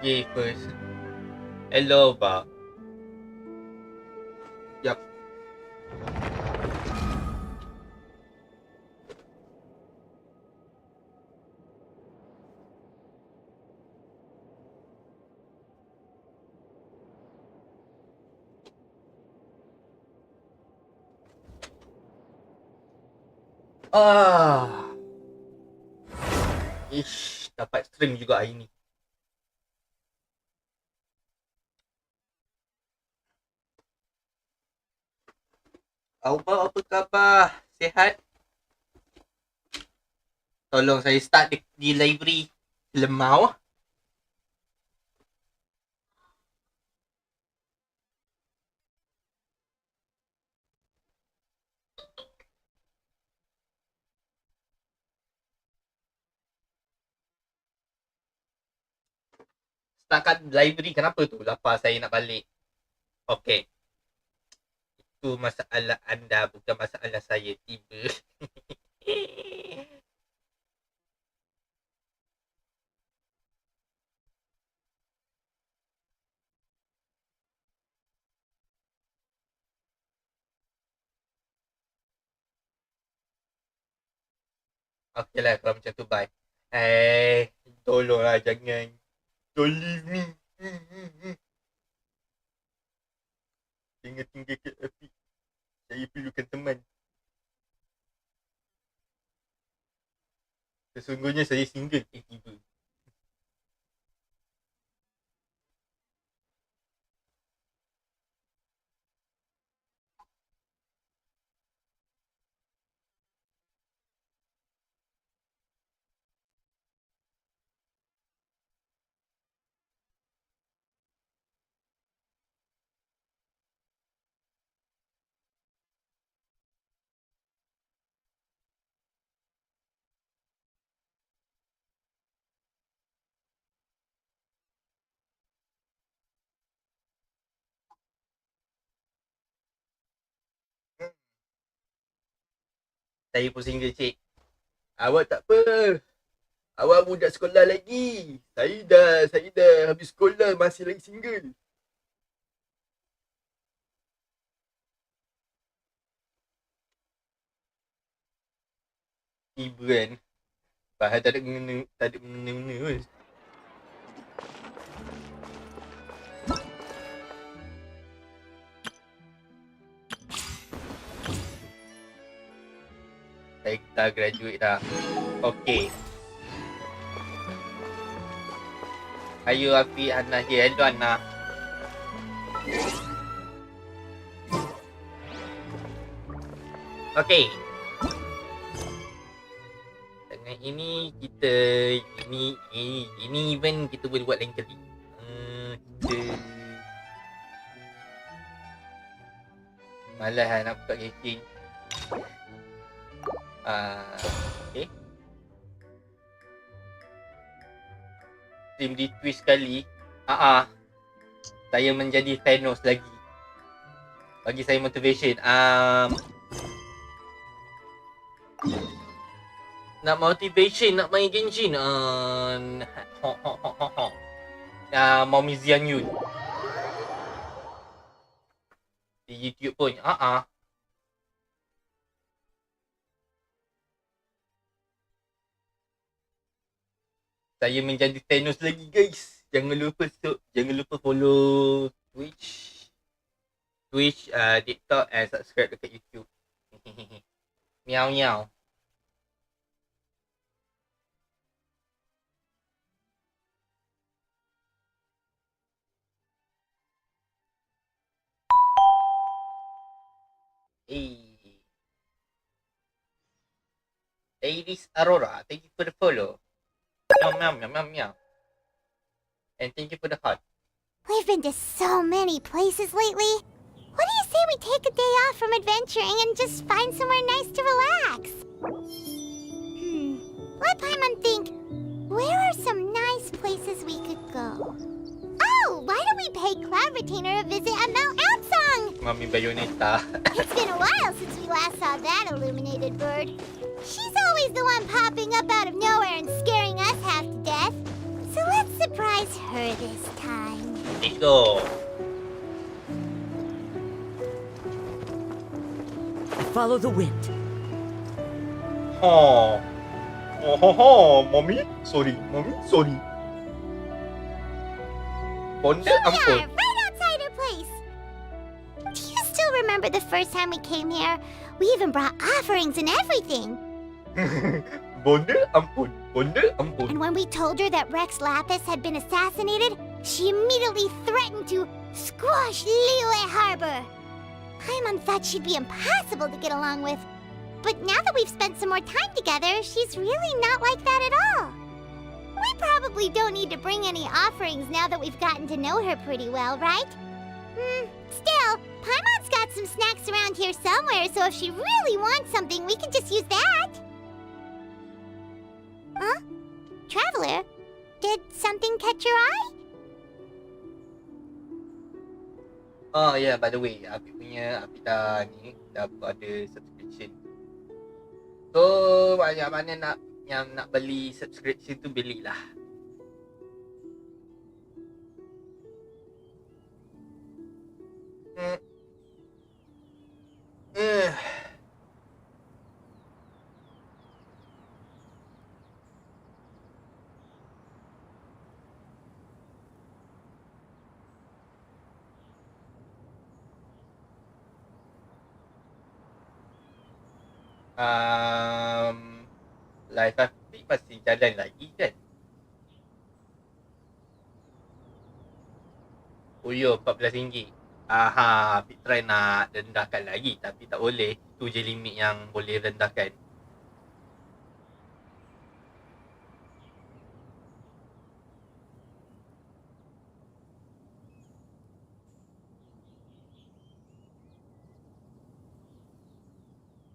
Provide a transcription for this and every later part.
Yay first. Hello ba? Yup. Ish, dapat stream juga hari ni. Apa khabar? Sihat? Tolong saya start di library Lemau. Start kat library, kenapa tu? Lapar saya nak balik. Okay. Itu masalah anda, bukan masalah saya. Tiba. Okay lah, kalau macam tu, bye. Tolonglah, jangan. Don't leave me. Jangan tinggalkan api. Saya perlukan teman. Sesungguhnya saya single. Tiba. Saya pun single, cik. Awak tak apa. Awak budak sekolah lagi. Saya dah habis sekolah, masih lagi single. Tiba kan. Padahal tak ada mengena pun. Saya dah graduate dah. Okay. Ayo Afi, Hana here. Hello Hana. Okay. Dengan ini kita ini event kita boleh buat lain kali. Malas lah nak buka Genshin. Okay. Stream di Twitch sekali. Saya menjadi Thanos lagi. Bagi saya motivation. Nak motivation nak main Genshin. Mommy Xianyun. Di YouTube pun. Saya menjadi Thanos lagi, guys. Jangan lupa follow Twitch, TikTok and subscribe dekat YouTube. Miau miau. Iris Aurora, thank you for the follow. Meow. And thank you for the heart. We've been to so many places lately. What do you say we take a day off from adventuring and just find somewhere nice to relax? Let Paimon think. Where are some nice places we could go? Oh, why don't we pay Cloud Retainer a visit at Mount Outsong? Mami Bayonetta. It's been a while since we last saw that illuminated bird. She's always the one popping up out of nowhere and scaring us half to death. So let's surprise her this time. Tiga. Follow the wind. Ha. Mommy. Sorry. Bonda Here we ampun. are, right outside her place. Do you still remember the first time we came here? We even brought offerings and everything. Bonda ampun. And when we told her that Rex Lapis had been assassinated, she immediately threatened to squash Liyue Harbor. Paimon thought she'd be impossible to get along with. But now that we've spent some more time together, she's really not like that at all. We probably don't need to bring any offerings now that we've gotten to know her pretty well, right? Still, Paimon's got some snacks around here somewhere, so if she really wants something, we can just use that. Huh? Traveler, did something catch your eye? Oh yeah, by the way, Api dah ada subscription. So, banyak mana nak beli subscription tu belilah. Live Api masih jalan lagi kan? Oh ya, RM14. Api try nak rendahkan lagi tapi tak boleh. Tu je limit yang boleh rendahkan.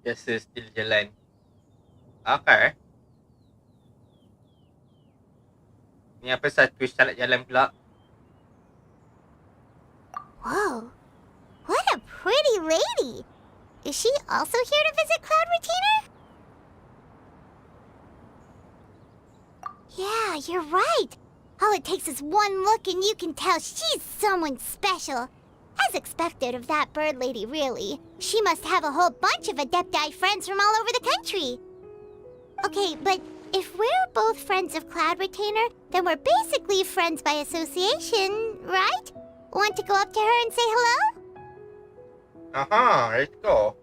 Biasa still jalan. Okay. Ni apa satu salat jalan pula? Whoa, what a pretty lady. Is she also here to visit Cloud Retainer? Yeah, you're right. All it takes is one look and you can tell she's someone special. As expected of that bird lady, really. She must have a whole bunch of Adepti friends from all over the country. Okay, but if we're both friends of Cloud Retainer, then we're basically friends by association, right? Want to go up to her and say hello? Let's go.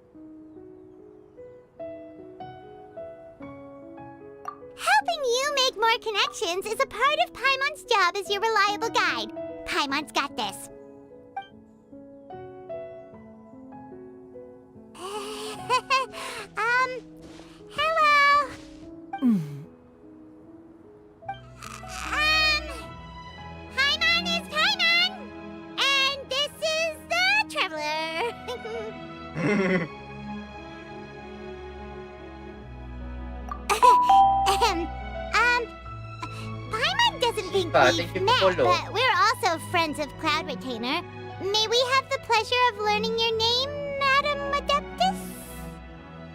Helping you make more connections is a part of Paimon's job as your reliable guide. Paimon's got this. Hello. Paimon is Paimon, and this is the Traveler. Paimon doesn't think thank we've you for met, follow. but we're also friends of Cloud Retainer. May we have the pleasure of learning your name, Madam Adeptus?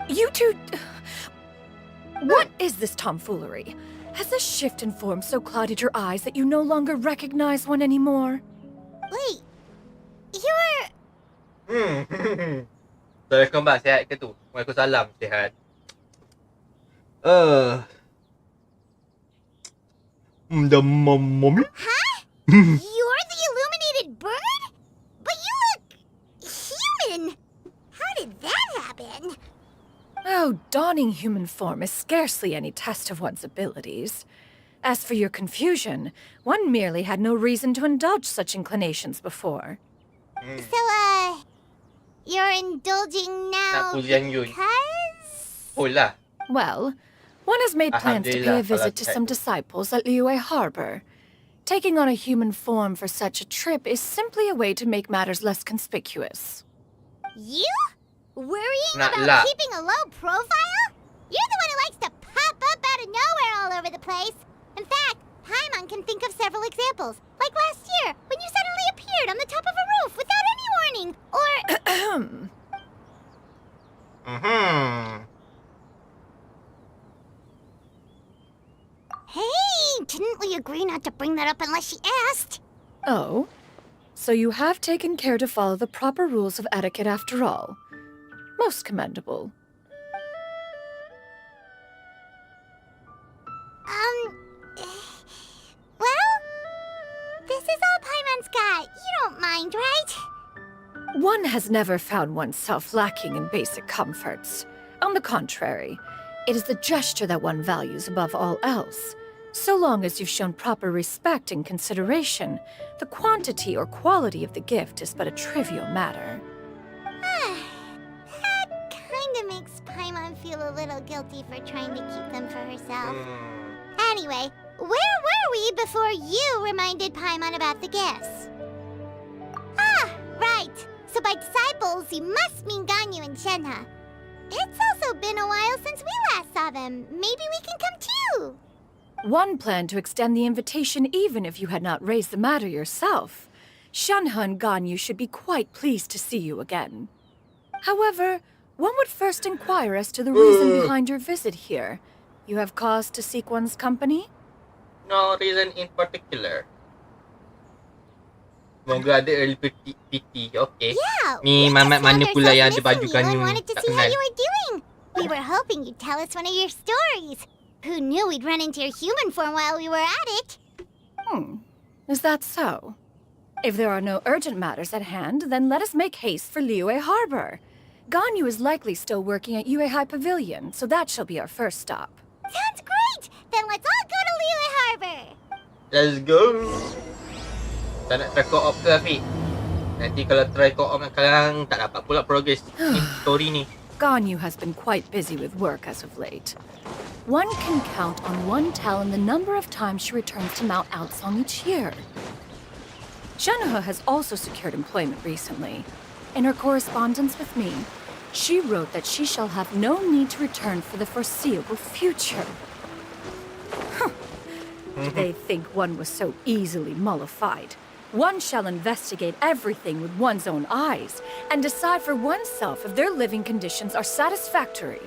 You two... What is this tomfoolery? Has this shift in form so clouded your eyes that you no longer recognize one anymore? Wait, you're... Saudara kembar sihat ke tu? Waalaikumsalam sihat. The mommy? Huh? You're the illuminated bird? But you look... human! How did that happen? Oh, donning human form is scarcely any test of one's abilities. As for your confusion, one merely had no reason to indulge such inclinations before. So, you're indulging now Nak Xianyun. because... Oh lah. Well, one has made plans to pay a visit to some disciples at Liyue Harbor. Taking on a human form for such a trip is simply a way to make matters less conspicuous. You? Worrying Nak about lah. keeping a low profile? You're the one who likes to pop up out of nowhere all over the place. In fact, Paimon can think of several examples. Like last year, when you suddenly appeared on the top of a roof without any warning. Or... Hey, didn't we agree not to bring that up unless she asked. Oh? So you have taken care to follow the proper rules of etiquette after all. Most commendable. Well, this is all Paimon's got. You don't mind, right? One has never found oneself lacking in basic comforts. On the contrary, it is the gesture that one values above all else. So long as you've shown proper respect and consideration, the quantity or quality of the gift is but a trivial matter. That kinda makes Paimon feel a little guilty for trying to keep them for herself. Anyway, where were we before you reminded Paimon about the gifts? Ah, right. So by disciples, you must mean Ganyu and Shenhe. It's also been a while since we last saw them. Maybe we can come too. One planned to extend the invitation even if you had not raised the matter yourself. Shenhe and Ganyu should be quite pleased to see you again. However, one would first inquire as to the reason behind your visit here. You have cause to seek one's company? No reason in particular. Semoga ada early PT. Okay. Yeah, Ni we just Mamat mana found pula ourselves yang ada baju missing you and Ganyu wanted to tak see how kenal. you were doing. We were hoping you'd tell us one of your stories. Who knew we'd run into your human form while we were at it? Is that so? If there are no urgent matters at hand, then let us make haste for Liyue Harbor. Ganyu is likely still working at Yue High Pavilion, so that shall be our first stop. Sounds great! Then let's all go to Liyue Harbor! Let's go. Tak nak try co-op ke Afiq? Nanti kalau try co-op dengan kalian tak dapat pula progress ni story ni. Ganyu has been quite busy with work as of late. One can count on one talon the number of times she returns to Mount Outsong each year. Shenhe has also secured employment recently. In her correspondence with me, she wrote that she shall have no need to return for the foreseeable future. Do they think one was so easily mollified? One shall investigate everything with one's own eyes and decide for oneself if their living conditions are satisfactory.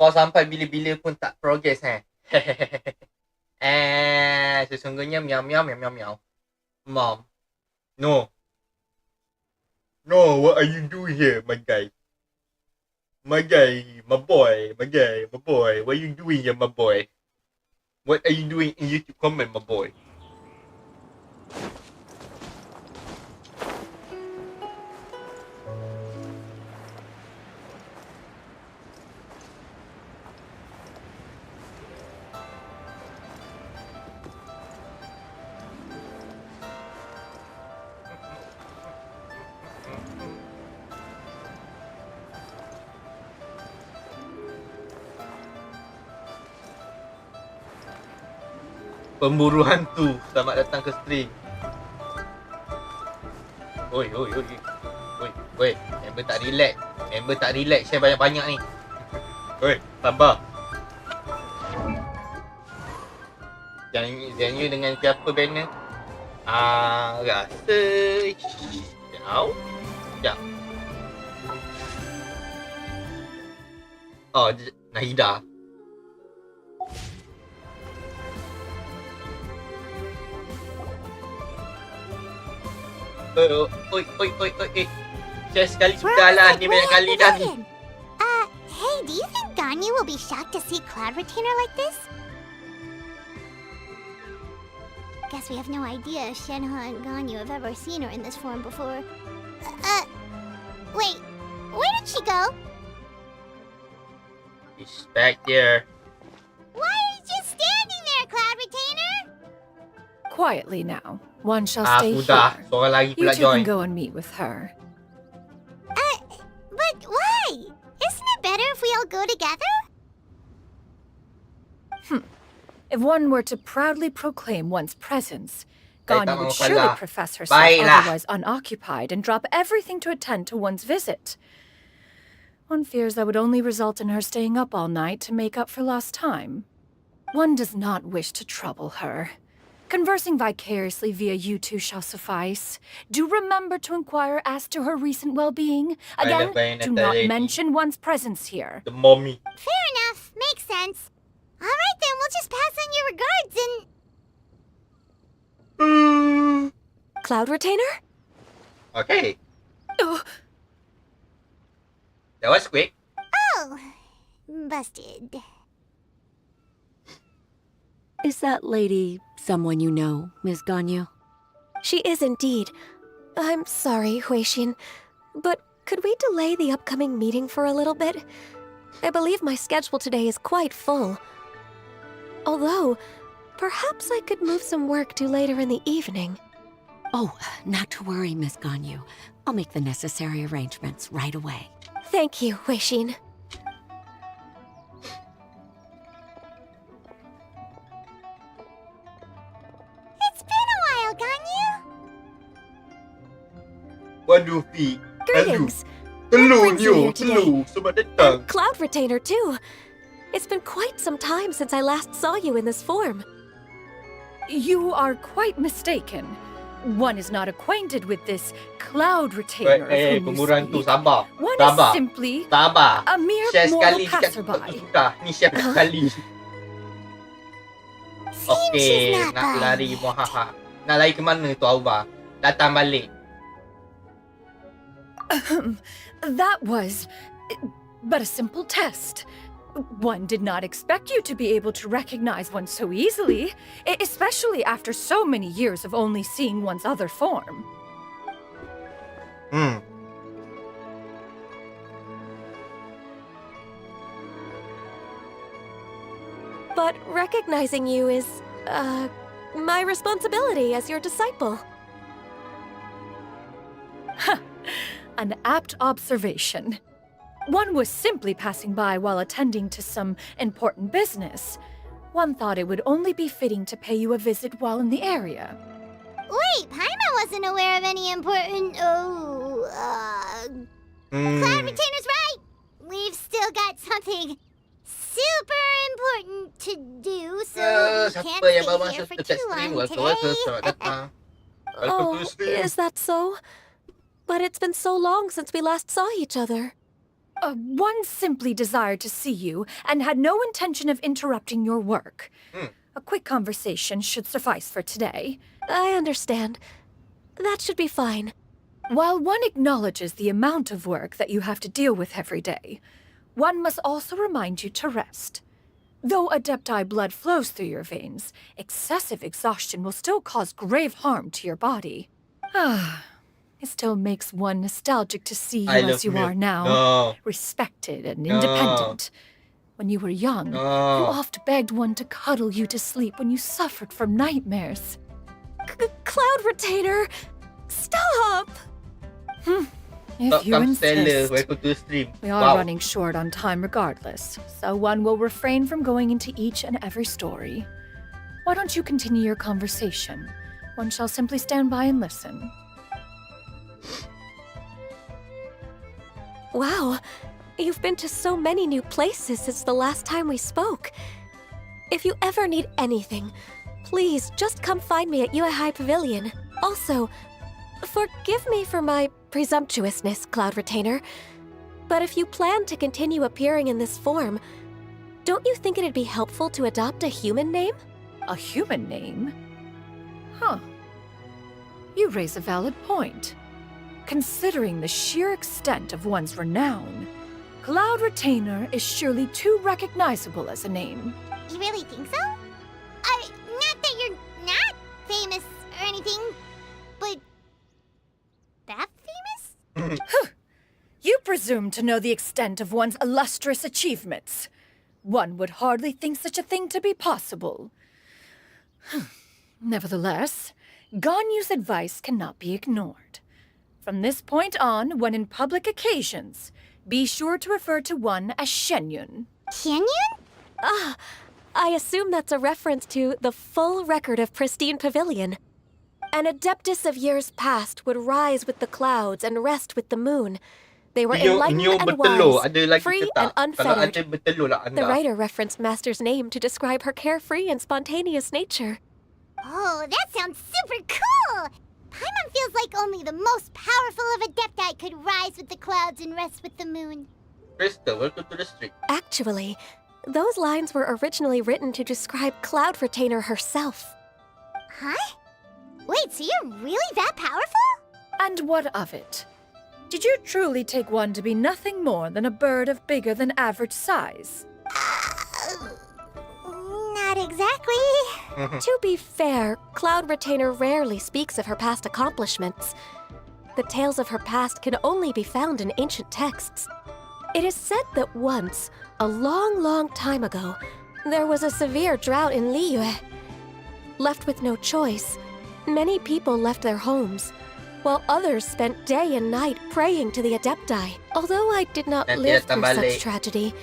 Kau sampai bila-bila pun tak progress sesungguhnya miau miau miau miau miau. Mom. No. No, what are you doing here, my guy? My guy, my boy, my guy, my boy. What are you doing here, my boy? What are you doing in YouTube comment, my boy? Pemburu hantu. Selamat datang ke stream. Oi. Member tak relax. Share banyak-banyak ni. Oi, sabar. Xianyun dengan siapa banner? Rasa... Sekejap. Oh, Nahida. Oi. Share sekali sudah lah. Ni banyak kali dah ni. Hey, do you think Ganyu will be shocked to see Cloud Retainer like this? Guess we have no idea if Shenhe and Ganyu have ever seen her in this form before. Wait, where did she go? She's back there. Why are you just standing there, Cloud Retainer? Quietly now. One shall stay Sudah. here. Seorang lagi You pula two join. can go and meet with her. But why? Isn't it better if we all go together? If one were to proudly proclaim one's presence, Baik, Ganyu tak would mau surely kalah. profess herself Baiklah. otherwise unoccupied and drop everything to attend to one's visit. One fears that would only result in her staying up all night to make up for lost time. One does not wish to trouble her. Conversing vicariously via you two shall suffice. Do remember to inquire as to her recent well-being. Again, do not mention one's presence here. The mommy. Fair enough. Makes sense. Alright then, we'll just pass on your regards and... Cloud Retainer? Okay. Oh, That was quick. Oh, busted. Is that lady someone you know, Miss Ganyu? She is indeed. I'm sorry, Huixin, but could we delay the upcoming meeting for a little bit? I believe my schedule today is quite full. Although, perhaps I could move some work to later in the evening. Oh, not to worry, Miss Ganyu. I'll make the necessary arrangements right away. Thank you, Huixin. It's been a while, Ganyu. Waduh, Fi. Greetings. Hello, What brings you Neo. here today? Hello. Selamat datang. And Cloud Retainer, too. It's been quite some time since I last saw you in this form. you are quite mistaken. One is not acquainted with this Cloud Retainer of whom you pemurahan tu speak. sabar. One Sabar. is simply Sabar. a mere Share mortal sekali cakap passerby. tak suka. Ni share sekali. Seems she's Okey, not nak buying lari it. muhaha. Nak lari ke mana tu Auba? Datang balik. That was but a simple test. One did not expect you to be able to recognize one so easily, especially after so many years of only seeing one's other form. But recognizing you is, my responsibility as your disciple. An apt observation. One was simply passing by while attending to some important business. One thought it would only be fitting to pay you a visit while in the area. Wait, Paimon wasn't aware of any important... Cloud Retainer's right! We've still got something super important to do, so we can't Siapa yang baru stay here masuk for dekat too stream? long Welcome, welcome, today. selamat datang. Welcome Oh, to the stream. is that so? But it's been so long since we last saw each other. One simply desired to see you and had no intention of interrupting your work. A quick conversation should suffice for today. I understand. That should be fine. While one acknowledges the amount of work that you have to deal with every day, one must also remind you to rest. Though Adepti blood flows through your veins, excessive exhaustion will still cause grave harm to your body. It still makes one nostalgic to see you I as love you milk. are now, No. respected and No. independent. When you were young, you No. oft begged one to cuddle you to sleep when you suffered from nightmares. Cloud Retainer! Stop! If you Come Stella, insist. welcome to the stream. We are Wow. running short on time regardless, so one will refrain from going into each and every story. Why don't you continue your conversation? One shall simply stand by and listen. Wow, you've been to so many new places since the last time we spoke. If you ever need anything, please just come find me at Uehai Pavilion. Also, forgive me for my presumptuousness, Cloud Retainer, but if you plan to continue appearing in this form, don't you think it'd be helpful to adopt a human name? A human name? Huh. You raise a valid point. Considering the sheer extent of one's renown, Cloud Retainer is surely too recognizable as a name. You really think so? Not that you're not famous or anything, but that famous? You presume to know the extent of one's illustrious achievements. One would hardly think such a thing to be possible. Nevertheless, Ganyu's advice cannot be ignored. From this point on, when in public occasions, be sure to refer to one as Xianyun. Xianyun? I assume that's a reference to the full record of Pristine Pavilion. An adeptus of years past would rise with the clouds and rest with the moon, They were Inyo enlightened and bertelur. wise, Ada lagi ke free tak? and Kalau ada unfettered. bertelur lah The anda. writer referenced Master's name to describe her carefree and spontaneous nature. Oh, that sounds super cool! Paimon feels like only the most powerful of Adepti could rise with the clouds and rest with the moon. Crystal, welcome to the street. Actually, those lines were originally written to describe Cloud Retainer herself. Huh? Wait, so you're really that powerful? And what of it? Did you truly take one to be nothing more than a bird of bigger than average size? Not exactly. To be fair, Cloud Retainer rarely speaks of her past accomplishments. The tales of her past can only be found in ancient texts. It is said that once, a long, long time ago, there was a severe drought in Liyue. Left with no choice, many people left their homes, while others spent day and night praying to the Adepti. Although I did not Nanti live datang through balik. such tragedy,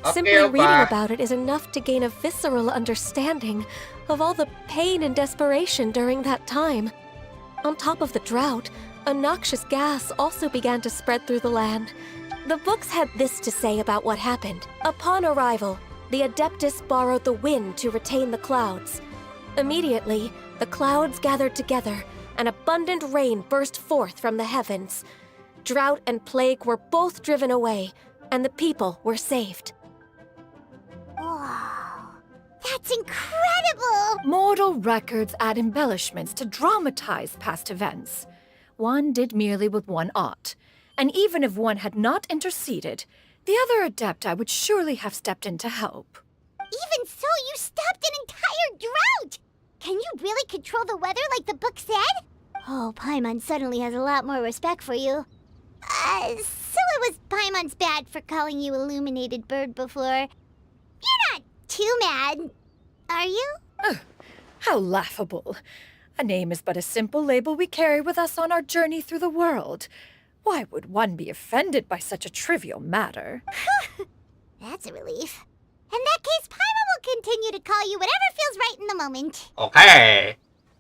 Okay, simply reading Opa. about it is enough to gain a visceral understanding of all the pain and desperation during that time. On top of the drought, a noxious gas also began to spread through the land. The books had this to say about what happened. Upon arrival, the Adeptus borrowed the wind to retain the clouds. Immediately, the clouds gathered together, and abundant rain burst forth from the heavens. Drought and plague were both driven away, and the people were saved. Wow. That's incredible! Mortal records add embellishments to dramatize past events. One did merely what one ought, and even if one had not interceded, the other Adepti would surely have stepped in to help. Even so, you stopped an entire drought! Can you really control the weather like the book said? Oh, Paimon suddenly has a lot more respect for you. So it was Paimon's bad for calling you Illuminated Bird before. You're not too mad, are you? How laughable. A name is but a simple label we carry with us on our journey through the world. Why would one be offended by such a trivial matter? That's a relief. In that case, Paimon will continue to call you whatever feels right in the moment. Okay.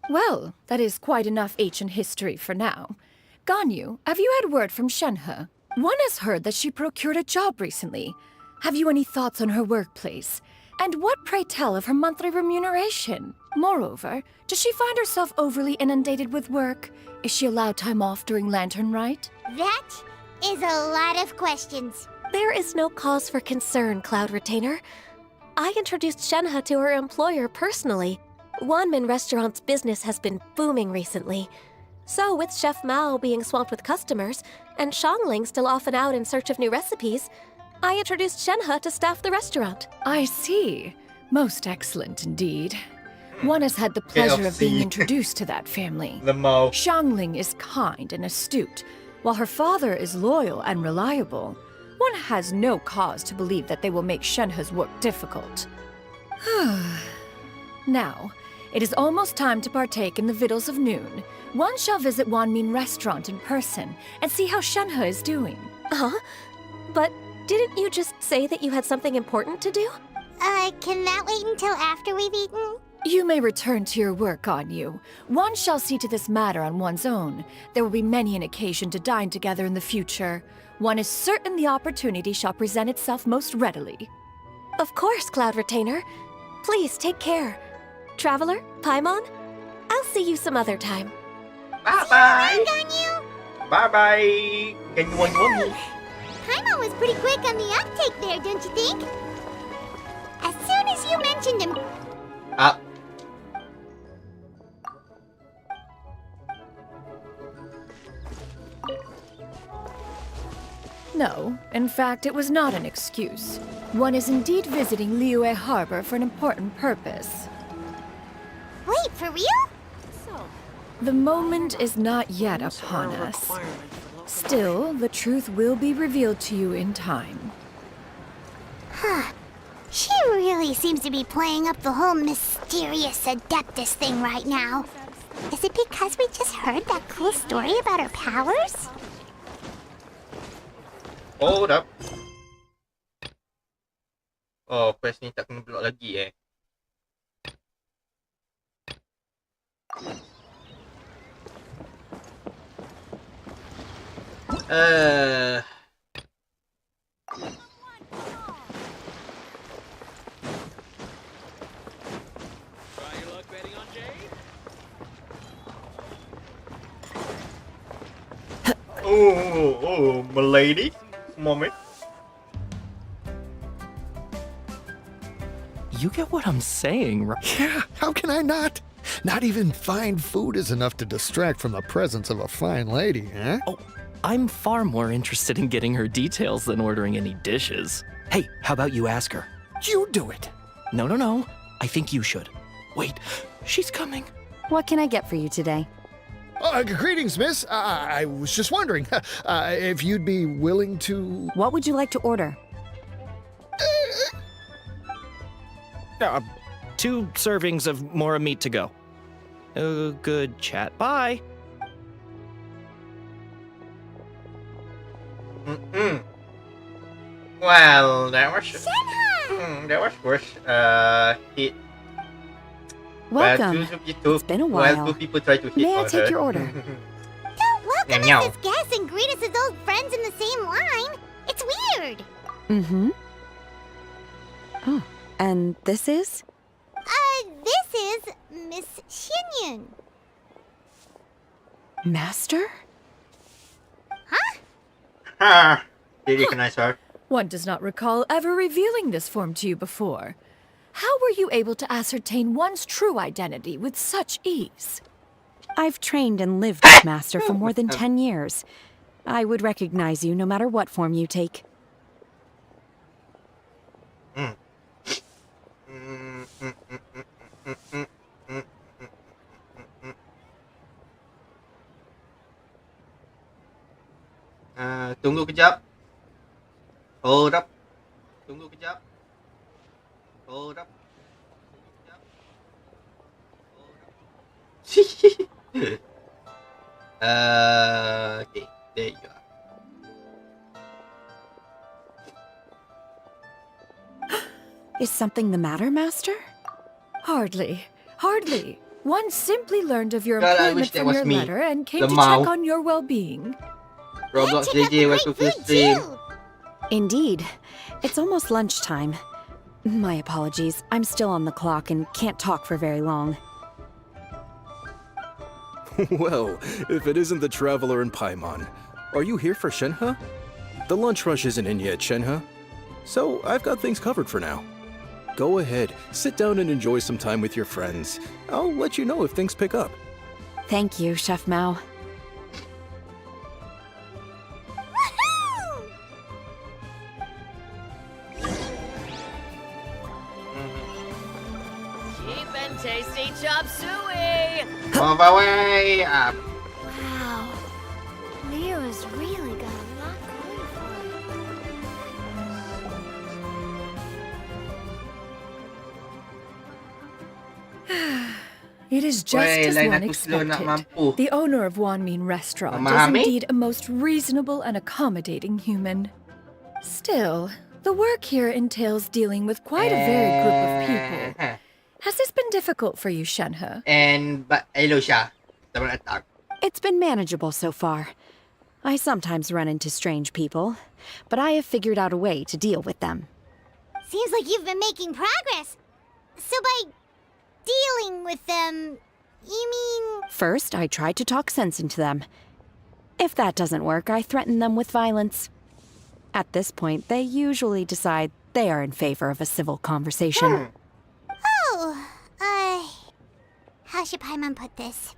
Well, that is quite enough ancient history for now. Ganyu, have you had word from Shenhe? One has heard that she procured a job recently. Have you any thoughts on her workplace? And what, pray tell, of her monthly remuneration? Moreover, does she find herself overly inundated with work? Is she allowed time off during Lantern Rite? That is a lot of questions. There is no cause for concern, Cloud Retainer. I introduced Shenhe to her employer personally. Wanmin Restaurant's business has been booming recently. So, with Chef Mao being swamped with customers, and Shangling still off and out in search of new recipes, I introduced Shenhe to staff the restaurant. I see. Most excellent indeed. One has had the pleasure of being KFC. introduced to that family. Lemau. Shangling is kind and astute, while her father is loyal and reliable. One has no cause to believe that they will make Shenhe's work difficult. Now, it is almost time to partake in the victuals of noon. One shall visit Wanmin Restaurant in person and see how Shenhe is doing. Huh? But didn't you just say that you had something important to do? Can that wait until after we've eaten? You may return to your work, Ganyu. One shall see to this matter on one's own. There will be many an occasion to dine together in the future. One is certain the opportunity shall present itself most readily. Of course, Cloud Retainer. Please take care. Traveler, Paimon, I'll see you some other time. Bye-bye. Ganyu? Bye-bye. Can you want me? Paimon was pretty quick on the uptake there, don't you think? As soon as you mentioned him, Ah. No, in fact, it was not an excuse. One is indeed visiting Liyue Harbor for an important purpose. wait, for real? The moment is not yet upon us. Still, the truth will be revealed to you in time. She really seems to be playing up the whole mysterious Adeptus thing right now. Is it because we just heard that cool story about her powers? Hold up. Oh, quest ni tak kena block lagi Oh, milady. Moment. You get what I'm saying, right? Yeah, how can I not? Not even fine food is enough to distract from the presence of a fine lady, eh? Oh, I'm far more interested in getting her details than ordering any dishes. Hey, how about you ask her? You do it. No. I think you should. Wait, she's coming. What can I get for you today? Greetings, miss. I was just wondering if you'd be willing to... What would you like to order? 2 servings of more meat to go. Good chat. Bye. Well, that was worse. Hit. Welcome. It's been a while. 2 people try to hit May I on take her. your order? Don't welcome Meow. us as guests and greet us as old friends in the same line. It's weird. Mm-hmm. Oh, and this is? This is Miss Xianyun. Master? Ah, they recognize her. One does not recall ever revealing this form to you before. How were you able to ascertain one's true identity with such ease? I've trained and lived with Master for more than 10 years. I would recognize you no matter what form you take. Tunggu kejap. Hold up. Tunggu kejap. Hold up. Okay, there you are. Is something the matter, Master? Hardly. One simply learned of your God, I employment wish that from was your me. letter and came The to Mao. check on your well-being. Roblox Check out the JJ, great welcome to the food, stream. too. Indeed. It's almost lunchtime. My apologies. I'm still on the clock and can't talk for very long. Well, if it isn't the Traveler in Paimon, are you here for Shenhe? The lunch rush isn't in yet, Shenhe. So I've got things covered for now. Go ahead, sit down and enjoy some time with your friends. I'll let you know if things pick up. Thank you, Chef Mao. Woohoo! Cheap and tasty chop suey! On my way up. Wow. Lyra's really got a lot going for her. It is just Weh, as lain one aku slow nak expected. mampu. The owner of Wanmin Restaurant is Memahami? indeed a most reasonable and accommodating human. Still, the work here entails dealing with quite a varied group of people. Has this been difficult for you, Shenhe? And hello Syah. Selamat datang. It's been manageable so far. I sometimes run into strange people, but I have figured out a way to deal with them. Seems like you've been making progress. So by dealing with them, you mean... First, I try to talk sense into them. If that doesn't work, I threaten them with violence. At this point, they usually decide they are in favor of a civil conversation. Oh, how should Paimon put this?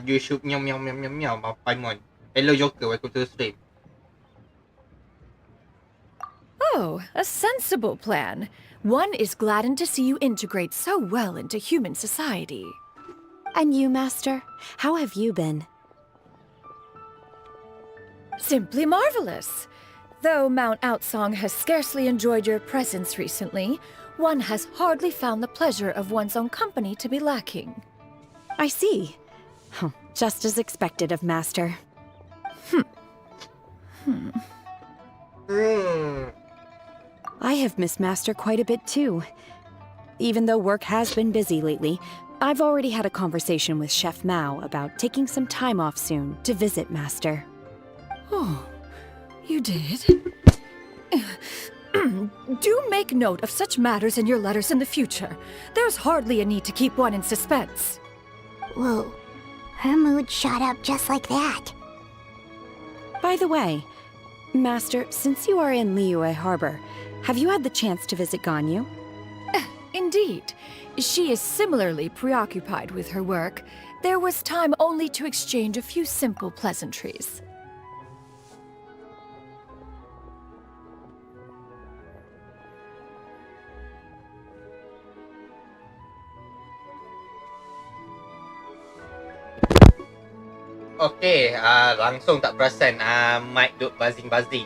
You should meow meow meow meow meow about Paimon. Hello Joker, welcome to the stream. Oh, a sensible plan. One is gladdened to see you integrate so well into human society. And you, Master? How have you been? Simply marvelous. Though Mount Outsong has scarcely enjoyed your presence recently, one has hardly found the pleasure of one's own company to be lacking. I see. Just as expected of Master. I have missed Master quite a bit too. Even though work has been busy lately, I've already had a conversation with Chef Mao about taking some time off soon to visit Master. Oh, you did? Do make note of such matters in your letters in the future. There's hardly a need to keep one in suspense. Whoa. Her mood shot up just like that. By the way, Master, since you are in Liyue Harbor, have you had the chance to visit Ganyu? Indeed. She is similarly preoccupied with her work. There was time only to exchange a few simple pleasantries. Okay, langsung tak perasan mic duk buzzing-buzzing.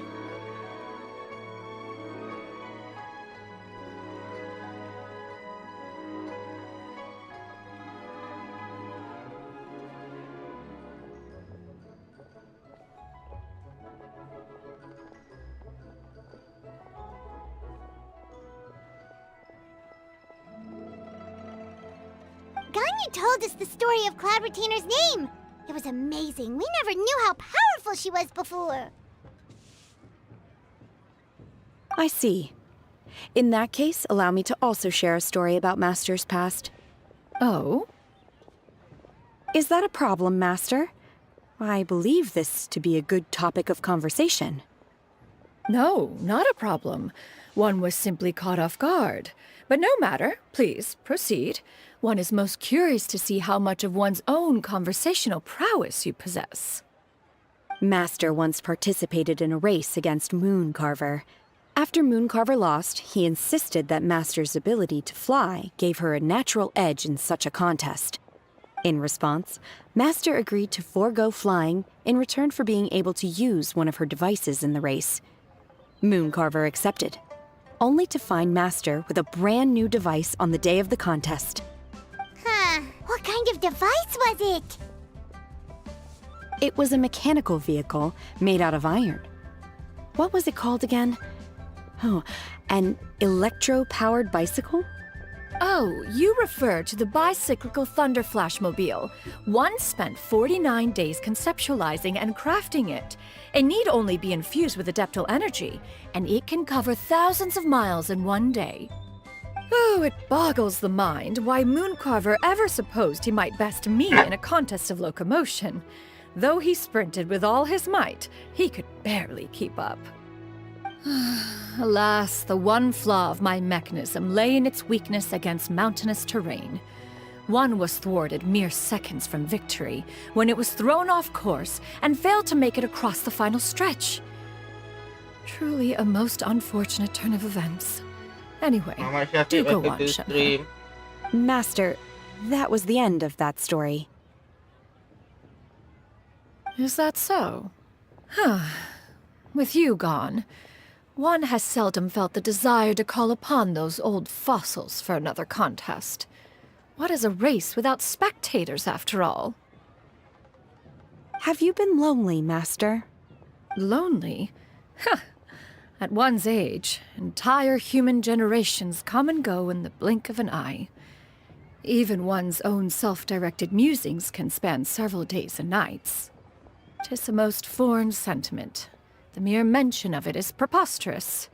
Ganyu told us the story of Cloud Retainer's name. It was amazing. We never knew how powerful she was before. I see. In that case, allow me to also share a story about Master's past. Oh? Is that a problem, Master? I believe this to be a good topic of conversation. No, not a problem. One was simply caught off guard. But no matter. Please, proceed. One is most curious to see how much of one's own conversational prowess you possess. Master once participated in a race against Mooncarver. After Mooncarver lost, he insisted that Master's ability to fly gave her a natural edge in such a contest. In response, Master agreed to forego flying in return for being able to use one of her devices in the race. Mooncarver accepted, only to find Master with a brand new device on the day of the contest. Huh. What kind of device was it? It was a mechanical vehicle made out of iron. What was it called again? Oh, an electro-powered bicycle? Oh, you refer to the bicyclical Thunder Flashmobile. One spent 49 days conceptualizing and crafting it. It need only be infused with adeptal energy, and it can cover thousands of miles in one day. Oh, it boggles the mind why Mooncarver ever supposed he might best me in a contest of locomotion. Though he sprinted with all his might, he could barely keep up. Alas, the one flaw of my mechanism lay in its weakness against mountainous terrain. One was thwarted mere seconds from victory, when it was thrown off course and failed to make it across the final stretch. Truly a most unfortunate turn of events. Anyway, do go on, Shenhe. Master, that was the end of that story. Is that so? Huh. With you gone, one has seldom felt the desire to call upon those old fossils for another contest. What is a race without spectators, after all? Have you been lonely, Master? Lonely? Huh. At one's age, entire human generations come and go in the blink of an eye. Even one's own self-directed musings can span several days and nights. 'Tis a most foreign sentiment. The mere mention of it is preposterous.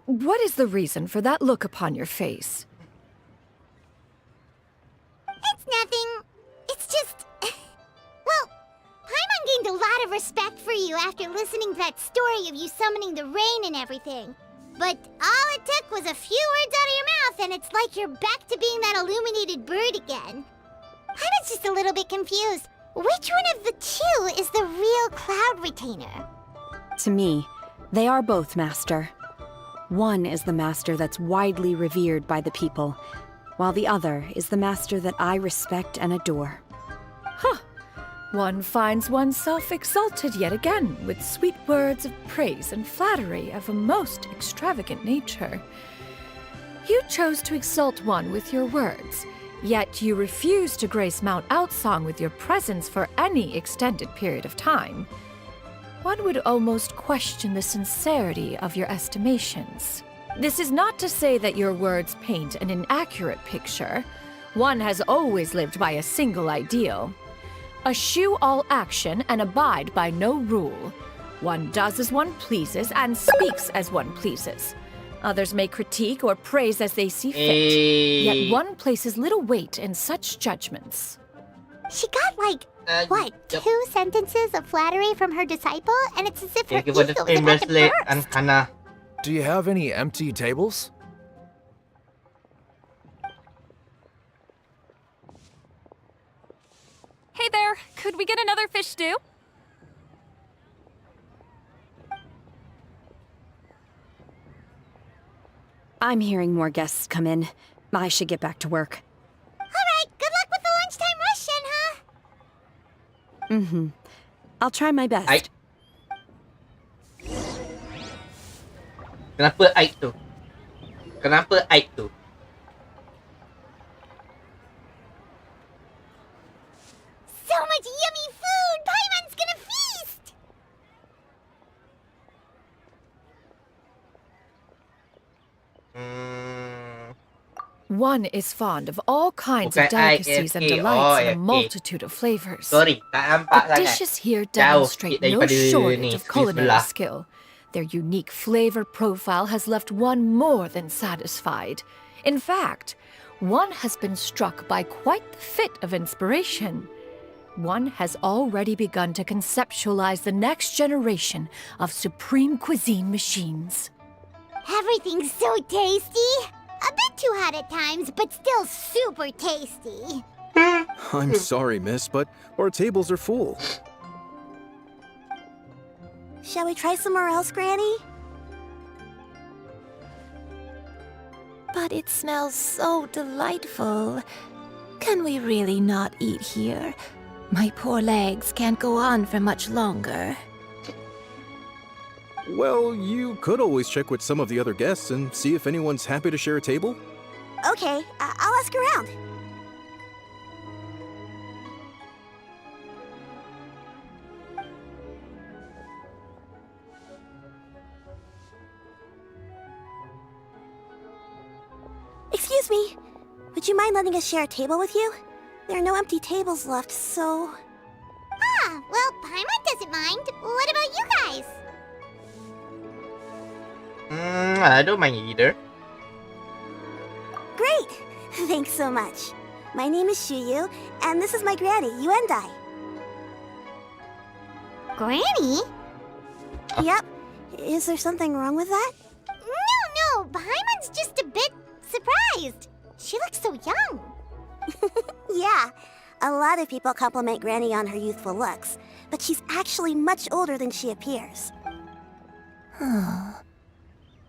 What is the reason for that look upon your face? It's nothing. It's just... Well, Paimon gained a lot of respect for you after listening to that story of you summoning the rain and everything. But all it took was a few words out of your mouth and it's like you're back to being that illuminated bird again. Paimon's just a little bit confused. Which one of the two is the real Cloud Retainer? To me, they are both, Master. One is the master that's widely revered by the people, while the other is the master that I respect and adore. Huh. One finds oneself exalted yet again with sweet words of praise and flattery of a most extravagant nature. You chose to exalt one with your words, yet you refuse to grace Mount Outsong with your presence for any extended period of time. One would almost question the sincerity of your estimations. This is not to say that your words paint an inaccurate picture. One has always lived by a single ideal. Eschew all action and abide by no rule. One does as one pleases and speaks as one pleases. Others may critique or praise as they see fit. Yet one places little weight in such judgments. She got like, what, 2 sentences of flattery from her disciple? And it's as if her Thank you for the ego is spin about to bracelet, burst. and Hannah. Do you have any empty tables? Hey there, could we get another fish stew? I'm hearing more guests come in. I should get back to work. All right, good luck with the lunchtime rush, Shenhe. Mm-hmm. I'll try my best. Aik. Kenapa Aik tu? Kenapa Aik tu? So much yummy food! Paimon's gonna feast! One is fond of all kinds Bukan of delicacies and IFK. delights in a IFK. multitude of flavors. Sorry, tak nampak The sangat. dishes here Jauh demonstrate sikit no daripada shortage ni, of culinary sebelah. skill. Their unique flavor profile has left one more than satisfied. In fact, one has been struck by quite the fit of inspiration. One has already begun to conceptualize the next generation of supreme cuisine machines. Everything's so tasty! A bit too hot at times, but still super tasty. I'm sorry, miss, but our tables are full. Shall we try somewhere else, Granny? But it smells so delightful. Can we really not eat here? My poor legs can't go on for much longer. Well, you could always check with some of the other guests and see if anyone's happy to share a table. Okay, I'll ask around. Excuse me. Would you mind letting us share a table with you? There are no empty tables left, so... Ah, well, Paimon doesn't mind. What about you guys? I don't mind either. Great! Thanks so much. My name is Xianyun, and this is my granny, Yuendai. Granny? Yep. Is there something wrong with that? No, Paimon's just a bit surprised. She looks so young. Yeah, a lot of people compliment Granny on her youthful looks, but she's actually much older than she appears.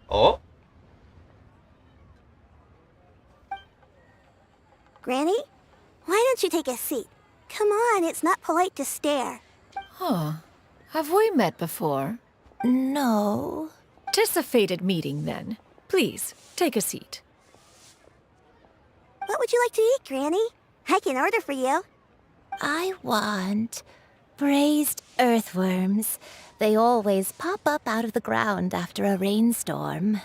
Oh? Granny? Why don't you take a seat? Come on, it's not polite to stare. Huh. Have we met before? No. 'Tis a fated meeting, then. Please, take a seat. What would you like to eat, Granny? I can order for you. I want braised earthworms. They always pop up out of the ground after a rainstorm.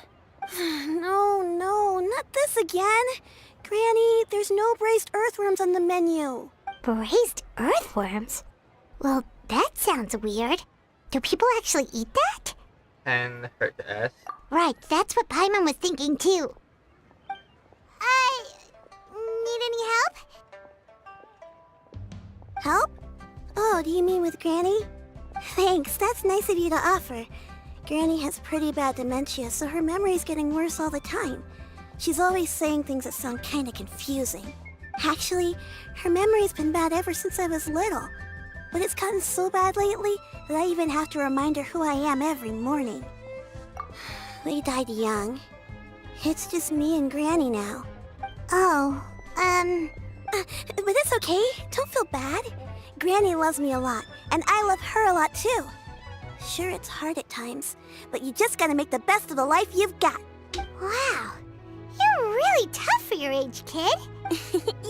No, not this again. Granny, there's no braised earthworms on the menu. Braised earthworms? Well, that sounds weird. Do people actually eat that? And hurt the ass. Right, that's what Paimon was thinking too. Need any help? Help? Oh, do you mean with Granny? Thanks, that's nice of you to offer. Granny has pretty bad dementia, so her memory's getting worse all the time. She's always saying things that sound kinda confusing. Actually, her memory's been bad ever since I was little. But it's gotten so bad lately that I even have to remind her who I am every morning. They died young. It's just me and Granny now. Oh, but it's okay. Don't feel bad. Granny loves me a lot, and I love her a lot too. Sure, it's hard at times, but you just gotta make the best of the life you've got. Wow, you're really tough for your age, kid.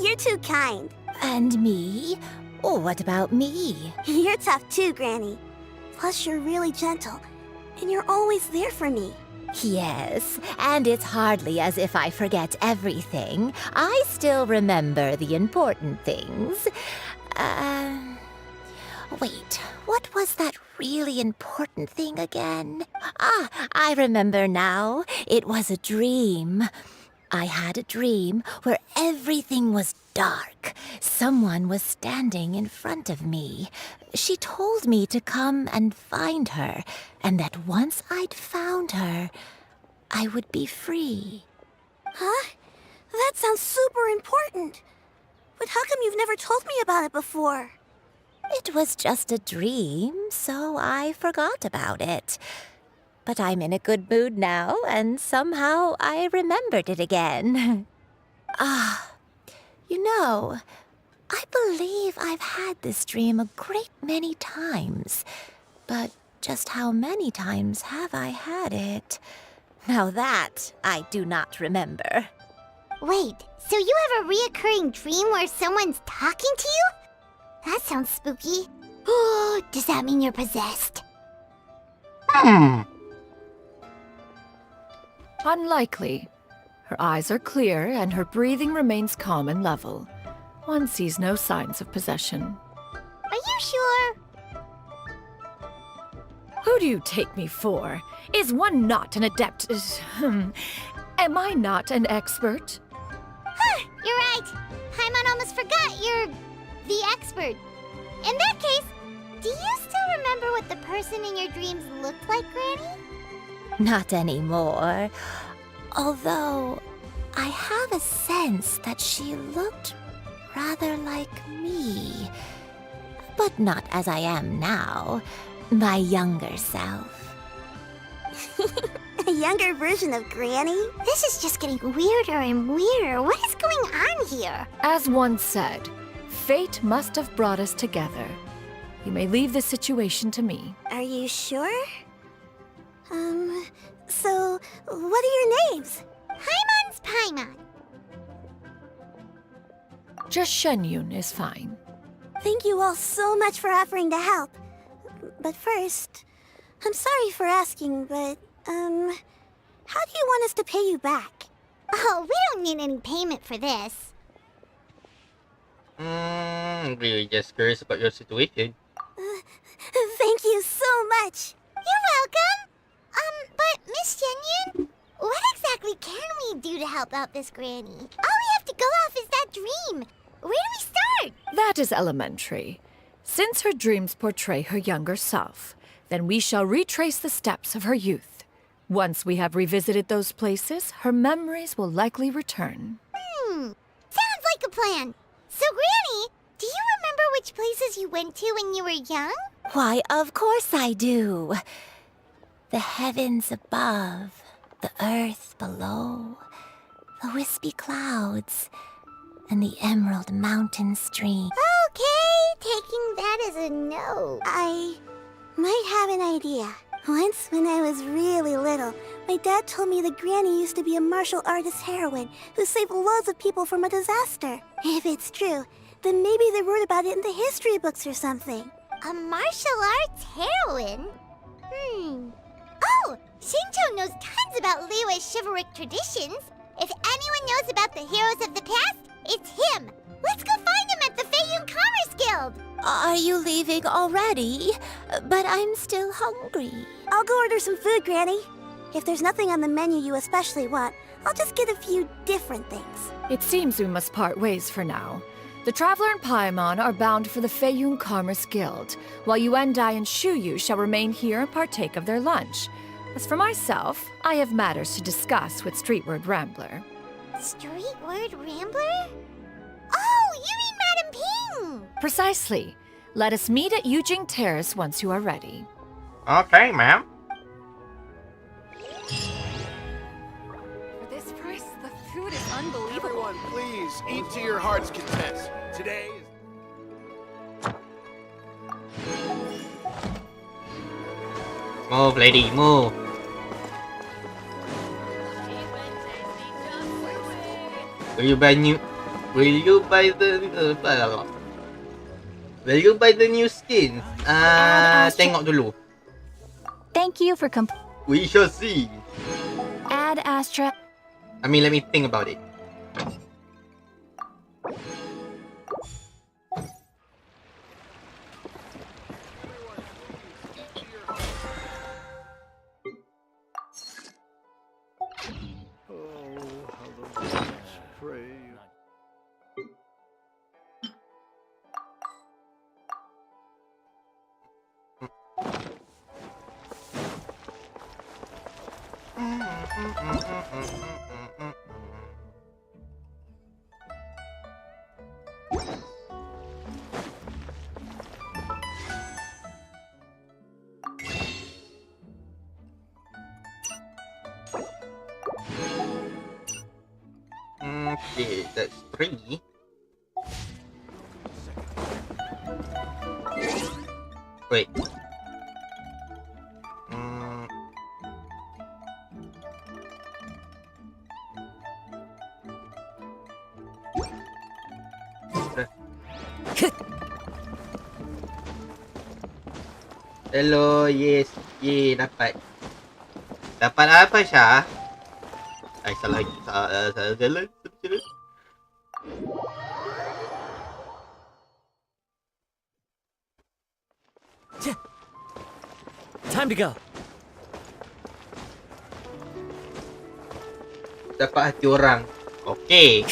You're too kind. And me? Oh, what about me? You're tough too, Granny. Plus, you're really gentle, and you're always there for me. Yes, and it's hardly as if I forget everything. I still remember the important things. Wait, what was that really important thing again? Ah, I remember now. It was a dream. I had a dream where everything was dark. Someone was standing in front of me. She told me to come and find her, and that once I'd found her, I would be free. Huh? That sounds super important. But how come you've never told me about it before? It was just a dream, so I forgot about it. But I'm in a good mood now, and somehow I remembered it again. You know, I believe I've had this dream a great many times. But just how many times have I had it? Now that I do not remember. Wait, so you have a reoccurring dream where someone's talking to you? That sounds spooky. Oh, does that mean you're possessed? Unlikely. Her eyes are clear and her breathing remains calm and level. One sees no signs of possession. Are you sure? Who do you take me for? Is one not an adept? Am I not an expert? Huh, you're right. Paimon almost forgot you're the expert. In that case, do you still remember what the person in your dreams looked like, Granny? Not anymore. Although, I have a sense that she looked rather like me. But not as I am now. My younger self. A younger version of Granny? This is just getting weirder and weirder. What is going on here? As one said, fate must have brought us together. You may leave this situation to me. Are you sure? So, what are your names? Paimon's Paimon. Just Xianyun is fine. Thank you all so much for offering to help. But first, I'm sorry for asking, but, how do you want us to pay you back? Oh, we don't need any payment for this. Really just curious about your situation. Thank you so much. You're welcome. But Miss Xianyun, what exactly can we do to help out this granny? All we have to go off is that dream. Where do we start? That is elementary. Since her dreams portray her younger self, then we shall retrace the steps of her youth. Once we have revisited those places, her memories will likely return. Sounds like a plan. So, Granny, do you remember which places you went to when you were young? Why, of course I do. The heavens above, the earth below, the wispy clouds, and the emerald mountain stream. Okay, taking that as a no. I might have an idea. Once, when I was really little, my dad told me that Granny used to be a martial artist heroine who saved loads of people from a disaster. If it's true, then maybe they wrote about it in the history books or something. A martial arts heroine? Oh, Shinjo knows tons about Liyue's chivalric traditions. If anyone knows about the heroes of the past, it's him. Let's go find him at the Xianyun Commerce Guild. Are you leaving already? But I'm still hungry. I'll go order some food, Granny. If there's nothing on the menu you especially want, I'll just get a few different things. It seems we must part ways for now. The Traveler and Paimon are bound for the Xianyun Commerce Guild, while Yuendai and Shuyu shall remain here and partake of their lunch. As for myself, I have matters to discuss with Streetward Rambler. Streetward Rambler? Oh, you mean Madam Ping! Precisely. Let us meet at Yujing Terrace once you are ready. Okay, ma'am. For this price, the food is unbelievable. Everyone, please eat to your heart's content. Today is... Move, lady, move. Will you buy new? Will you buy the? Will you buy the new skin? Tengok dulu. Thank you for We shall see. Ad Astra. I mean, let me think about it. Okay, that's 3. Wait. Hello, yes. Yeay, dapat. Dapat apa, Syah? Ay, salah jalan. Time to go. Dapat hati orang. Okay.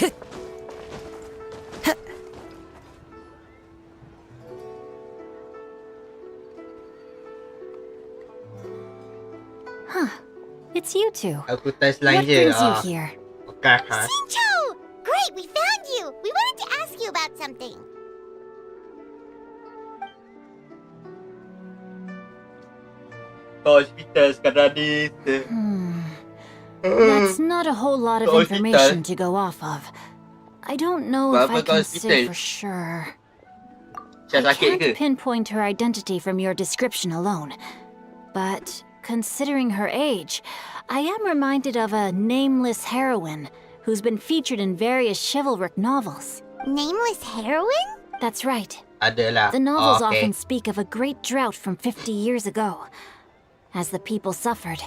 Huh. It's you two. Aku test What line je. brings you here? Okay, ha. Xinqiu! Great, we found you! We wanted to ask you about something. Hospital sekarang ni. That's not a whole lot of Ke information hospital. to go off of. I don't know if I Apa ke can say hospital? for sure. Syah I sakit ke? can't pinpoint her identity from your description alone. But considering her age, I am reminded of a nameless heroine who's been featured in various chivalric novels. Nameless heroine? That's right. Adalah. The novels Okay. often speak of a great drought from 50 years ago. As the people suffered,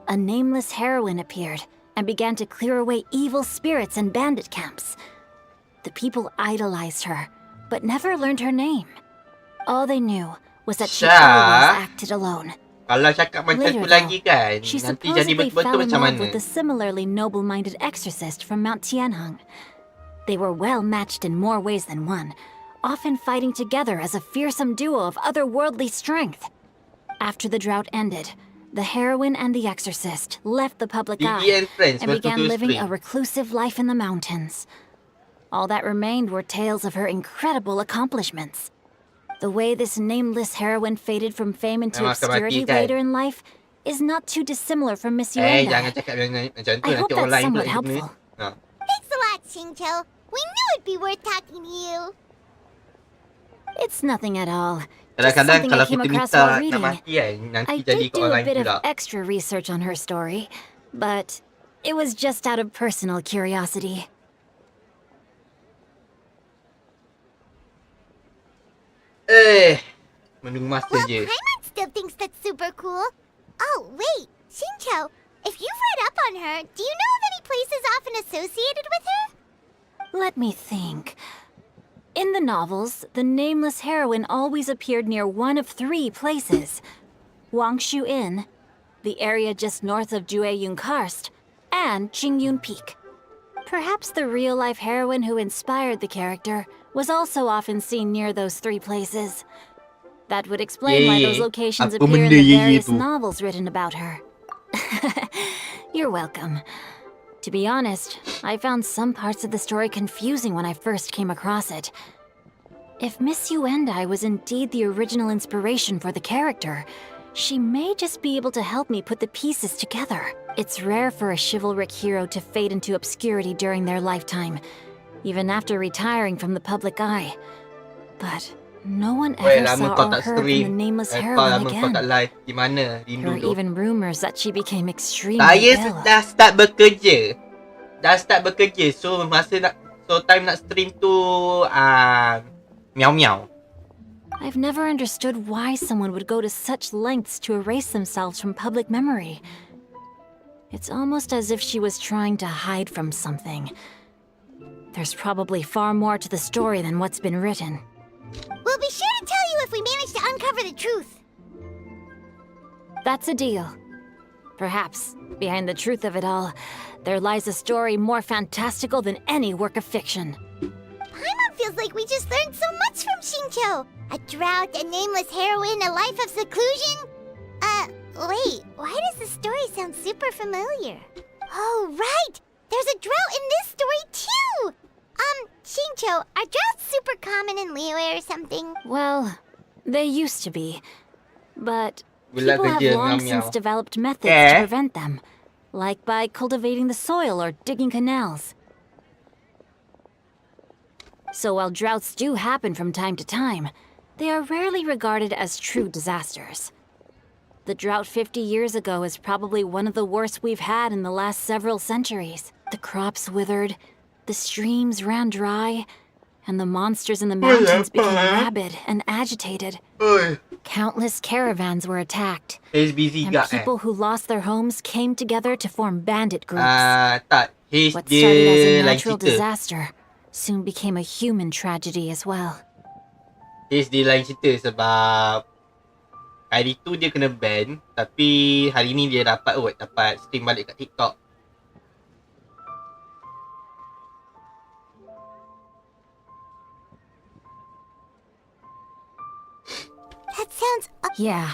a nameless heroine appeared and began to clear away evil spirits and bandit camps. The people idolized her, but never learned her name. All they knew was that she Syah. always acted alone. Kalau cakap macam Later, tu lagi though, kan, she nanti jadi supposedly betul-betul fell in macam love mana? with a similarly noble-minded exorcist from Mount Tianheng. They were well matched in more ways than one, often fighting together as a fearsome duo of otherworldly strength. After the drought ended, the heroine and the exorcist left the public Didi eye and friends and were began to living stream. a reclusive life in the mountains. All that remained were tales of her incredible accomplishments. The way this nameless heroine faded from fame into Memang akan obscurity mati kan? later in life is not too dissimilar from Miss Jangan Yuenda. cakap macam tu, I nanti hope orang that's lain pula somewhat ikut helpful. ni. Ha. Thanks a lot, Xingqiu. We knew it'd be worth talking to you. It's nothing at all. Just Kadang-kadang something kalau I came kita across minta while nak reading. mati kan, nanti I jadi did ikut do orang a lain bit of pula. extra research on her story, but it was just out of personal curiosity. Menunggu masa Well, je. Paimon still thinks that's super cool. Oh, wait, Xingqiu, if you've read up on her, do you know of any places often associated with her? Let me think. In the novels, the nameless heroine always appeared near one of 3 places. Wangshu Inn, the area just north of Jueyun Karst, and Qingyun Peak. Perhaps the real-life heroine who inspired the character was also often seen near those 3 places. That would explain why those locations Apa appear in benda the ye various tu? novels written about her. You're welcome. To be honest, I found some parts of the story confusing when I first came across it. If Miss Yuendai was indeed the original inspiration for the character, she may just be able to help me put the pieces together. It's rare for a chivalric hero to fade into obscurity during their lifetime, even after retiring from the public eye. But no one Weh, ever lama saw kau or tak heard from the stream. nameless Kau heroine lama kau tak again. live. Di mana? There Rindu were tu. even rumors that she became extremely Saya ill. dah start bekerja. So time nak stream tu miau-miau. I've never understood why someone would go to such lengths to erase themselves from public memory. It's almost as if she was trying to hide from something. There's probably far more to the story than what's been written. We'll be sure to tell you if we manage to uncover the truth. That's a deal. Perhaps, behind the truth of it all, there lies a story more fantastical than any work of fiction. Paimon feels like we just learned so much from Xingqiu. A drought, a nameless heroine, a life of seclusion. Wait, why does the story sound super familiar? Oh, right! There's a drought in this story, too! Xingqiu, are droughts super common in Liyue or something? Well, they used to be. But Gula people have kerja, long meow, meow. since developed methods to prevent them. Like by cultivating the soil or digging canals. So while droughts do happen from time to time, they are rarely regarded as true disasters. The drought 50 years ago is probably one of the worst we've had in the last several centuries. The crops withered, the streams ran dry, and the monsters in the mountains became rabid and agitated. Countless caravans were attacked, He's busy and gak people who lost their homes came together to form bandit groups. Tak. He's What started as a dia lain natural cerita. disaster soon became a human tragedy as well. He's dia lain cerita sebab hari tu dia kena ban, tapi hari ni dia dapat stream balik kat TikTok. That sounds... Yeah,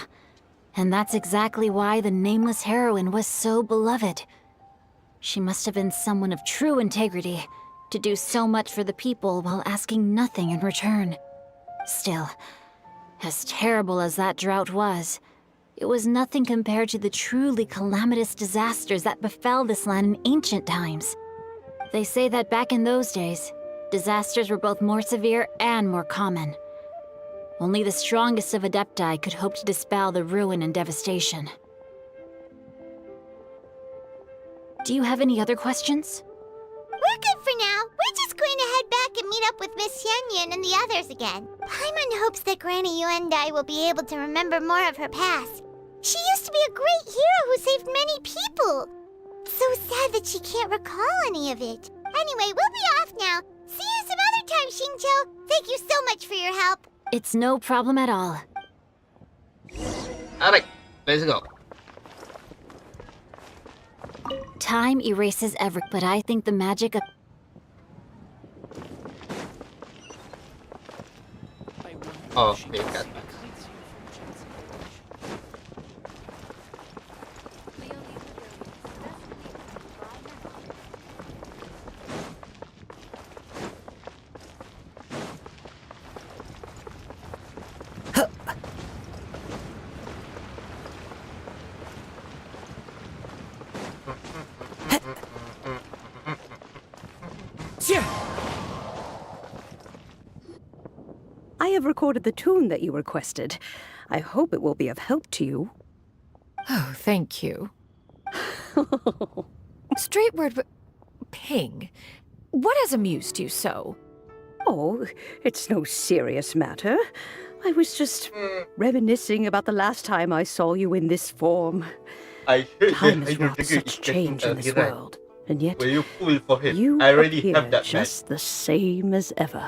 and that's exactly why the nameless heroine was so beloved. She must have been someone of true integrity, to do so much for the people while asking nothing in return. Still, as terrible as that drought was, it was nothing compared to the truly calamitous disasters that befell this land in ancient times. They say that back in those days, disasters were both more severe and more common. Only the strongest of Adepti could hope to dispel the ruin and devastation. Do you have any other questions? We're good for now. We're just going to head back and meet up with Miss Xianyun and the others again. Paimon hopes that Granny Yuendai will be able to remember more of her past. She used to be a great hero who saved many people. So sad that she can't recall any of it. Anyway, we'll be off now. See you some other time, Xingqiu. Thank you so much for your help. It's no problem at all. Alright, let's go. Time erases everything, but I think the magic of... Oh, dekat. I have recorded the tune that you requested. I hope it will be of help to you. Oh, thank you. Straight word, but Ping, what has amused you so? Oh, it's no serious matter. I was just reminiscing about the last time I saw you in this form. Time has wrought such change in this world, and yet Will you pull for him? you I already appear have that just the same as ever.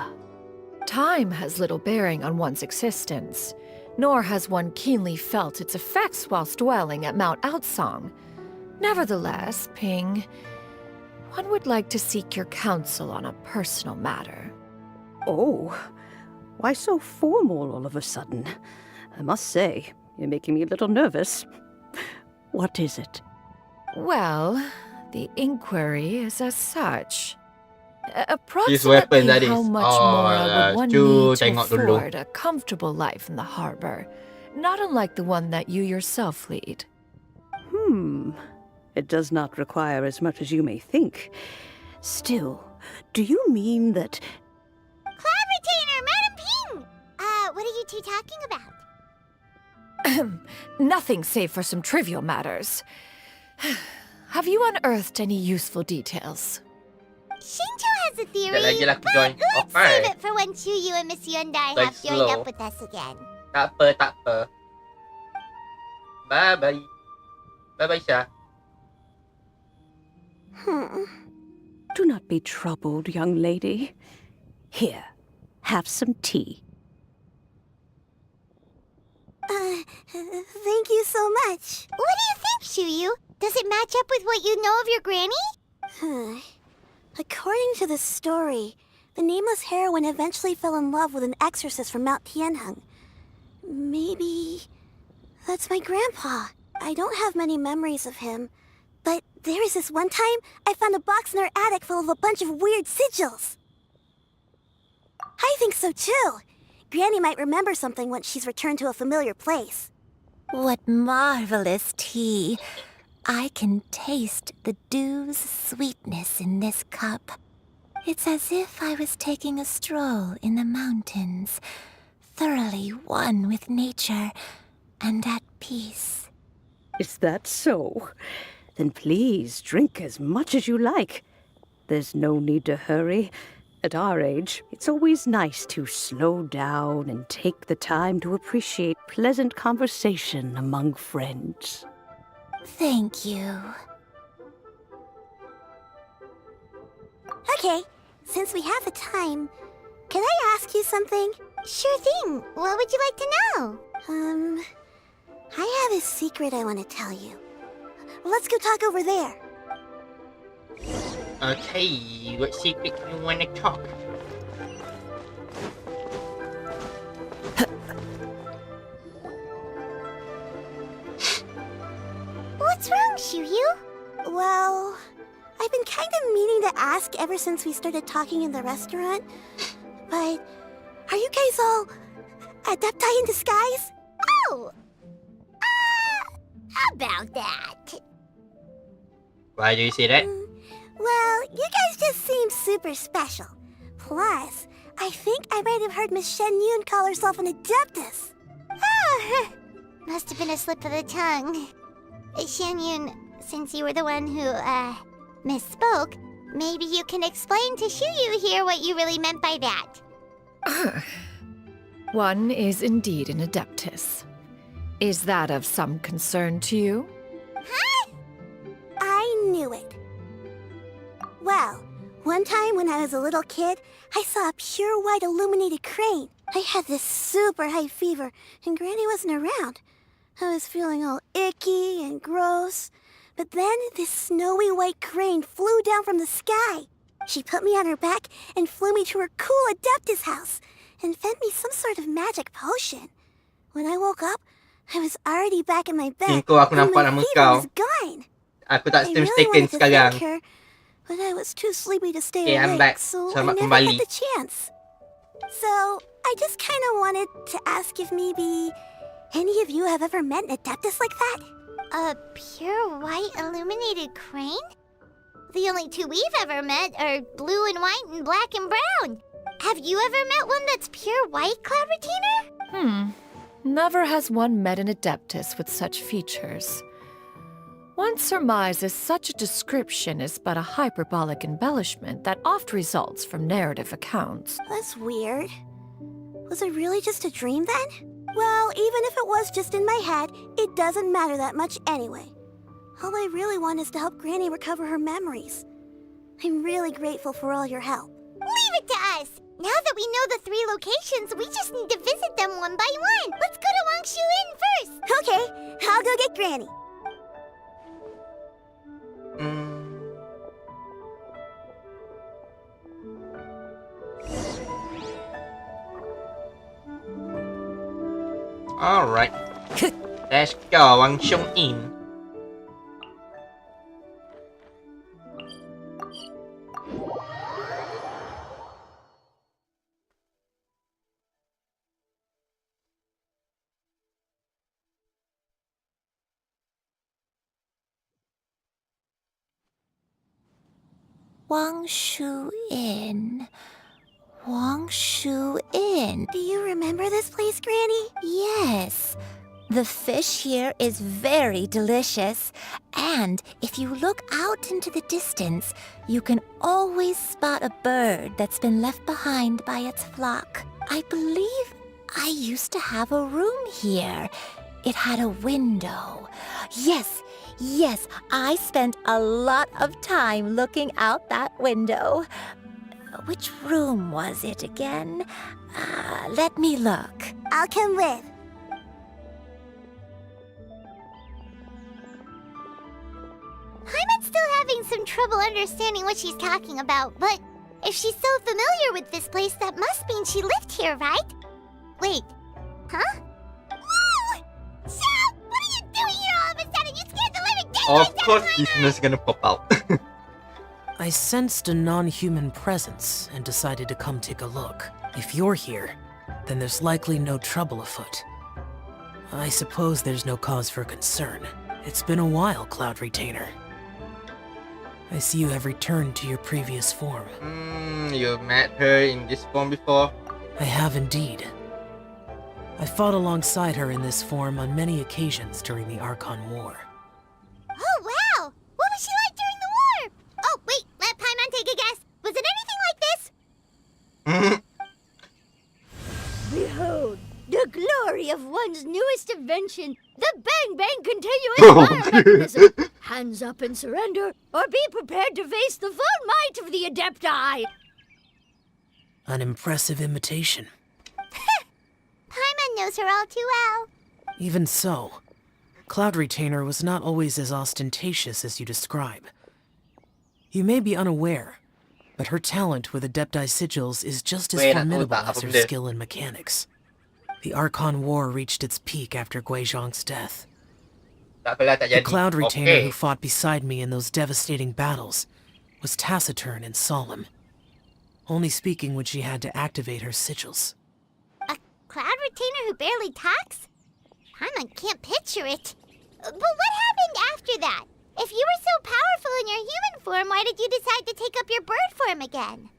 Time has little bearing on one's existence, nor has one keenly felt its effects whilst dwelling at Mount Outsong. Nevertheless, Ping, one would like to seek your counsel on a personal matter. Oh, why so formal all of a sudden? I must say, you're making me a little nervous. What is it? Well, the inquiry is as such. His weapon, that Approximately is. how much Oh, more would one cu need to tengok dulu. afford a comfortable life in the harbor, not unlike the one that you yourself lead? It does not require as much as you may think. Still, do you mean that... Cloud Retainer, Madam Ping! What are you two talking about? Nothing save for some trivial matters. Have you unearthed any useful details? Xingqiu has a theory, Sekejap lagi lah aku but join. let's Okay. save it for when Chuyu and Miss Yuendai Like have joined slow. up with us again. Tak apa. Bye-bye. Bye-bye, Sha. Do not be troubled, young lady. Here, have some tea. Thank you so much. What do you think, Chuyu? Does it match up with what you know of your granny? According to the story, the nameless heroine eventually fell in love with an exorcist from Mount Tianheng. Maybe that's my grandpa. I don't have many memories of him. But there was this one time I found a box in our attic full of a bunch of weird sigils. I think so too. Granny might remember something once she's returned to a familiar place. What marvelous tea. I can taste the dew's sweetness in this cup. It's as if I was taking a stroll in the mountains, thoroughly one with nature and at peace. Is that so? Then please drink as much as you like. There's no need to hurry. At our age, it's always nice to slow down and take the time to appreciate pleasant conversation among friends. Thank you. Okay, since we have the time, can I ask you something? Sure thing. What would you like to know? I have a secret I want to tell you. Let's go talk over there. Okay, what secret you wanna talk? What's wrong, Xianyun? Well, I've been kind of meaning to ask ever since we started talking in the restaurant. But are you guys all adepti in disguise? Oh! About that. Why do you say that? Well, you guys just seem super special. Plus, I think I might have heard Miss Xianyun call herself an adeptus. Oh, must have been a slip of the tongue. Xianyun, since you were the one who, misspoke, maybe you can explain to Xianyun here what you really meant by that. One is indeed an adeptus. Is that of some concern to you? Huh? I knew it. Well, one time when I was a little kid, I saw a pure white illuminated crane. I had this super high fever, and Granny wasn't around. I was feeling all icky and gross. But then this snowy white crane flew down from the sky. She put me on her back and flew me to her cool Adeptus house and fed me some sort of magic potion. When I woke up, I was already back in my bed, Tingko, aku and nampak my nama fever kau. was gone. Aku tak I stream really taken wanted to sekarang. thank her, but I was too sleepy to stay Okay, I'm awake, back. so I Selamat never kembali. had the chance. So, I just kind of wanted to ask if maybe any of you have ever met an Adeptus like that? A pure white illuminated crane? The only two we've ever met are blue and white and black and brown. Have you ever met one that's pure white, Cloud Retainer? Never has one met an adeptus with such features. One surmises such a description is but a hyperbolic embellishment that oft results from narrative accounts. That's weird. Was it really just a dream then? Well, even if it was just in my head, it doesn't matter that much anyway. All I really want is to help Granny recover her memories. I'm really grateful for all your help. Leave it to us! Now that we know the 3 locations, we just need to visit them one by one. Let's go to Wangshu Inn first! Okay, I'll go get Granny. Alright. Let's go, Wangshu Inn. Wangshu Inn. Wangshu Inn. Do you remember this place, Granny? Yes. The fish here is very delicious. And if you look out into the distance, you can always spot a bird that's been left behind by its flock. I believe I used to have a room here. It had a window. Yes, I spent a lot of time looking out that window. Which room was it again? Let me look. I'll come with. Hyman's still having some trouble understanding what she's talking about, but if she's so familiar with this place, that must mean she lived here, right? Wait, huh? Whoa! Shep, what are you doing here all of a sudden? Of course listeners gonna pop out. I sensed a non-human presence and decided to come take a look. If you're here, then there's likely no trouble afoot. I suppose there's no cause for concern. It's been a while, Cloud Retainer. I see you have returned to your previous form. You met her in this form before? I have indeed. I fought alongside her in this form on many occasions during the Archon War. Oh, wow! What was she like during the war? Oh, wait, let Paimon take a guess. Was it anything like this? Behold, the glory of one's newest invention, the Bang Bang Continuous Fire Mechanism. Hands up and surrender, or be prepared to face the full might of the Adepti. An impressive imitation. Paimon knows her all too well. Even so, Cloud Retainer was not always as ostentatious as you describe. You may be unaware, but her talent with Adepti sigils is just as formidable as her skill in mechanics. The Archon War reached its peak after Guizhong's death. The Cloud Retainer who fought beside me in those devastating battles was taciturn and solemn, only speaking when she had to activate her sigils. A Cloud Retainer who barely talks? Paimon can't picture it. But what happened after that? If you were so powerful in your human form, why did you decide to take up your bird form again?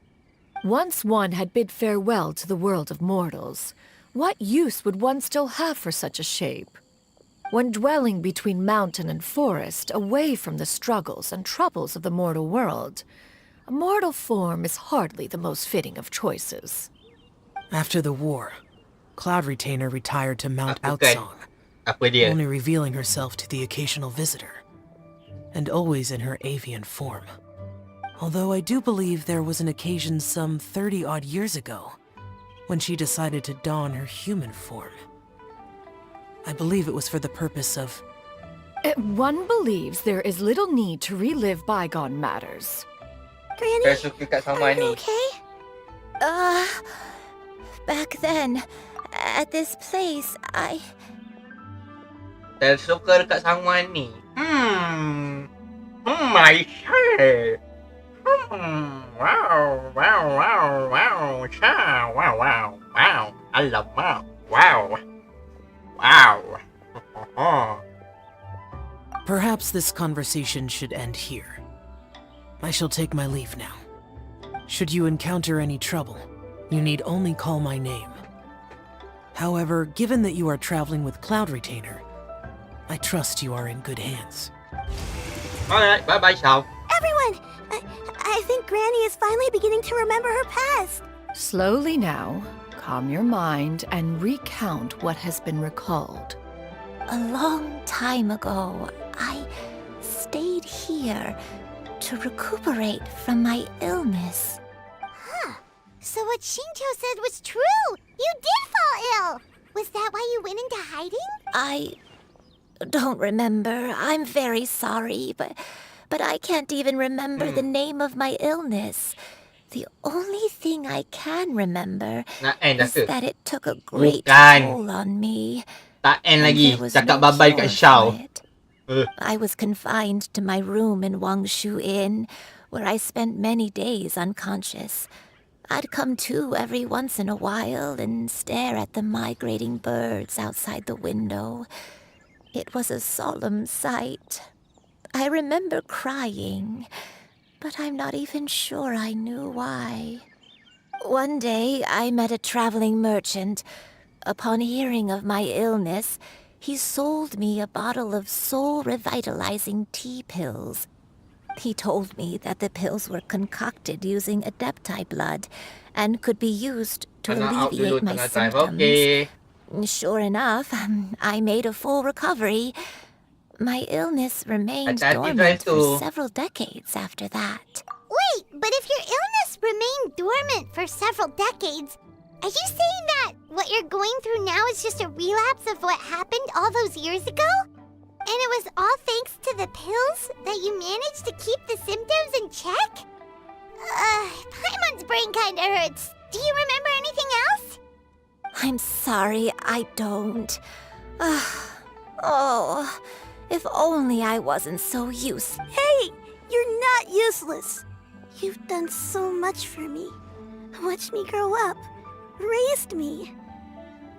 Once one had bid farewell to the world of mortals, what use would one still have for such a shape? When dwelling between mountain and forest, away from the struggles and troubles of the mortal world, a mortal form is hardly the most fitting of choices. After the war, Cloud Retainer retired to Mount Outsong, only revealing herself to the occasional visitor, and always in her avian form. Although I do believe there was an occasion some 30-odd years ago when she decided to don her human form. I believe it was for the purpose of... One believes there is little need to relive bygone matters. Granny, are you okay? Back then, at this place, Tersuka dekat someone ni. My shirt. Wow. Cha. Wow. Alamak. Wow. Perhaps this conversation should end here. I shall take my leave now. Should you encounter any trouble, you need only call my name. However, given that you are traveling with Cloud Retainer, I trust you are in good hands. Alright, bye-bye, Xiao. Everyone, I think Granny is finally beginning to remember her past. Slowly now, calm your mind and recount what has been recalled. A long time ago, I stayed here to recuperate from my illness. Huh. So what Shinjo said was true. You did fall ill. Was that why you went into hiding? I don't remember. I'm very sorry, but I can't even remember the name of my illness. The only thing I can remember is that it took a great toll on me. Tak end lagi. Cakap bye-bye kat Xiao. I was confined to my room in Wangshu Inn, where I spent many days unconscious. I'd come to every once in a while and stare at the migrating birds outside the window. It was a solemn sight. I remember crying, but I'm not even sure I knew why. One day, I met a traveling merchant. Upon hearing of my illness, he sold me a bottle of soul-revitalizing tea pills. He told me that the pills were concocted using Adepti blood and could be used to alleviate my symptoms. Sure enough, I made a full recovery. My illness remained dormant for several decades after that. Wait, but if your illness remained dormant for several decades, are you saying that what you're going through now is just a relapse of what happened all those years ago? And it was all thanks to the pills that you managed to keep the symptoms in check? Paimon's brain kinda hurts. Do you remember anything else? I'm sorry, I don't. If only I wasn't so useless. Hey, you're not useless. You've done so much for me. Watched me grow up. Raised me.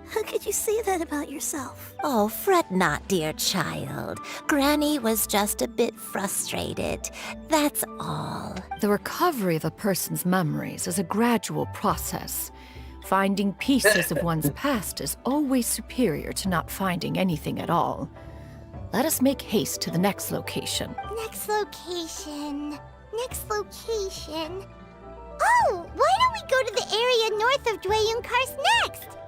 How could you say that about yourself? Oh, fret not, dear child. Granny was just a bit frustrated. That's all. The recovery of a person's memories is a gradual process. Finding pieces of one's past is always superior to not finding anything at all. Let us make haste to the next location. Next location. Next location. Oh, why don't we go to the area north of Dwayun Karst next?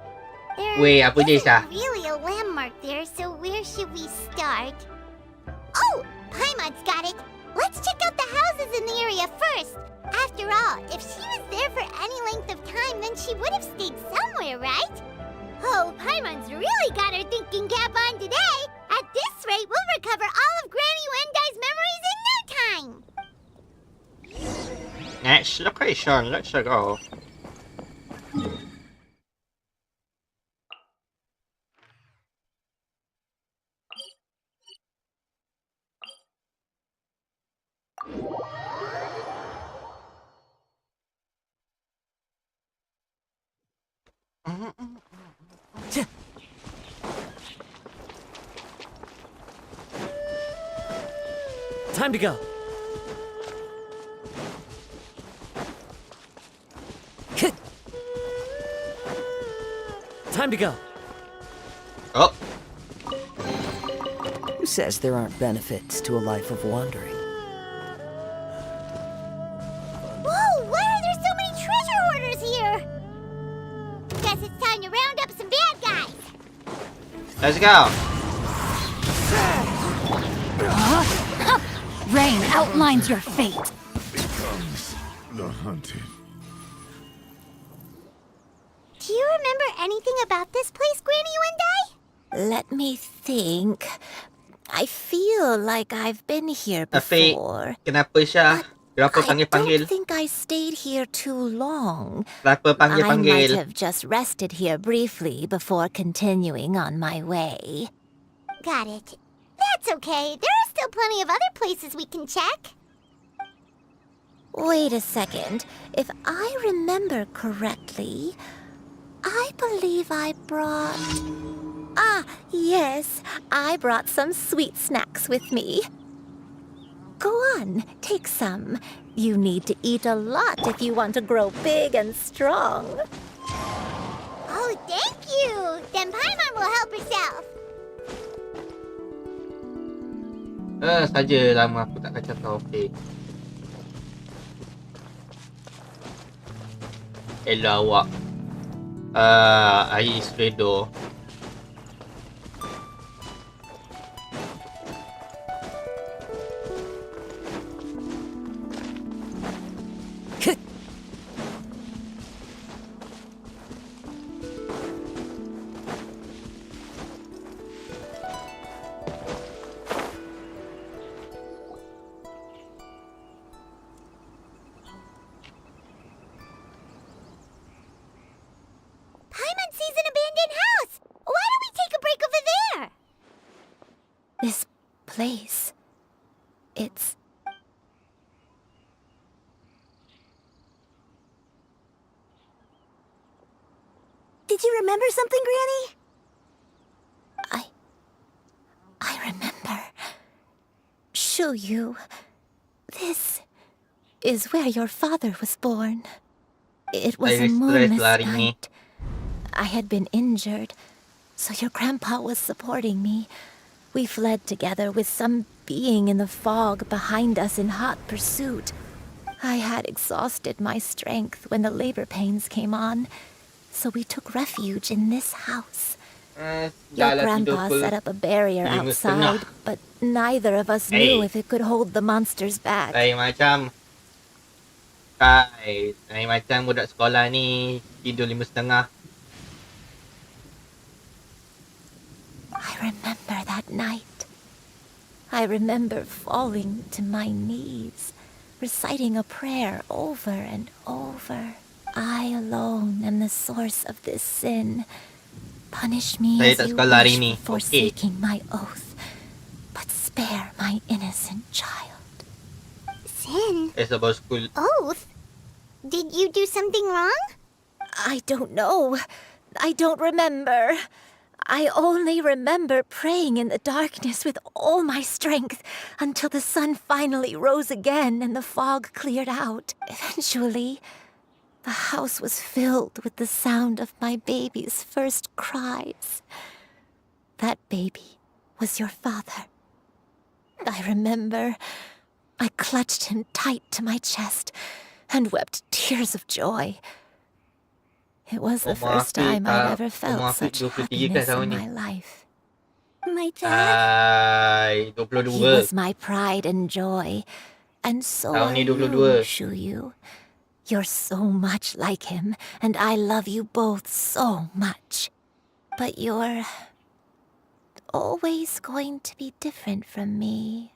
Wait, apa dia, Sah? There isn't really a landmark there, so where should we start? Oh, Paimon's got it. Let's check out the houses in the area first. After all, if she was there for any length of time, then she would have stayed somewhere, right? Oh, Paimon's really got her thinking cap on today. At this rate, we'll recover all of Granny Wendai's memories in no time. Next location, let's go. Time to go. Time to go. Oh. Who says there aren't benefits to a life of wandering? Whoa, why are there so many treasure hoarders here? Guess it's time to round up some bad guys. Let's go. Rain outlines your fate. Becomes the hunted. Do you remember anything about this place, Granny Wendai? Let me think. I feel like I've been here Tapi, before. kenapa Syah? Kenapa I panggil-panggil? don't think I stayed here too long. Kenapa I might panggil-panggil? have just rested here briefly before continuing on my way. Got it. That's okay. There are still plenty of other places we can check. Wait a second. If I remember correctly, I believe I brought... Ah, yes. I brought some sweet snacks with me. Go on, take some. You need to eat a lot if you want to grow big and strong. Oh, thank you. Then Paimon will help herself. Saja lama aku tak kacau kau. Okay. Hello awak. Air is redo. Paimon sees an abandoned house. Why don't we take a break over there? This place... It's... Did you remember something, Granny? I remember. Xianyun. This is where your father was born. It was a moonless night. I had been injured, so your grandpa was supporting me. We fled together with some being in the fog behind us in hot pursuit. I had exhausted my strength when the labor pains came on, so we took refuge in this house. Your grandpa set up a barrier outside, but neither of us knew if it could hold the monsters back. Macam budak sekolah ni tidur 5:30. I remember that night. I remember falling to my knees, reciting a prayer over and over. I alone am the source of this sin. Punish me as you wish for forsaking my oath. But Spare my innocent child. Sin? It's about school. Oath? Did you do something wrong? I don't know. I don't remember. I only remember praying in the darkness with all my strength until the sun finally rose again and the fog cleared out. Eventually, the house was filled with the sound of my baby's first cries. That baby was your father. I remember I clutched him tight to my chest and wept tears of joy. It was the first time I'd ever felt such happiness in my life. My dad? 22. He was my pride and joy, and so Tahun are ni you, 22. Xianyun. You're so much like him, and I love you both so much. But you're always going to be different from me.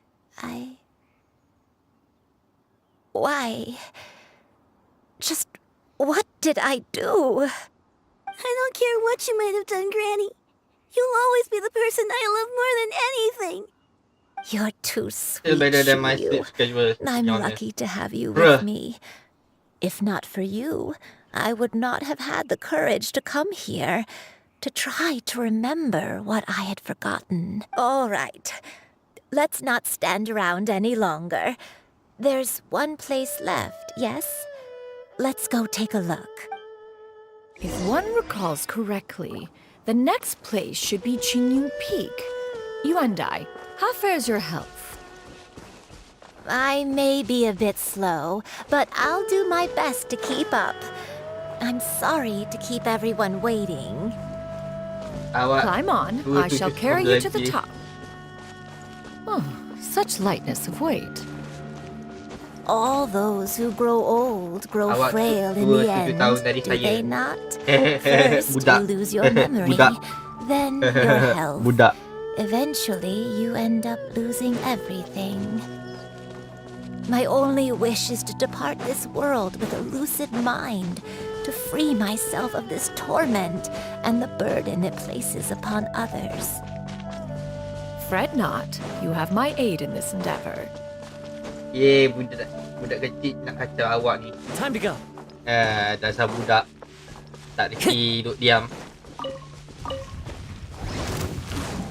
Why? Just what did I do? I don't care what you might have done, Granny. You'll always be the person I love more than anything. You're too sweet, Still better than my sleep Xianyun. schedule. to I'm be honest. lucky to have you Bruh. with me. If not for you, I would not have had the courage to come here, to try to remember what I had forgotten. All right, let's not stand around any longer. There's one place left, yes? Let's go take a look. If one recalls correctly, the next place should be Xianyun Peak. Yuandai, how fares your health? I may be a bit slow, but I'll do my best to keep up. I'm sorry to keep everyone waiting. Climb on, I shall carry you to the top. Oh, such lightness of weight. All those who grow old grow Awak frail in tua the 7 end, tahun dari do saya. they not? First, you Budak. lose your memory, Budak. then your health. Budak. Eventually, you end up losing everything. My only wish is to depart this world with a lucid mind, to free myself of this torment and the burden it places upon others. Fret not, you have my aid in this endeavor. Yeay, budak kecil nak kacau awak ni. Time to go. Dasar budak. Tak reti duduk diam.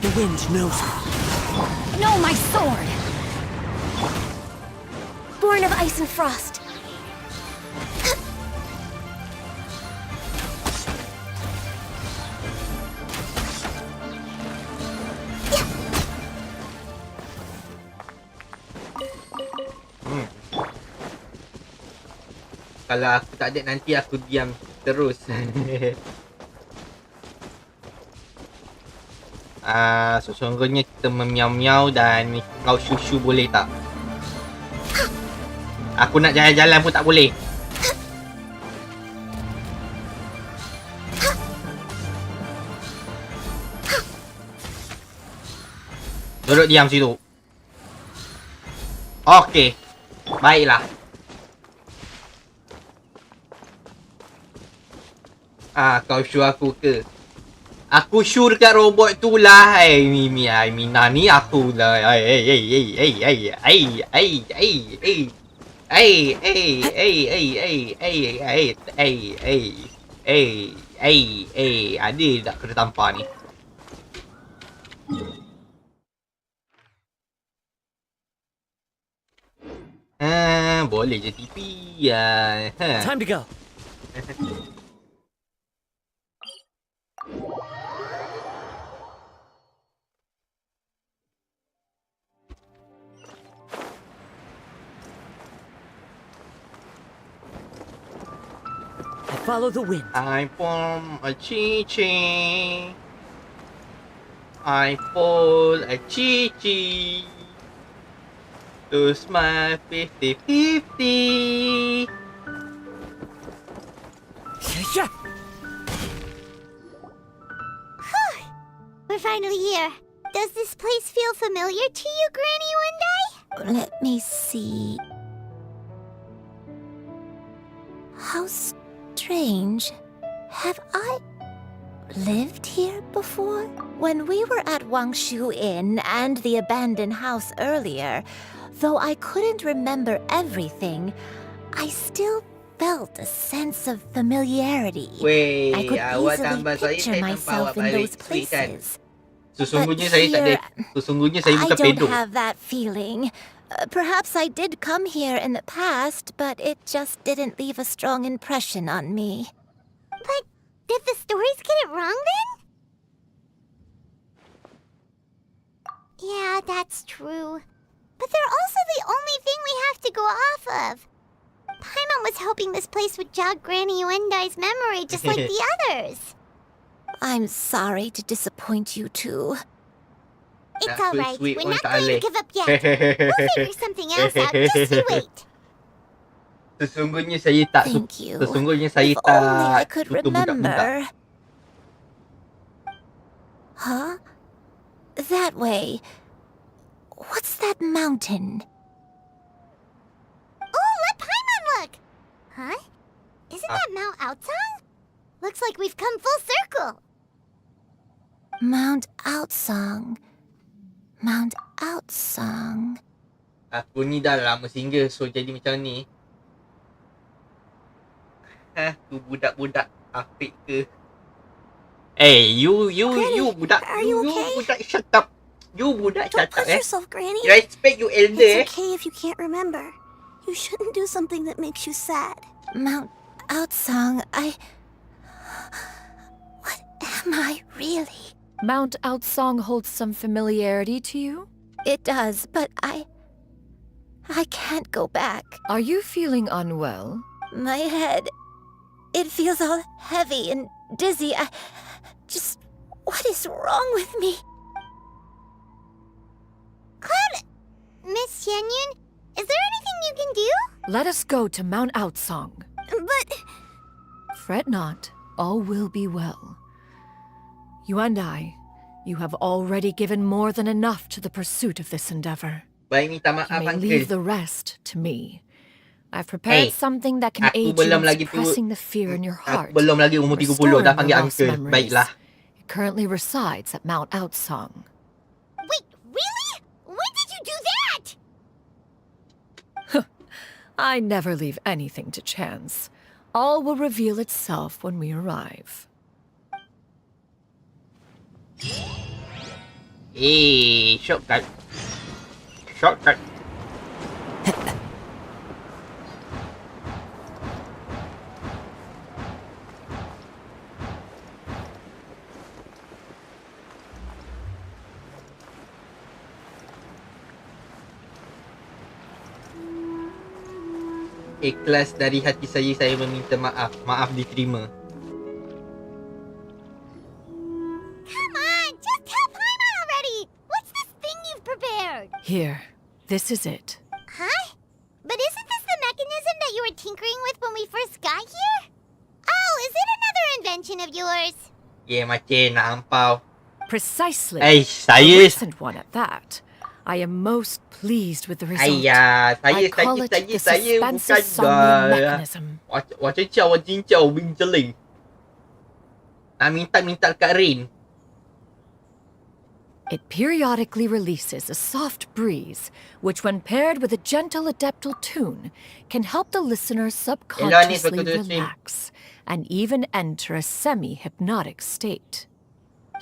The wind knows me. No, my sword! Born of ice and frost. Kalau aku tak ada nanti aku diam terus. Sesungguhnya kita memiau-miau dan kau shushu boleh tak? Aku nak jalan-jalan pun tak boleh. Duduk diam situ. Okey. Baiklah. Kau show aku ke? Aku show dekat robot tu lah. Mina ni aku lah. Ada tak kena tampar ni? Boleh je TV. Time to go. Follow the wind. I form a chi-chi. I fall a chi-chi. Lose my 50-50. Yeah. We're finally here. Does this place feel familiar to you, Granny Yuandai? Let me see. How strange. Have I lived here before? When we were at Wangshu Inn and the abandoned house earlier, though I couldn't remember everything, I still felt a sense of familiarity. I Weh, could awak easily tambah saya, picture saya nampak awak myself in those balik. Sweet kan? places. Sesungguhnya But saya tak ada. here, Sesungguhnya saya I bukan don't pedo. have that feeling. Perhaps I did come here in the past, but it just didn't leave a strong impression on me. But did the stories get it wrong then? Yeah, that's true. But they're also the only thing we have to go off of. Paimon was hoping this place would jog Granny Yuendai's memory just like the others. I'm sorry to disappoint you two. It's Nak alright. sweet We're orang not tak going to boleh. give up yet. We'll figure something else out. Just you wait. Sesungguhnya saya tak Thank you. Sesungguhnya saya If only I tak could suka budak-budak. remember. Huh? That way. What's that mountain? Oh, let Paimon look! Huh? Isn't that Mount Outsang? Looks like we've come full circle. Mount Outsang. Mount Outsang. Aku ni dah lama singgah, so jadi macam ni. Tu budak-budak Afik ke? Hey, you budak, you budak shut up. You budak Don't shut up, push yourself, Granny. Respect you elder, It's okay if you can't remember. You shouldn't do something that makes you sad. Mount Outsang, What am I really? Mount Outsong holds some familiarity to you? It does, but I can't go back. Are you feeling unwell? My head, it feels all heavy and dizzy. What is wrong with me? Cloud, Miss Xianyun, is there anything you can do? Let us go to Mount Outsong. But... Fret not, all will be well. You and I, you have already given more than enough to the pursuit of this endeavor. Baik, minta maaf, You may Uncle. leave the rest to me. I've prepared something that can aid you in suppressing the fear in your heart. Belum lagi umur 30 dah panggil Uncle. Baiklah. It currently resides at Mount Outsong. Wait, really? When did you do that? I never leave anything to chance. All will reveal itself when we arrive. Hey, shortcut. Shortcut. Ikhlas dari hati saya meminta maaf. Maaf diterima. Come on, just tell Paimon already. What's this thing you've prepared? Here, this is it. Huh? But isn't this the mechanism that you were tinkering with when we first got here? Oh, is it another invention of yours? Yeah, macam nak ampau. Precisely. Eh, A saya... recent one at that. I am most pleased with the result. Ayah, I call it the suspensive somnium mechanism. Macam ciao, cincau, binceling. Nak minta kat Rin. It periodically releases a soft breeze, which when paired with a gentle adeptal tune, can help the listener subconsciously relax and even enter a semi-hypnotic state.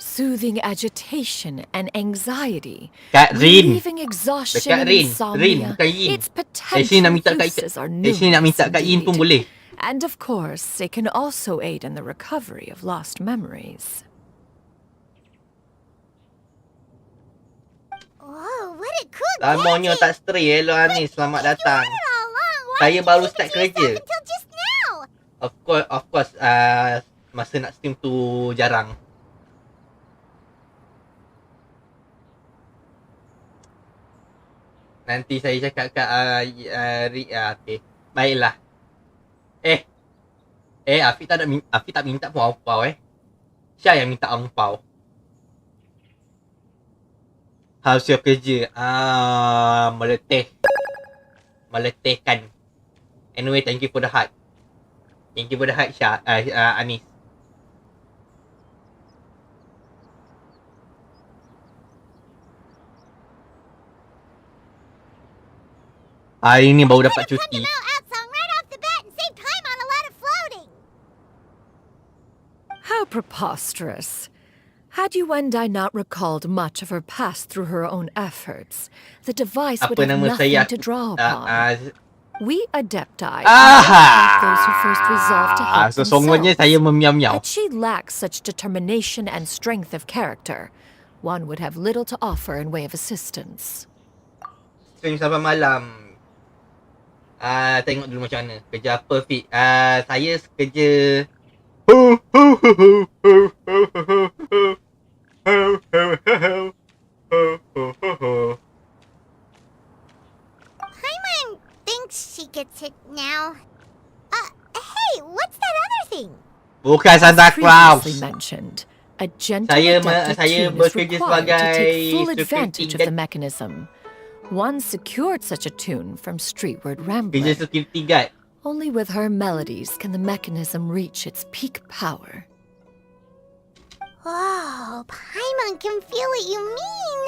Soothing agitation and anxiety, relieving exhaustion and insomnia, its potential uses are numerous indeed. And of course, it can also aid in the recovery of lost memories. Oh, what a cool Lamonyo tak stray. Hello Anis, selamat datang. Saya baru start kerja. Of course, masa nak stream tu jarang. Nanti saya cakap kat Rick okay. Baiklah. Afiq tak minta pun angpau Syah yang minta angpau. How's your kerja? Meletihkan. Anyway, thank you for the heart. Thank you for the heart, Syah, Anis. Hari ni baru dapat cuti. How preposterous. Had Yuendai not recalled much of her past through her own efforts, the device would Apa have nama nothing saya? to draw upon. We Adepti help those who first resolve to help Sesungguhnya saya themselves. memiau-miau. Had she lacked such determination and strength of character, one would have little to offer in way of assistance. Stream sampai malam. Tengok dulu macam mana. Kerja apa, Fik? Saya kerja... Paimon thinks she gets it now. Hey, what's that other thing? Bukan Santa Claus. Previously mentioned, a gentle Saya adaptive tune is bekerja required to sebagai take full security advantage of the mechanism. One secured such a tune from streetward rambling. Kerja security guard. Only with her melodies can the mechanism reach its peak power. Oh, Paimon can feel what you mean.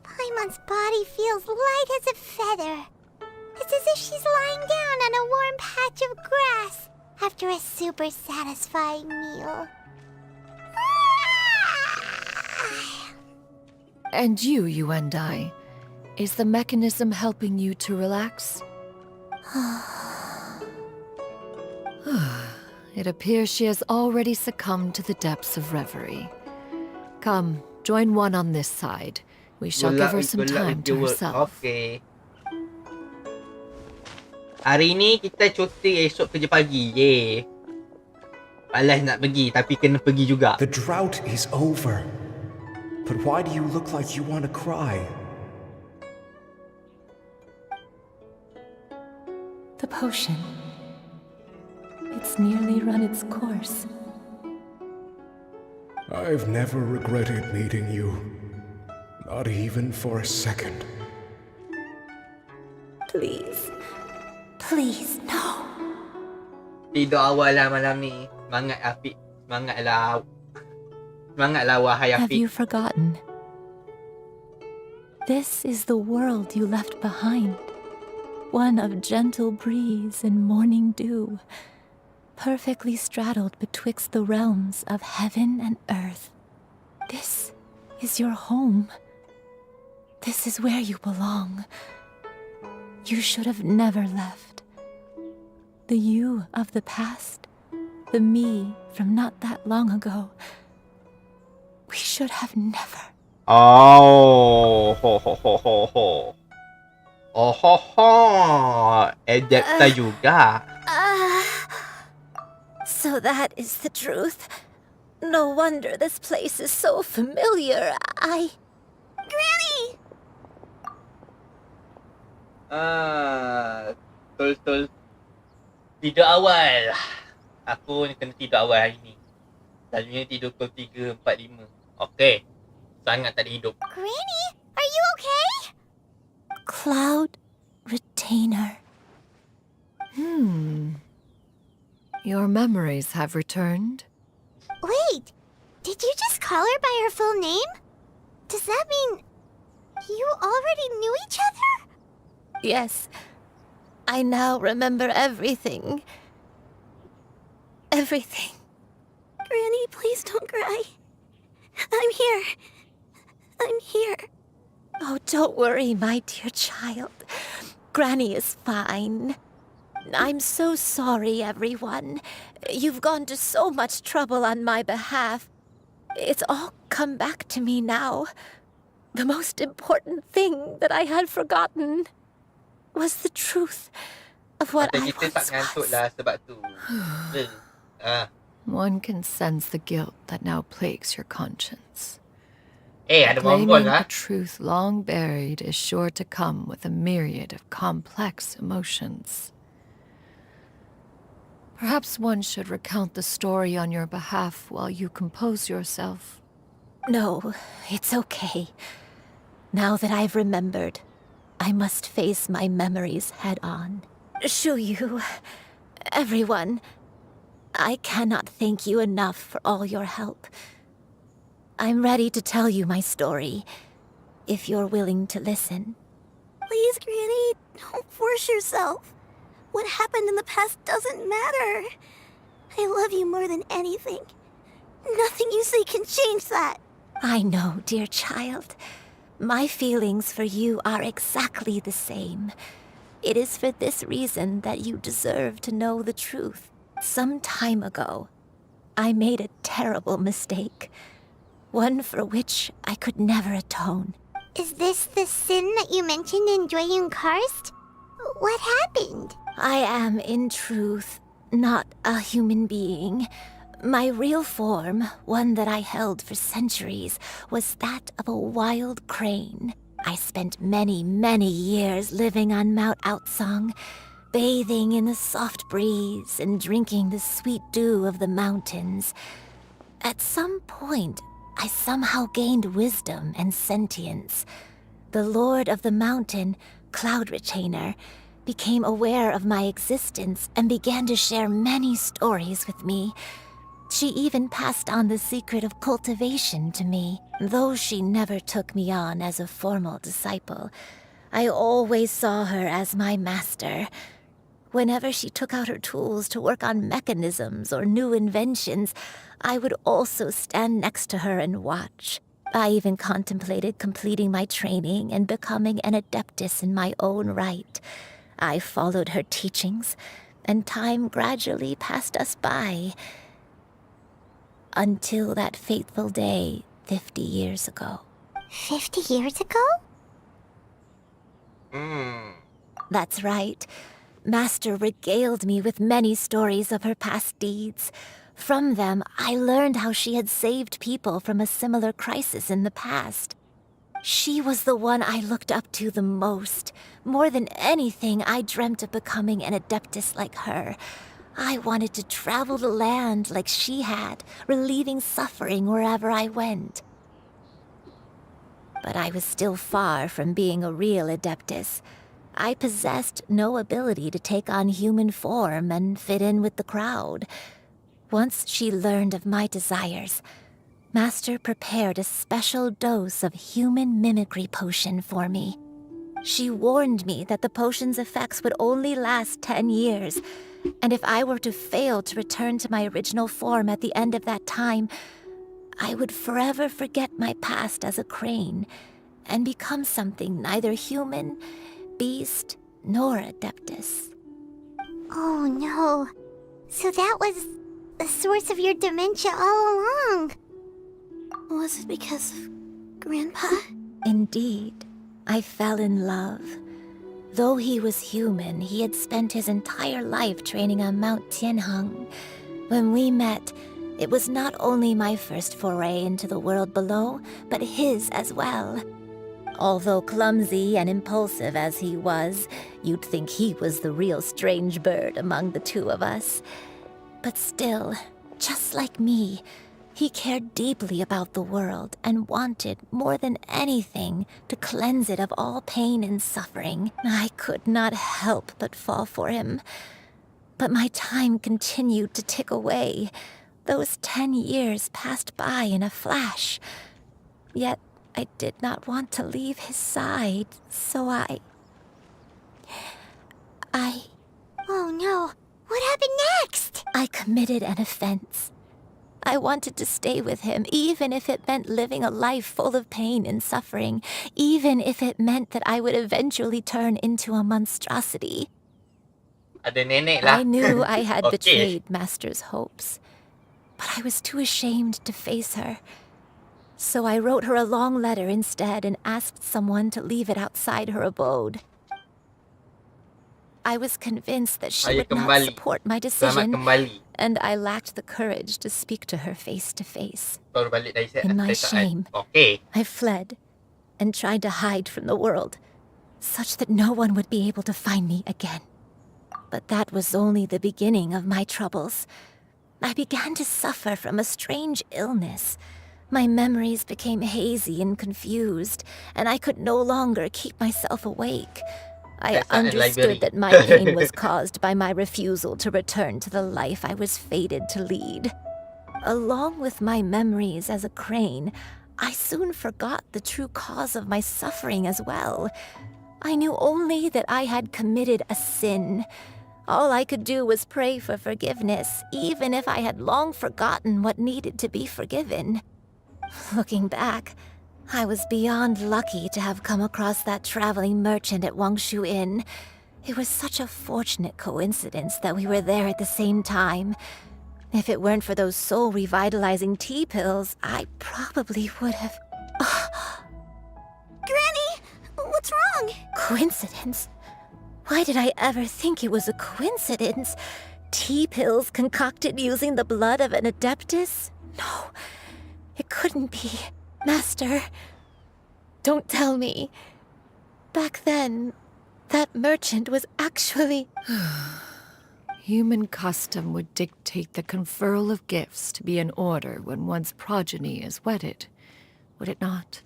Paimon's body feels light as a feather. It's as if she's lying down on a warm patch of grass after a super satisfying meal. And you and I, is the mechanism helping you to relax? It appears she has already succumbed to the depths of reverie. Come, join one on this side. We shall give her some time to herself. Okay. Hari ni kita cuti, esok kerja pagi. Yeay. Malas nak pergi tapi kena pergi juga. The drought is over. But why do you look like you want to cry? The potion. It's nearly run its course. I've never regretted meeting you. Not even for a second. Please. Please, no. Tidur awal lah malam ni. Semangat Afiq. Semangatlah. Semangatlah wahai Have Afiq. you forgotten? This is the world you left behind. One of gentle breeze and morning dew, perfectly straddled betwixt the realms of heaven and earth. This is your home. This is where you belong. You should have never left. The you of the past, the me from not that long ago. We should have never. Oh, ho ho ho ho ho. Oh ho ho. Adapta juga. So that is the truth. No wonder this place is so familiar. Granny! Betul-betul. Tidur awal. Aku ni kena tidur awal hari ni. Selalunya tidur pukul 3, 4, 5. Okey. Sangat tak ada hidup. Granny, are you okay? Cloud Retainer. Your memories have returned? Wait, did you just call her by her full name? Does that mean you already knew each other? Yes. I now remember everything. Everything. Granny, please don't cry. I'm here. I'm here. Oh, don't worry, my dear child. Granny is fine. I'm so sorry, everyone. You've gone to so much trouble on my behalf. It's all come back to me now. The most important thing that I had forgotten was the truth of what I Kita tak ngantuk lah sebab tu. One can sense the guilt that now plagues your conscience. Ada Claiming perempuan lah. the truth long buried is sure to come with a myriad of complex emotions. Perhaps one should recount the story on your behalf while you compose yourself. No, it's okay. Now that I've remembered, I must face my memories head on. Shuyu, everyone, I cannot thank you enough for all your help. I'm ready to tell you my story, if you're willing to listen. Please, Granny, Don't force yourself. What happened in the past doesn't matter. I love you more than anything. Nothing you say can change that. I know, dear child. My feelings for you are exactly the same. It is for this reason that you deserve to know the truth. Some time ago, I made a terrible mistake. One for which I could never atone. Is this the sin that you mentioned in Xianyun Karst? What happened? I am, in truth, not a human being. My real form, one that I held for centuries, was that of a wild crane. I spent many, many years living on Mount Outsong, bathing in the soft breeze and drinking the sweet dew of the mountains. At some point, I somehow gained wisdom and sentience. The Lord of the Mountain, Cloud Retainer, became aware of my existence and began to share many stories with me. She even passed on the secret of cultivation to me. Though she never took me on as a formal disciple, I always saw her as my master. Whenever she took out her tools to work on mechanisms or new inventions, I would also stand next to her and watch. I even contemplated completing my training and becoming an adeptus in my own right. I followed her teachings, and time gradually passed us by. Until that fateful day 50 years ago. 50 years ago? That's right. Master regaled me with many stories of her past deeds. From them, I learned how she had saved people from a similar crisis in the past. She was the one I looked up to the most. More than anything, I dreamt of becoming an adeptus like her. I wanted to travel the land like she had, relieving suffering wherever I went. But I was still far from being a real adeptus. I possessed no ability to take on human form and fit in with the crowd. Once she learned of my desires, Master prepared a special dose of human mimicry potion for me. She warned me that the potion's effects would only last 10 years, and if I were to fail to return to my original form at the end of that time, I would forever forget my past as a crane and become something neither human, beast, nor adeptus. Oh no. So that was the source of your dementia all along. Was it because of Grandpa? Indeed, I fell in love. Though he was human, he had spent his entire life training on Mount Tianheng. When we met, it was not only my first foray into the world below, but his as well. Although clumsy and impulsive as he was, you'd think he was the real strange bird among the two of us. But still, just like me, he cared deeply about the world and wanted, more than anything, to cleanse it of all pain and suffering. I could not help but fall for him. But my time continued to tick away. Those 10 years passed by in a flash. Yet I did not want to leave his side, so I... Oh no, what happened next? I committed an offense. I wanted to stay with him, even if it meant living a life full of pain and suffering, even if it meant that I would eventually turn into a monstrosity. Ada nenek lah. I knew I had Okay. betrayed Master's hopes, but I was too ashamed to face her. So I wrote her a long letter instead and asked someone to leave it outside her abode. I was convinced that she Saya would not kembali. support my Selamat decision, kembali. and I lacked the courage to speak to her face to face. Baru balik dari In my kereta, shame, Okay. I fled and tried to hide from the world, such that no one would be able to find me again. But that was only the beginning of my troubles. I began to suffer from a strange illness. My memories became hazy and confused, and I could no longer keep myself awake. I That's not a library. understood that my pain was caused by my refusal to return to the life I was fated to lead. Along with my memories as a crane, I soon forgot the true cause of my suffering as well. I knew only that I had committed a sin. All I could do was pray for forgiveness, even if I had long forgotten what needed to be forgiven. Looking back, I was beyond lucky to have come across that traveling merchant at Wangshu Inn. It was such a fortunate coincidence that we were there at the same time. If it weren't for those soul-revitalizing tea pills, I probably would have... Granny, what's wrong? Coincidence? Why did I ever think it was a coincidence? Tea pills concocted using the blood of an adeptus? No, it couldn't be. Master, don't tell me. Back then, that merchant was actually... Human custom would dictate the conferral of gifts to be in order when one's progeny is wedded, would it not?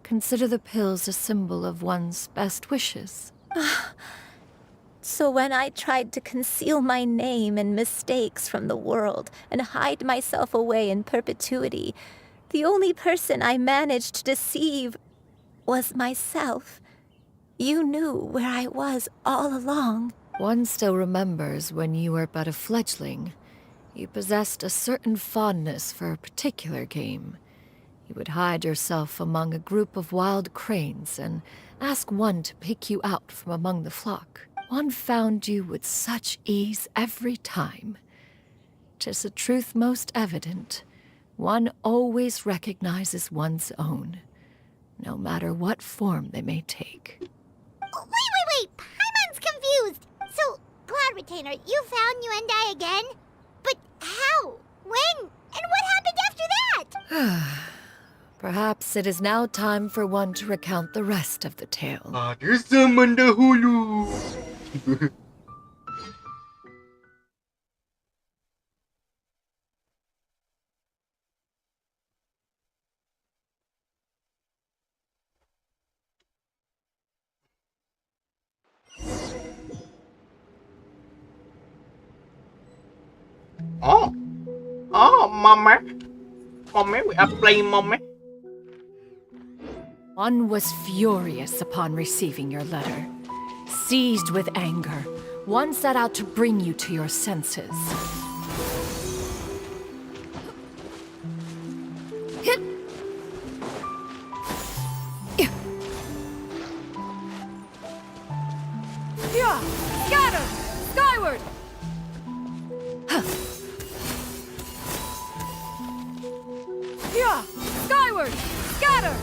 Consider the pills a symbol of one's best wishes. So when I tried to conceal my name and mistakes from the world and hide myself away in perpetuity, the only person I managed to deceive was myself. You knew where I was all along. One still remembers when you were but a fledgling. You possessed a certain fondness for a particular game. You would hide yourself among a group of wild cranes and ask one to pick you out from among the flock. One found you with such ease every time. 'Tis a truth most evident. One always recognizes one's own, no matter what form they may take. Wait! Paimon's confused! So, Cloud Retainer, you found Yuendai again? But how? When? And what happened after that? Perhaps it is now time for one to recount the rest of the tale. Ada zaman dahulu. Mama. Mama, we are playing Mama. One was furious upon receiving your letter. Seized with anger, one set out to bring you to your senses. Yeah! Scatter! Skyward! Yeah! Skyward! Scatter!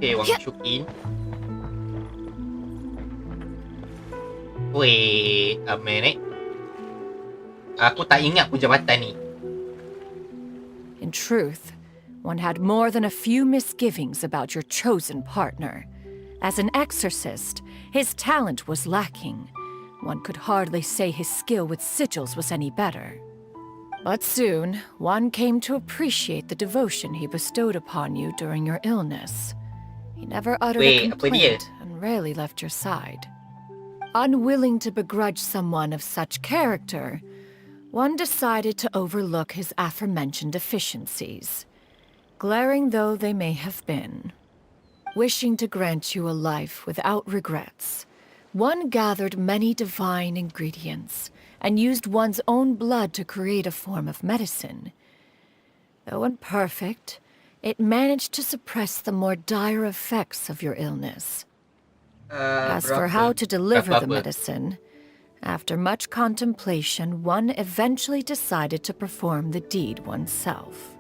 Okay, Wangshu Inn. Wait a minute. Aku tak ingat pun jabatan ni. In truth, one had more than a few misgivings about your chosen partner. As an exorcist, his talent was lacking. One could hardly say his skill with sigils was any better. But soon, one came to appreciate the devotion he bestowed upon you during your illness. He never uttered a complaint and rarely left your side. Unwilling to begrudge someone of such character, one decided to overlook his aforementioned deficiencies, glaring though they may have been. Wishing to grant you a life without regrets, one gathered many divine ingredients and used one's own blood to create a form of medicine. Though imperfect, it managed to suppress the more dire effects of your illness. As for how to deliver the medicine, after much contemplation, one eventually decided to perform the deed oneself.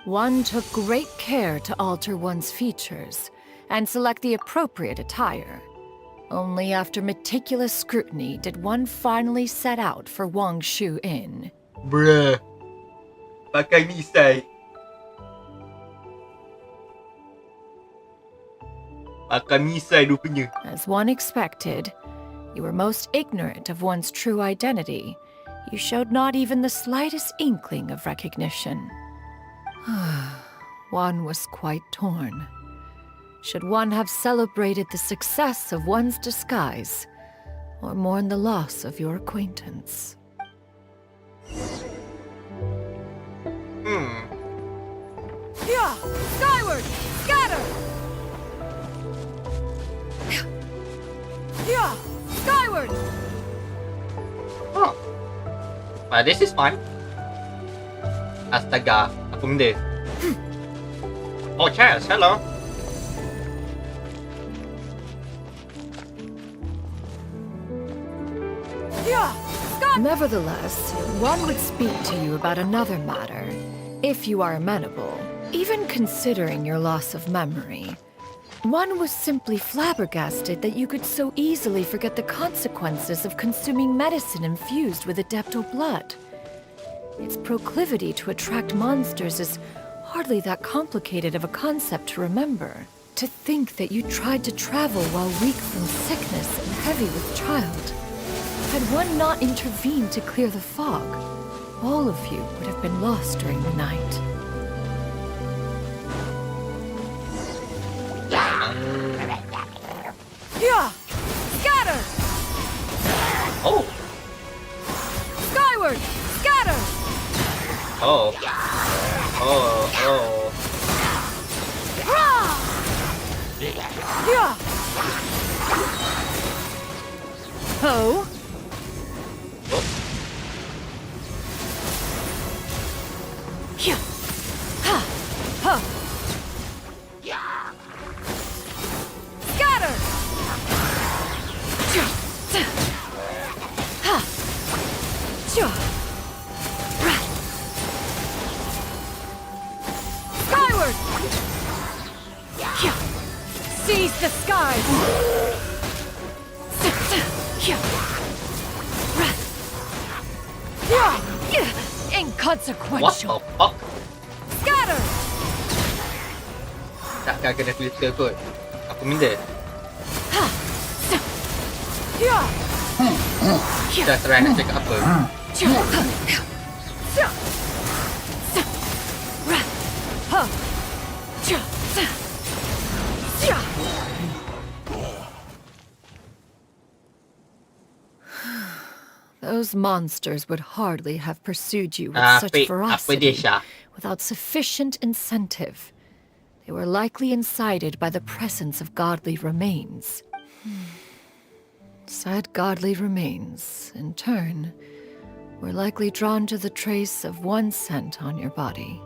One took great care to alter one's features and select the appropriate attire. Only after meticulous scrutiny did one finally set out for Wangshu Inn. Bruh. Pakai misai. Pakai misai rupanya. As one expected, you were most ignorant of one's true identity. You showed not even the slightest inkling of recognition. One was quite torn. Should one have celebrated the success of one's disguise, or mourn the loss of your acquaintance. Yeah! Skyward! Scatter! Yeah! Skyward! Oh. This is fun. Astaga, apa benda? Oh, Charles, hello. Nevertheless, one would speak to you about another matter, if you are amenable. Even considering your loss of memory, one was simply flabbergasted that you could so easily forget the consequences of consuming medicine infused with Adepto blood. Its proclivity to attract monsters is hardly that complicated of a concept to remember. To think that you tried to travel while weak from sickness and heavy with child. Had one not intervened to clear the fog, all of you would have been lost during the night. Yeah! Scatter! Oh! Skyward! Scatter! Oh. Oh. Yeah! Oh? Yeah! Ha! Ha! Scatter! Ha! Skyward! Seize the skies! Inconsequential. What the fuck? Scatter! Takkan kena filter kot. Apa benda? Dah try nak cakap apa? Those monsters would hardly have pursued you with such Apa ferocity dia, Syah? without sufficient incentive. They were likely incited by the presence of godly remains. Said godly remains, in turn, were likely drawn to the trace of one scent on your body.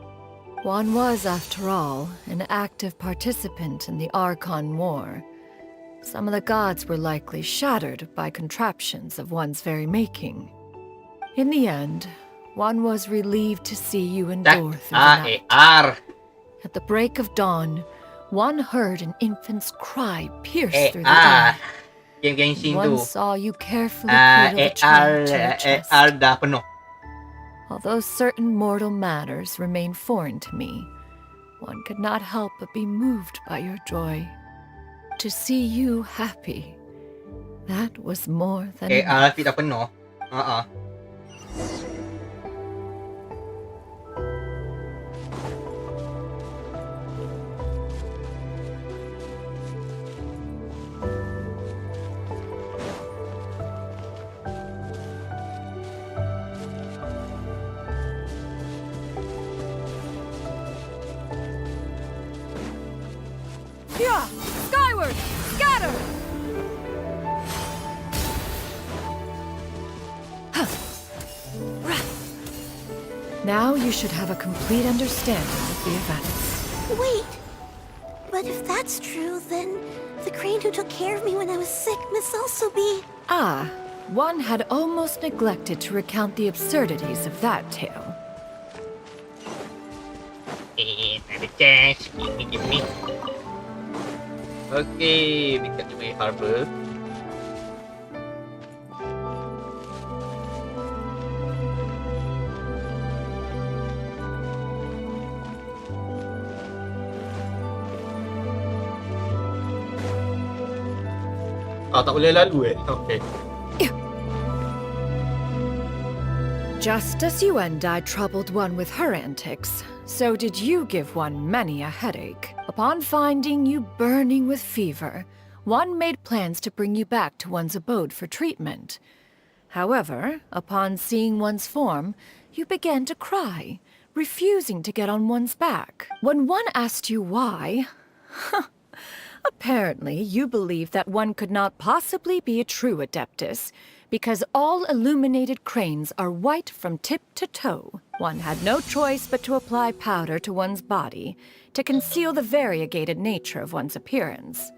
One was, after all, an active participant in the Archon War. Some of the gods were likely shattered by contraptions of one's very making. In the end, one was relieved to see you endure through the night. At the break of dawn, one heard an infant's cry pierce through the dark. Genshin One tu. saw you carefully cradle the child to your chest. dah penuh. Although certain mortal matters remain foreign to me, one could not help but be moved by your joy. To see you happy, that was more than enough. dah penuh. Yeah! Skyward! Scatter! Now you should have a complete understanding of the events. Wait! But if that's true, then the crane who took care of me when I was sick must also be... Ah, one had almost neglected to recount the absurdities of that tale. Ada chance. Give me. Okay, dekat Way Harbor. Tak boleh lalu Okay. Just as you and I troubled one with her antics, so did you give one many a headache. Upon finding you burning with fever, one made plans to bring you back to one's abode for treatment. However, upon seeing one's form, you began to cry, refusing to get on one's back. When one asked you why, apparently you believed that one could not possibly be a true Adeptus, because all illuminated cranes are white from tip to toe. One had no choice but to apply powder to one's body to conceal the variegated nature of one's appearance.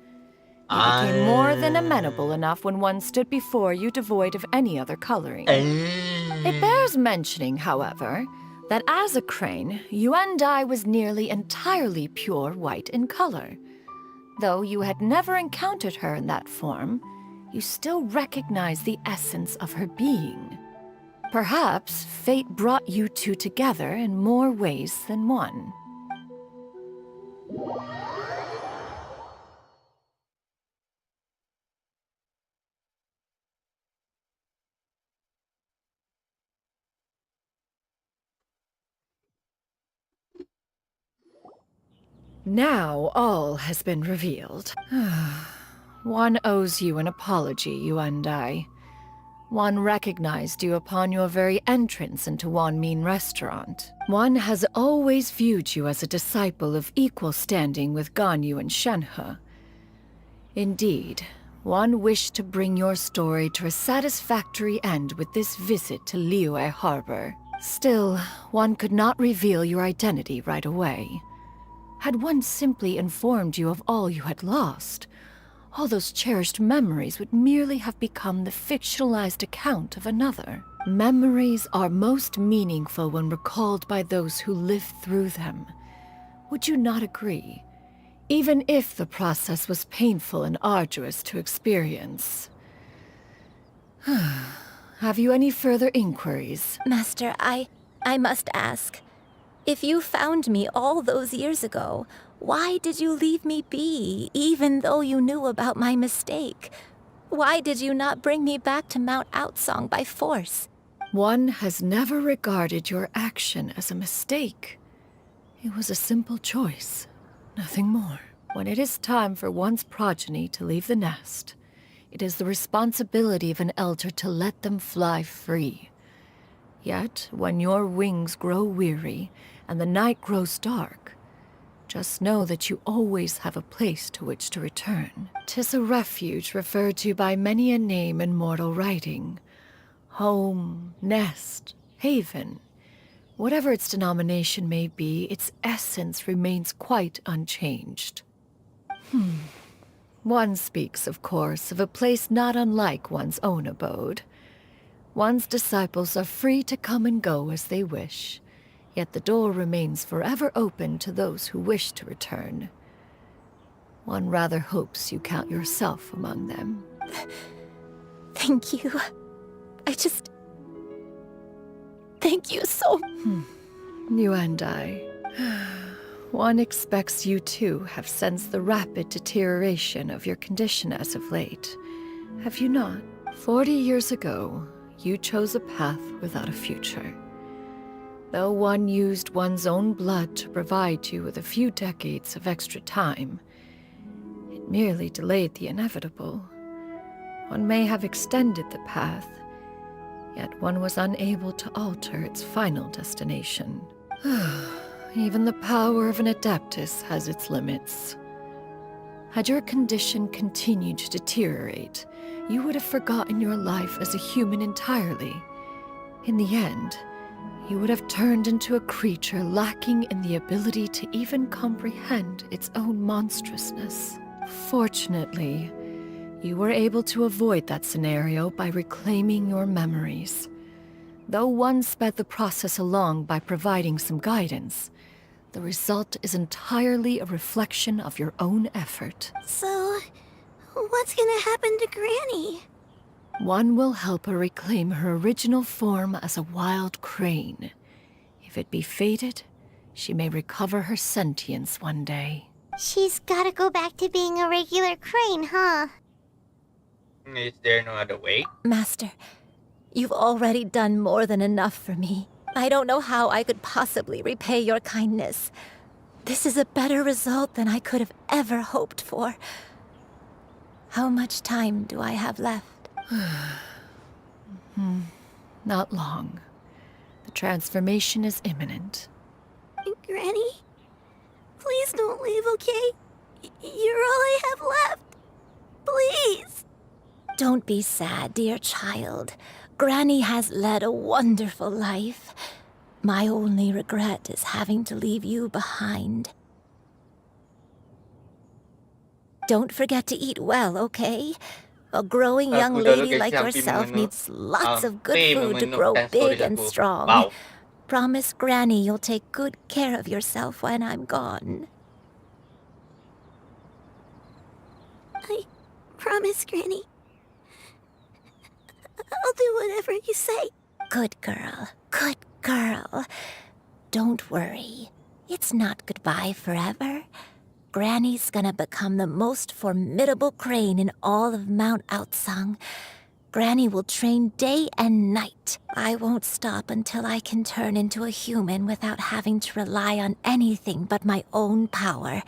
You became more than amenable enough when one stood before you devoid of any other coloring. It bears mentioning, however, that as a crane, Yuandai was nearly entirely pure white in color. Though you had never encountered her in that form, you still recognized the essence of her being. Perhaps fate brought you two together in more ways than one. Now all has been revealed. One owes you an apology, Yuandai. One recognized you upon your very entrance into Wanmin Restaurant. One has always viewed you as a disciple of equal standing with Ganyu and Shenhe. Indeed, one wished to bring your story to a satisfactory end with this visit to Liyue Harbor. Still, one could not reveal your identity right away. Had one simply informed you of all you had lost, all those cherished memories would merely have become the fictionalized account of another. Memories are most meaningful when recalled by those who lived through them. Would you not agree? Even if the process was painful and arduous to experience. Have you any further inquiries? Master, I must ask. If you found me all those years ago, why did you leave me be, even though you knew about my mistake? Why did you not bring me back to Mount Outsong by force? One has never regarded your action as a mistake. It was a simple choice, nothing more. When it is time for one's progeny to leave the nest, it is the responsibility of an elder to let them fly free. Yet, when your wings grow weary and the night grows dark, just know that you always have a place to which to return. 'Tis a refuge referred to by many a name in mortal writing. Home, nest, haven. Whatever its denomination may be, its essence remains quite unchanged. One speaks, of course, of a place not unlike one's own abode. One's disciples are free to come and go as they wish, yet the door remains forever open to those who wish to return. One rather hopes you count yourself among them. Thank you. Thank you so... You and I. One expects you too have sensed the rapid deterioration of your condition as of late. Have you not? 40 years ago, you chose a path without a future. Though one used one's own blood to provide you with a few decades of extra time, it merely delayed the inevitable. One may have extended the path, yet one was unable to alter its final destination. Even the power of an Adeptus has its limits. Had your condition continued to deteriorate, you would have forgotten your life as a human entirely. In the end, you would have turned into a creature lacking in the ability to even comprehend its own monstrousness. Fortunately, you were able to avoid that scenario by reclaiming your memories. Though one sped the process along by providing some guidance, the result is entirely a reflection of your own effort. So, what's gonna happen to Granny? One will help her reclaim her original form as a wild crane. If it be fated, she may recover her sentience one day. She's gotta go back to being a regular crane, huh? Is there no other way? Master, you've already done more than enough for me. I don't know how I could possibly repay your kindness. This is a better result than I could have ever hoped for. How much time do I have left? Not long. The transformation is imminent. Granny? Please don't leave, okay? You're all I have left. Please. Don't be sad, dear child. Granny has led a wonderful life. My only regret is having to leave you behind. Don't forget to eat well, okay? A growing young Aku dah lady like hampir yourself memenuh- needs lots of good hampir food to grow memenuhkan big storage and aku. strong. Wow. Promise Granny you'll take good care of yourself when I'm gone. I promise, Granny. I'll do whatever you say. Good girl. Good girl. Don't worry. It's not goodbye forever. Granny's gonna become the most formidable crane in all of Mount Outsung. Granny will train day and night. I won't stop until I can turn into a human without having to rely on anything but my own power.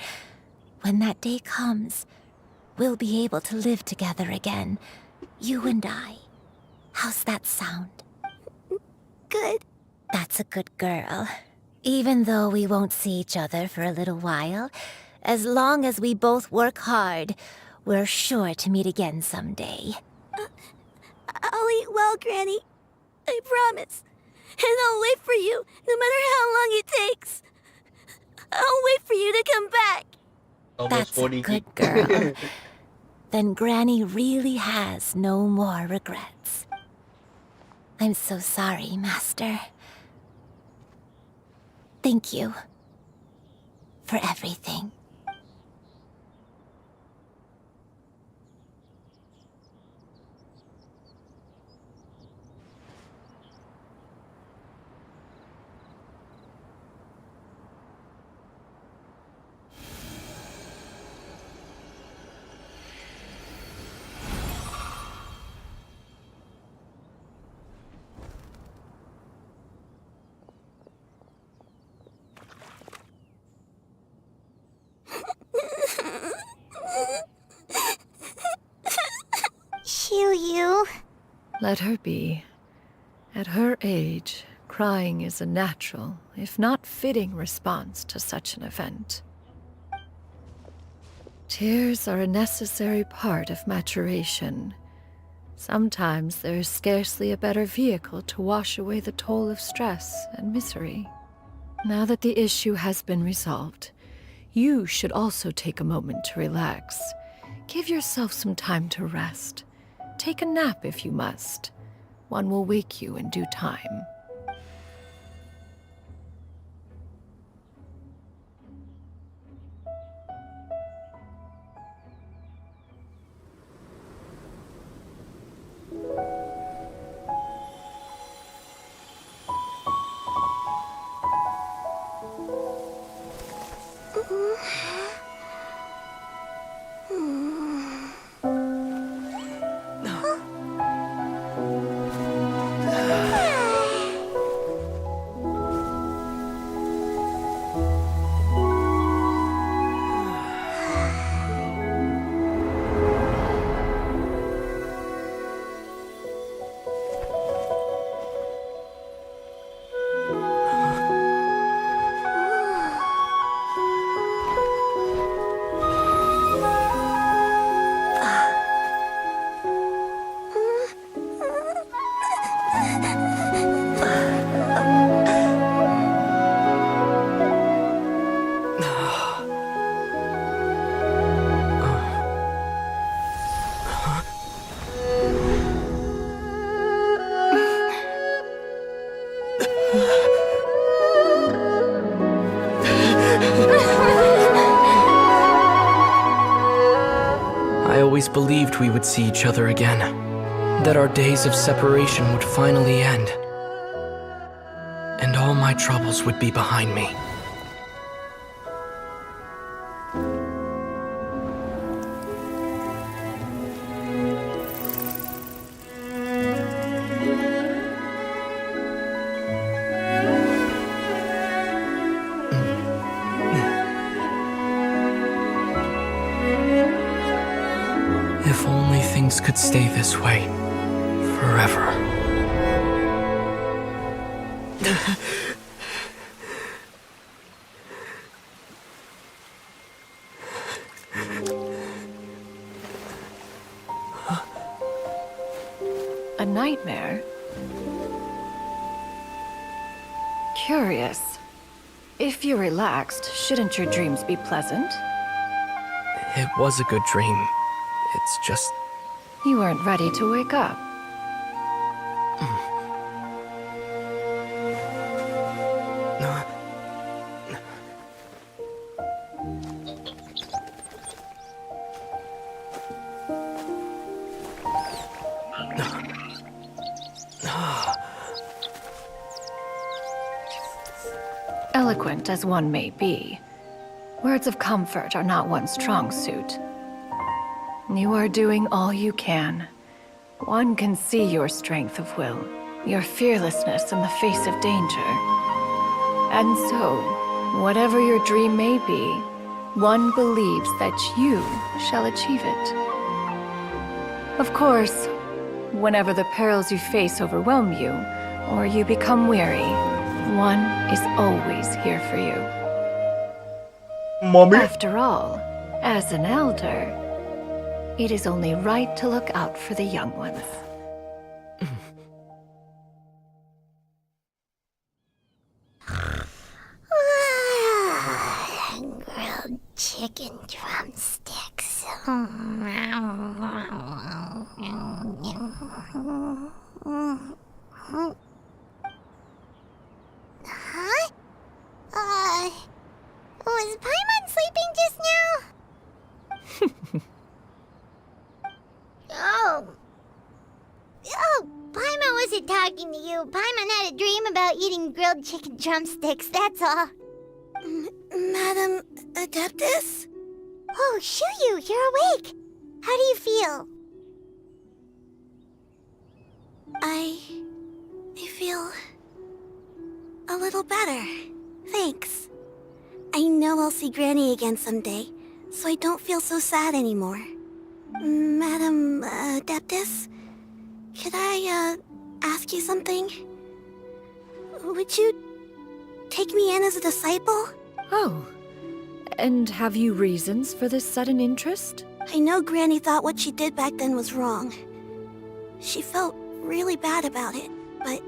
When that day comes, we'll be able to live together again. You and I. How's that sound? Good. That's a good girl. Even though we won't see each other for a little while, as long as we both work hard, we're sure to meet again someday. I'll eat well, Granny. I promise. And I'll wait for you, no matter how long it takes. I'll wait for you to come back. That's a good girl. Then Granny really has no more regrets. I'm so sorry, Master. Thank you for everything. Xianyun. Let her be. At her age, crying is a natural, if not fitting, response to such an event. Tears are a necessary part of maturation. Sometimes there is scarcely a better vehicle to wash away the toll of stress and misery. Now that the issue has been resolved, you should also take a moment to relax. Give yourself some time to rest. Take a nap if you must. One will wake you in due time. I always believed we would see each other again, that our days of separation would finally end, and all my troubles would be behind me. If things could stay this way forever. A nightmare? Curious. If you're relaxed, shouldn't your dreams be pleasant? It was a good dream. It's just... You weren't ready to wake up. Eloquent as one may be, words of comfort are not one's strong suit. You are doing all you can. One can see your strength of will, your fearlessness in the face of danger. And so, whatever your dream may be, one believes that you shall achieve it. Of course, whenever the perils you face overwhelm you, or you become weary, one is always here for you. Mommy? After all, as an elder, it is only right to look out for the young ones. Grilled chicken drumsticks. Huh? Was Paimon sleeping just now? Oh, Paimon wasn't talking to you. Paimon had a dream about eating grilled chicken drumsticks, that's all. Madam Adeptus? Oh, Xianyun, you're awake. How do you feel? I feel a little better. Thanks. I know I'll see Granny again someday, so I don't feel so sad anymore. Madam Adeptus, could I ask you something? Would you take me in as a disciple? Oh, and have you reasons for this sudden interest? I know Granny thought what she did back then was wrong. She felt really bad about it, but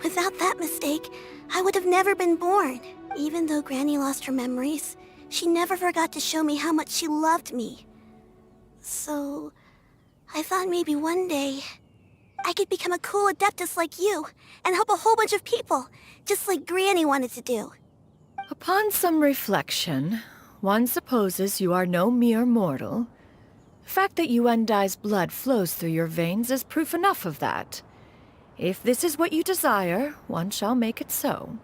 without that mistake, I would have never been born. Even though Granny lost her memories, she never forgot to show me how much she loved me. So, I thought maybe one day I could become a cool Adeptus like you and help a whole bunch of people, just like Granny wanted to do. Upon some reflection, one supposes you are no mere mortal. The fact that Yuendai's blood flows through your veins is proof enough of that. If this is what you desire, one shall make it so.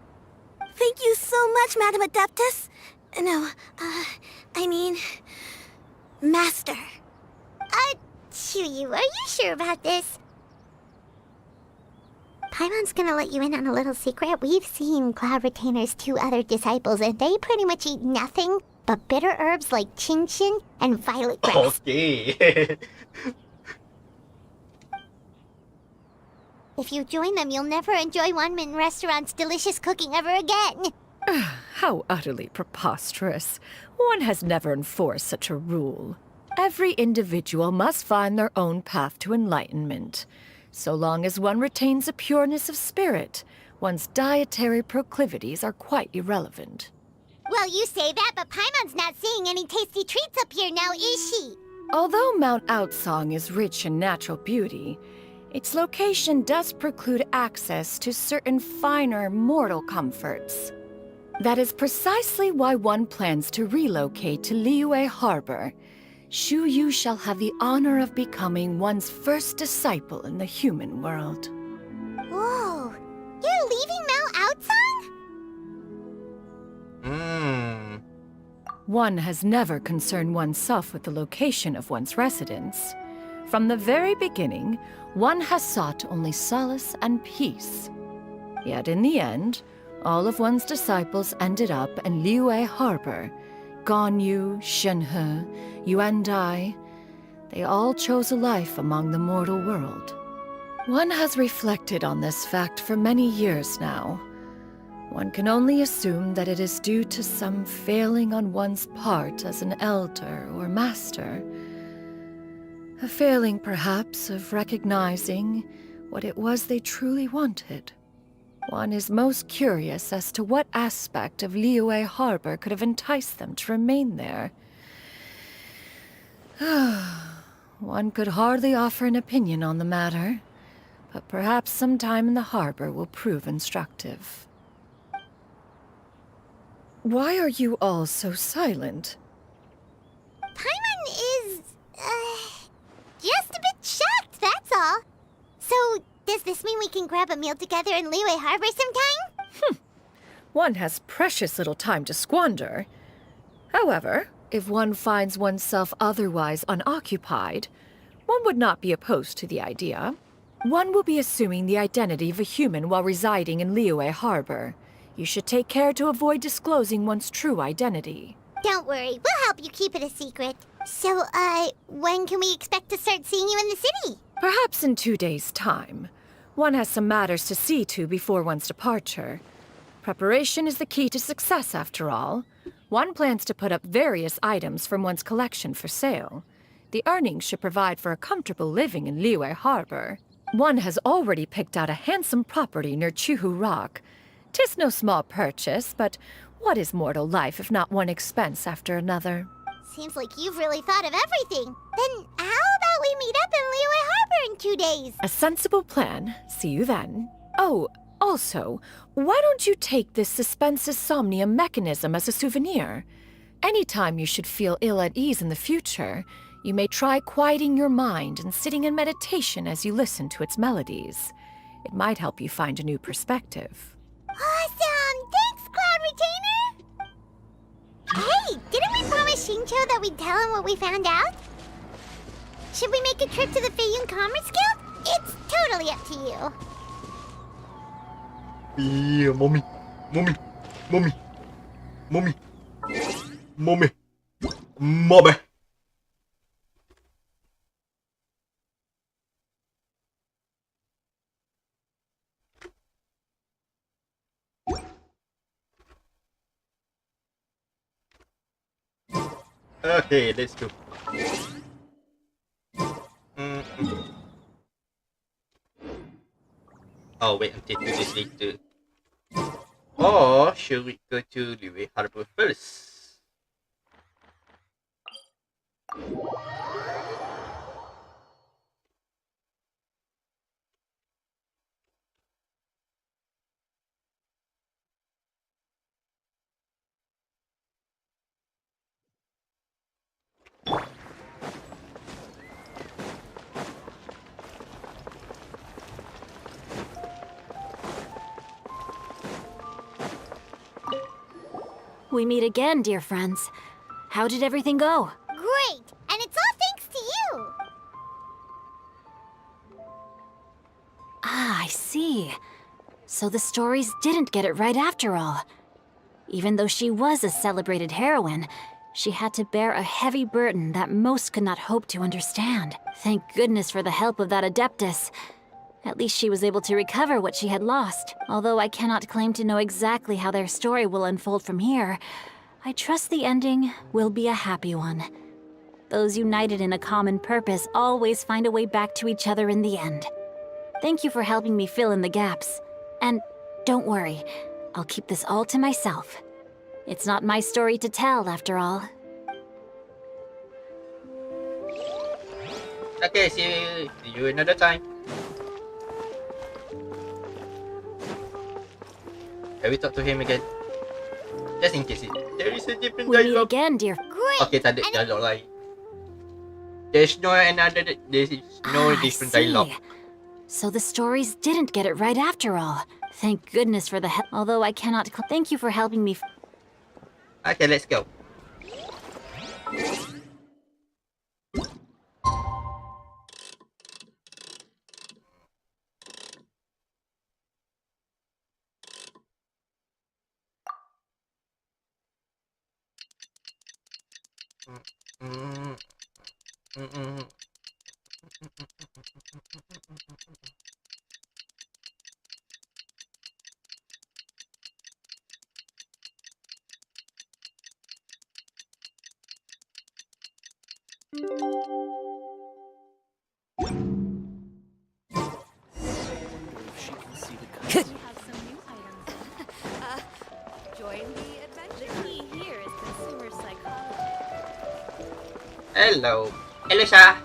Thank you so much, Madam Adeptus. No, I mean, Master. Xianyun, are you sure about this? Paimon's gonna let you in on a little secret. We've seen Cloud Retainer's 2 other disciples, and they pretty much eat nothing but bitter herbs like Genshin and violet grass. Okay. If you join them, you'll never enjoy Wanmin Restaurant's delicious cooking ever again. How utterly preposterous. One has never enforced such a rule. Every individual must find their own path to enlightenment. So long as one retains a pureness of spirit, one's dietary proclivities are quite irrelevant. Well, you say that, but Paimon's not seeing any tasty treats up here now, is she? Although Mount Outsong is rich in natural beauty, its location does preclude access to certain finer mortal comforts. That is precisely why one plans to relocate to Liyue Harbor. Xianyun shall have the honor of becoming one's first disciple in the human world. Whoa, you're leaving Mount Outsong? One has never concerned oneself with the location of one's residence. From the very beginning, one has sought only solace and peace. Yet in the end, all of one's disciples ended up in Liyue Harbor. Ganyu, Shenhe, Yuandai. They all chose a life among the mortal world. One has reflected on this fact for many years now. One can only assume that it is due to some failing on one's part as an elder or master. A failing, perhaps, of recognizing what it was they truly wanted. One is most curious as to what aspect of Liyue Harbor could have enticed them to remain there. One could hardly offer an opinion on the matter, but perhaps some time in the harbor will prove instructive. Why are you all so silent? Paimon is, just a bit shocked, that's all. So, does this mean we can grab a meal together in Liyue Harbor sometime? One has precious little time to squander. However, if one finds oneself otherwise unoccupied, one would not be opposed to the idea. One will be assuming the identity of a human while residing in Liyue Harbor. You should take care to avoid disclosing one's true identity. Don't worry, we'll help you keep it a secret. So, when can we expect to start seeing you in the city? Perhaps in 2 days' time. One has some matters to see to before one's departure. Preparation is the key to success, after all. One plans to put up various items from one's collection for sale. The earnings should provide for a comfortable living in Liyue Harbor. One has already picked out a handsome property near Chuhu Rock. 'Tis no small purchase, but what is mortal life if not one expense after another? Seems like you've really thought of everything. Then how about we meet up in Liyue Harbor in 2 days? A sensible plan. See you then. Oh, also, why don't you take this suspense somnium mechanism as a souvenir? Anytime you should feel ill at ease in the future, you may try quieting your mind and sitting in meditation as you listen to its melodies. It might help you find a new perspective. Awesome! Thanks, Cloud Retainer! Hey, didn't we promise Xingqiu that we'd tell him what we found out? Should we make a trip to the Feiyun Commerce Guild? It's totally up to you. Yeah, mommy. Mommy. Mommy. Mommy. Mommy. Mommy. Okay, let's go. Oh, wait until 2 days later. Or should we go to Liyue Harbor first? We meet again, dear friends. How did everything go? Great! And it's all thanks to you! Ah, I see. So the stories didn't get it right after all. Even though she was a celebrated heroine, she had to bear a heavy burden that most could not hope to understand. Thank goodness for the help of that Adeptus. At least she was able to recover what she had lost. Although I cannot claim to know exactly how their story will unfold from here, I trust the ending will be a happy one. Those united in a common purpose always find a way back to each other in the end. Thank you for helping me fill in the gaps. And don't worry, I'll keep this all to myself. It's not my story to tell, after all. Okay, see you another time. Can we talk to him again? Just in case there is a different We meet dialogue. again, dear. Great! Okay, tak ada dialogue lain. There's no different dialogue. So the stories didn't get it right after all. Thank goodness for the help. Although I cannot thank you for helping me. Okay, let's go. Join the adventure. The key here is consumer psychology. Hello. Hello siya.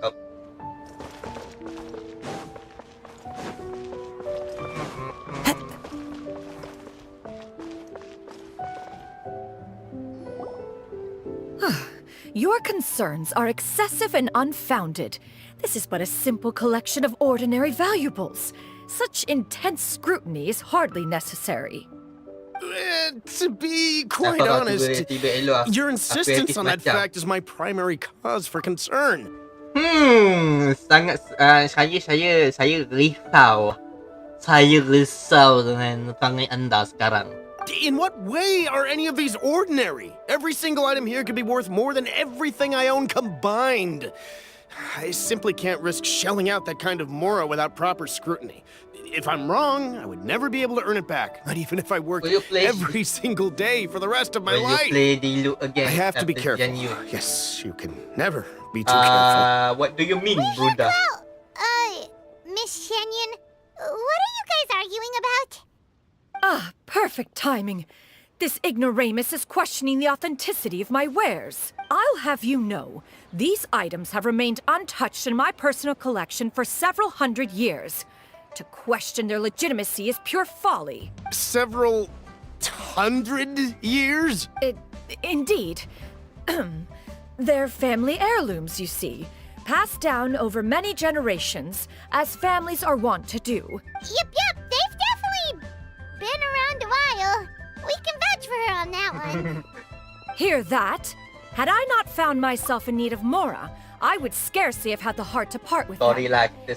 Oh. Your concerns are excessive and unfounded. This is but a simple collection of ordinary valuables. Such intense scrutiny is hardly necessary. To be quite honest, your insistence on that fact is my primary cause for concern. Saya risau. Saya risau dengan tangan anda sekarang. In what way are any of these ordinary? Every single item here could be worth more than everything I own combined. I simply can't risk shelling out that kind of mora without proper scrutiny. If I'm wrong, I would never be able to earn it back, not even if I worked every single day for the rest of my life. I have to be careful. Yes, you can never be too careful. What do you mean, Bruda? Miss Xianyun, what are you guys arguing about? Ah, perfect timing. This ignoramus is questioning the authenticity of my wares. I'll have you know, these items have remained untouched in my personal collection for several hundred years. To question their legitimacy is pure folly. Several hundred years? Indeed. They're family heirlooms, you see. Passed down over many generations, as families are wont to do. Yep, they've definitely been around a while. We can vouch for her on that one. Hear that? Had I not found myself in need of mora, I would scarcely have had the heart to part with them.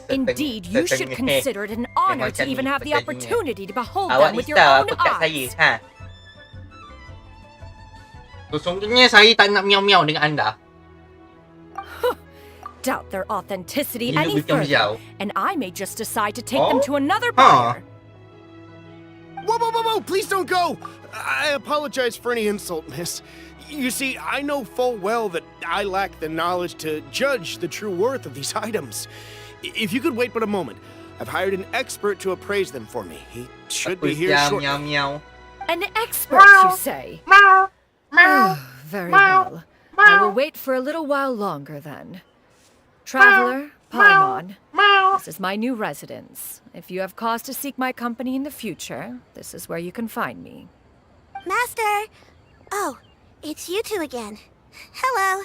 Indeed, you should consider it an honor to even have the opportunity to behold them with your own eyes. Sesungguhnya saya tak nak miau-miau dengan anda. Doubt their authenticity any further, and I may just decide to take them to another buyer. Whoa, please don't go! I apologize for any insult, miss. You see, I know full well that I lack the knowledge to judge the true worth of these items. If you could wait but a moment, I've hired an expert to appraise them for me. He should be here shortly. An expert, you say? Very well. I will wait for a little while longer, then. Traveler, Paimon, this is my new residence. If you have cause to seek my company in the future, this is where you can find me. Master! Oh, it's you two again. Hello.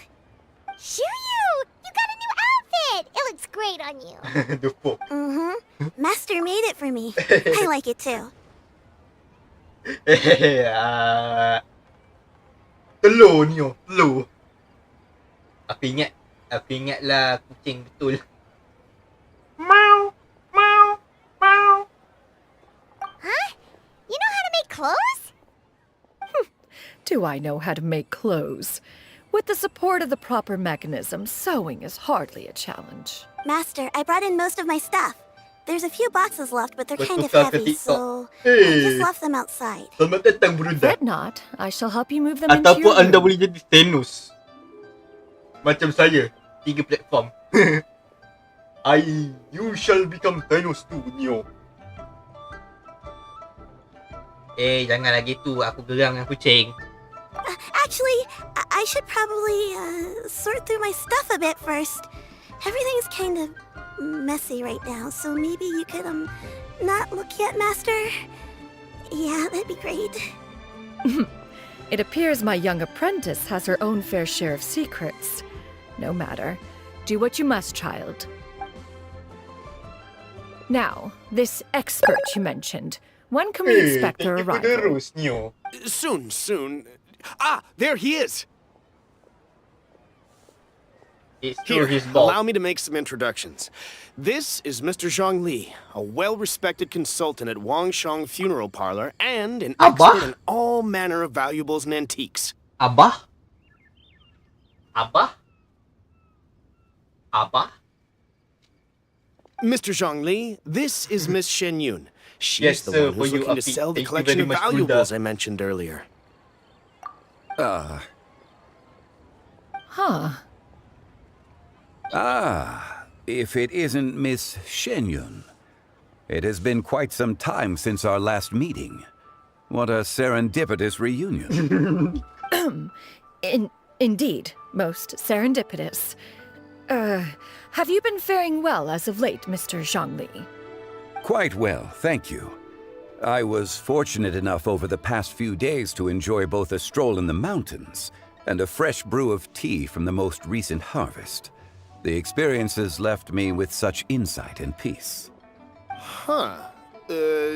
Xianyun! You got a new outfit! It looks great on you. The fuck? Master made it for me. I like it too. Telur ni, telur. Aku ingatlah kucing betul. Huh? You know how to make clothes? Do I know how to make clothes? With the support of the proper mechanism, sewing is hardly a challenge. Master, I brought in most of my stuff. There's a few boxes left, but they're kind of heavy, so I just left them outside. Selamat datang, Bruda. Fret not. I shall help you move them into your Ataupun anda room. boleh jadi Thanos. Macam saya, 3 platform. You shall become Thanos too, Neo. Jangan lagi tu. Aku geram dengan kucing. Actually, I should probably sort through my stuff a bit first. Everything's kind of messy right now, so maybe you could not look yet, Master? Yeah, that'd be great. It appears my young apprentice has her own fair share of secrets. No matter. Do what you must, child. Now, this expert you mentioned. When can we expect their arrival? Soon. Ah, there he is! It's true, Here, his fault. allow me to make some introductions. This is Mr. Zhang Li, a well-respected consultant at Wangshang Funeral Parlor and an expert in all manner of valuables and antiques. Abah? Mr. Zhang Li, this is Miss Xianyun. She's Yes, the sir, one who's for you, looking to Afi. sell the Thank you collection very of much, valuables Buddha. I mentioned earlier. If it isn't Miss Xianyun. It has been quite some time since our last meeting. What a serendipitous reunion. Indeed, most serendipitous. Have you been faring well as of late, Mr. Zhangli? Quite well, thank you. I was fortunate enough over the past few days to enjoy both a stroll in the mountains and a fresh brew of tea from the most recent harvest. The experiences left me with such insight and peace. Huh.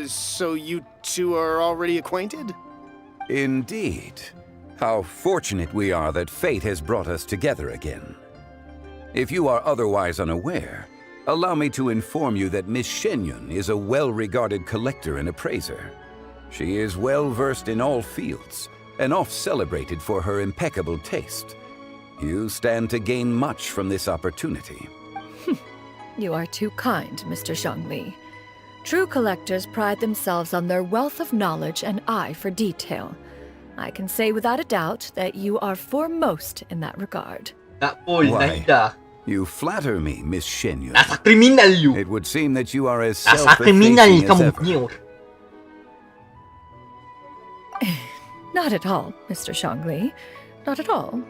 So you two are already acquainted? Indeed. How fortunate we are that fate has brought us together again. If you are otherwise unaware, allow me to inform you that Miss Xianyun is a well-regarded collector and appraiser. She is well-versed in all fields, and oft-celebrated for her impeccable taste. You stand to gain much from this opportunity. You are too kind, Mr. Zhangli. True collectors pride themselves on their wealth of knowledge and eye for detail. I can say without a doubt that you are foremost in that regard. Why, you flatter me, Miss Xianyun. Nasa kriminal you. It would seem that you are as Nasa kriminal self-effacing as kamu ever. nyo. Not at all, Mr. Zhangli. Not at all.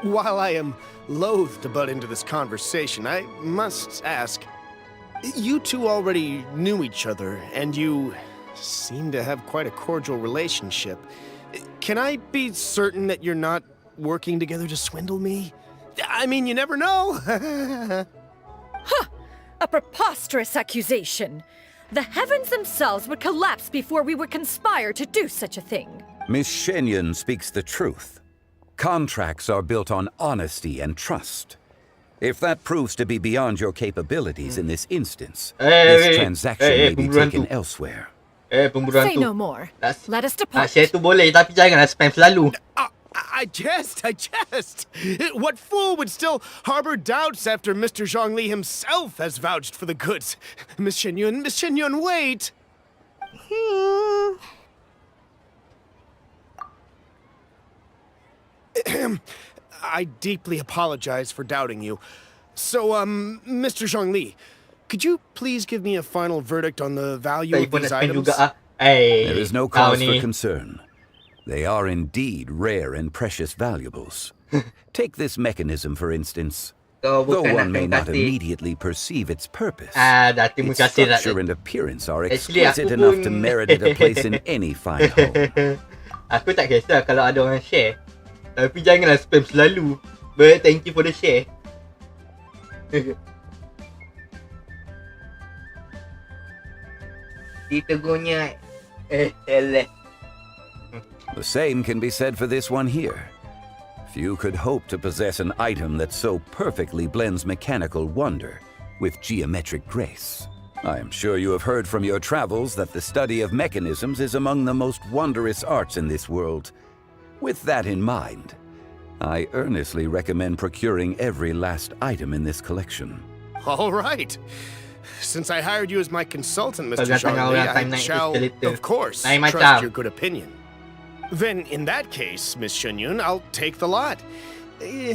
While I am loath to butt into this conversation, I must ask, you two already knew each other, and you seem to have quite a cordial relationship. Can I be certain that you're not working together to swindle me? I mean, you never know. A preposterous accusation. The heavens themselves would collapse before we would conspire to do such a thing. Miss Xianyun speaks the truth. Contracts are built on honesty and trust. If that proves to be beyond your capabilities in this instance, this transaction may be taken elsewhere. Say no more. Let us depart. Share tu boleh, tapi janganlah spam selalu. I jest. What fool would still harbor doubts after Mr. Zhang Li himself has vouched for the goods? Miss Xianyun, wait! I deeply apologize for doubting you. So, Mr. Zhang Li, could you please give me a final verdict on the value of these items? There is no cause for concern. They are indeed rare and precious valuables. Take this mechanism, for instance. Though one may not immediately perceive its purpose, its structure and appearance are exquisite enough to merit it a place in any fine home. Aku tak kisah kalau ada orang share. Tapi janganlah spam selalu. But thank you for the share. Ditegurnya. The same can be said for this one here. Few could hope to possess an item that so perfectly blends mechanical wonder with geometric grace. I am sure you have heard from your travels that the study of mechanisms is among the most wondrous arts in this world. With that in mind, I earnestly recommend procuring every last item in this collection. All right. Since I hired you as my consultant, Mr. Zhang Li, I shall, of course, trust your good opinion. Then, in that case, Miss Xianyun, I'll take the lot.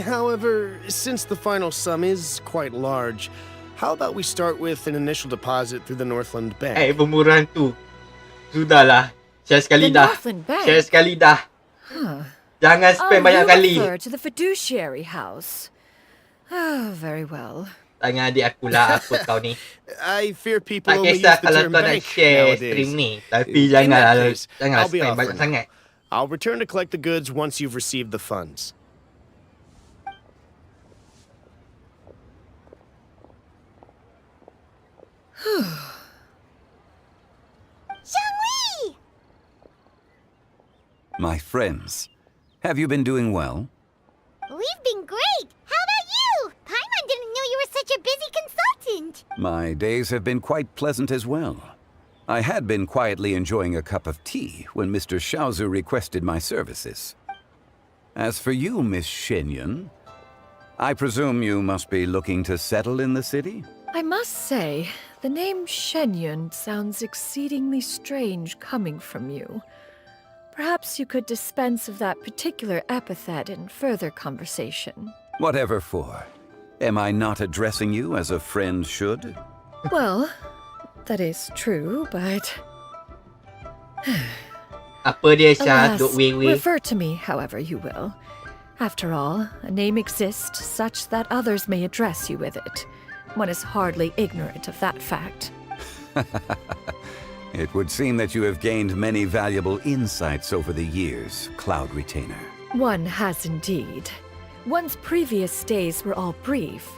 However, since the final sum is quite large, how about we start with an initial deposit through the Northland Bank? Pemurahan tu. Sudahlah. Share sekali dah. Share sekali dah. Jangan spam banyak kali. Refer to the fiduciary house. Oh, very well. Tanya adik aku lah apa kau ni. I fear people Tak only use kisah the kalau term kau nak bank share nowadays. stream ni. Tapi In janganlah that case, I'll be spam off banyak for now. sangat. I'll return to collect the goods once you've received the funds. Xiangli! My friends, have you been doing well? We We've been great. How about you? Paimon didn't know you were such a busy consultant. My days have been quite pleasant as well. I had been quietly enjoying a cup of tea when Mr. Xiaozu requested my services. As for you, Miss Xianyun, I presume you must be looking to settle in the city? I must say, the name Xianyun sounds exceedingly strange coming from you. Perhaps you could dispense of that particular epithet in further conversation. Whatever for. Am I not addressing you as a friend should? Well, that is true, but... Apa dia Alas, duk wei-wei? refer to me however you will. After all, a name exists such that others may address you with it. One is hardly ignorant of that fact. It would seem that you have gained many valuable insights over the years, Cloud Retainer. One has indeed. One's previous days were all brief.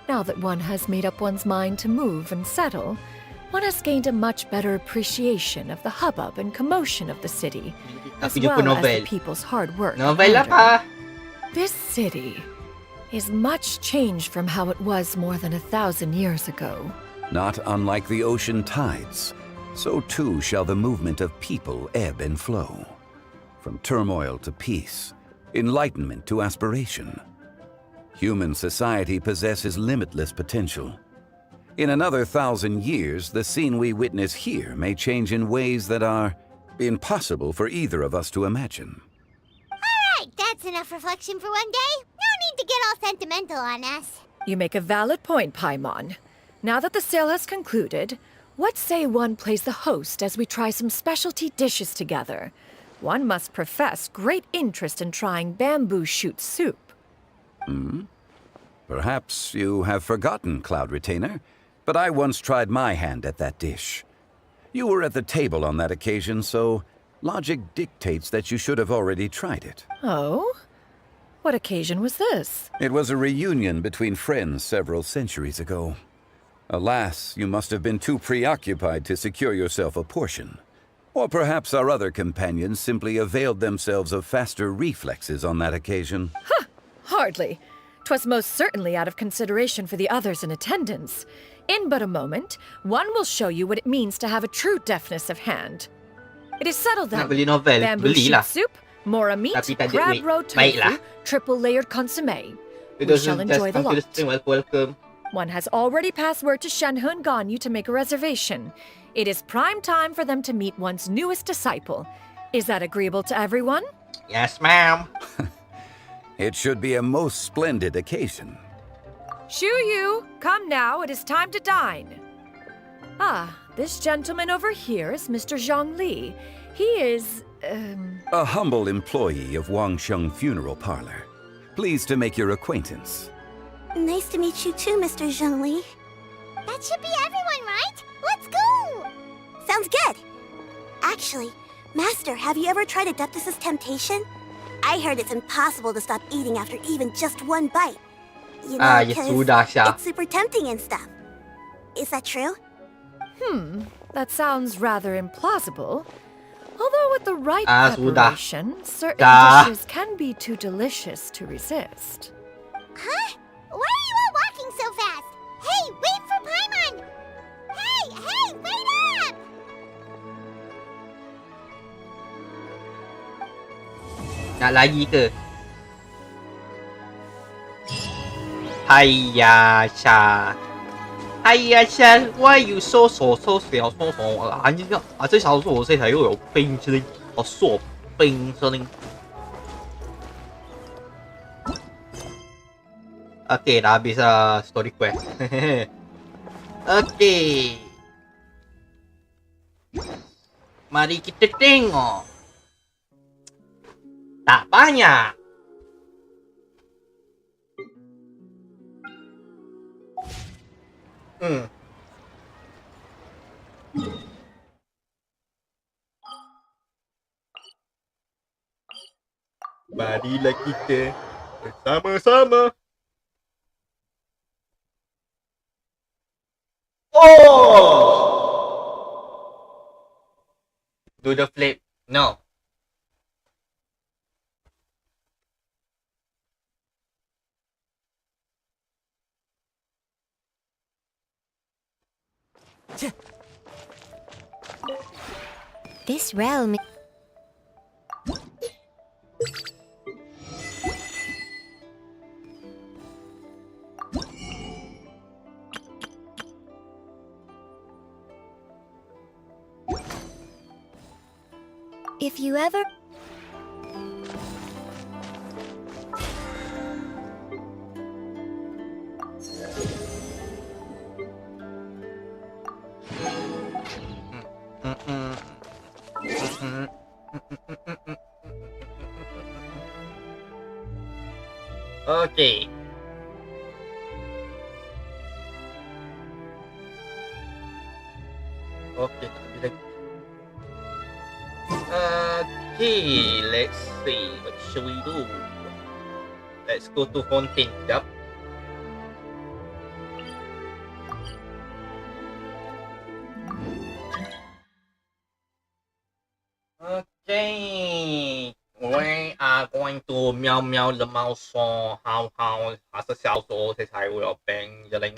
Now that one has made up one's mind to move and settle, one has gained a much better appreciation of the hubbub and commotion of the city, as well as the people's hard work. Novel apa? This city is much changed from how it was more than 1,000 years ago. Not unlike the ocean tides, so too shall the movement of people ebb and flow. From turmoil to peace, enlightenment to aspiration. Human society possesses limitless potential. In another 1,000 years, the scene we witness here may change in ways that are impossible for either of us to imagine. Alright, that's enough reflection for one day. No need to get all sentimental on us. You make a valid point, Paimon. Now that the sale has concluded, what say one plays the host as we try some specialty dishes together? One must profess great interest in trying bamboo shoot soup. Perhaps you have forgotten, Cloud Retainer, but I once tried my hand at that dish. You were at the table on that occasion, so logic dictates that you should have already tried it. Oh? What occasion was this? It was a reunion between friends several centuries ago. Alas, you must have been too preoccupied to secure yourself a portion. Or perhaps our other companions simply availed themselves of faster reflexes on that occasion. Hardly. 'Twas most certainly out of consideration for the others in attendance. In but a moment, one will show you what it means to have a true deftness of hand. It is settled then. Nak beli novel, Bamboo belilah. shoot soup, mora meat, Tapi tak ada crab duit. roe tofu, Baiklah. triple layered consomme. You We just shall enjoy the come to the lot. stream. Welcome. One has already passed word to Shenhe and Ganyu to make a reservation. It is prime time for them to meet one's newest disciple. Is that agreeable to everyone? Yes, ma'am. It should be a most splendid occasion. Shu Yu, come now, it is time to dine. Ah, this gentleman over here is Mr. Zhang Li. He is, A humble employee of Wangsheng Funeral Parlor. Pleased to make your acquaintance. Nice to meet you too, Mr. Zhengli. That should be everyone, right? Let's go! Sounds good. Actually, Master, have you ever tried Adeptus' temptation? I heard it's impossible to stop eating after even just one bite. You know, ya 'cause sudah, Syah. it's super tempting and stuff. Is that true? That sounds rather implausible. Although with the right sudah. preparation, certain Dah. dishes can be too delicious to resist. Huh? Why are you all walking so fast? Hey, wait for Paimon! Hey, wait up! Nak lagi ke? Hiya, Sha. Hiya, Sha. Why you so 小啊？这小说我这台又有冰淇淋，说冰淇淋。Okay, dah habis story quest. Okay. Mari kita tengok. Tak banyak. Marilah kita bersama-sama. Oh! Do the flip. No. This realm. If you ever... Okay. Okay, tak habis lagi. Okay, let's see. What shall we do? Let's go to Fontaine. Sekejap. Okay. We are going to meow meow the mouse for how 它是小说这才会有变的灵。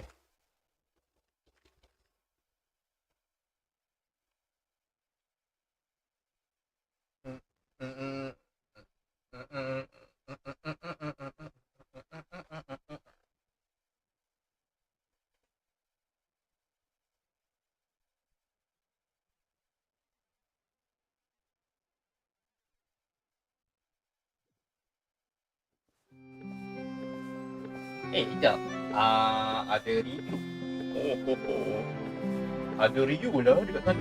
Sekejap. Ada review. Ada review lah dekat sana.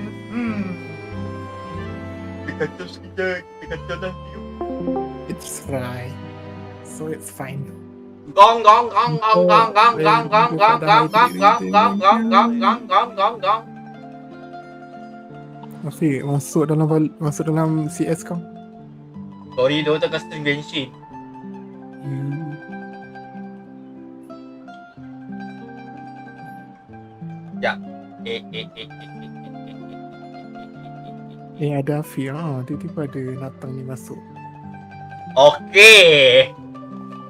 Kita kata sekejap. Kita kata lah review. It's right. So it's fine. Gong gong gong gong gong gong gong gong gong gong gong gong gong gong gong gong gong gong gong. Afiq, masuk dalam CS kau. Sorry, dia tengah stream Genshin. Ya. Ada Afiq. Tiba-tiba ada Natang ni masuk. Okey.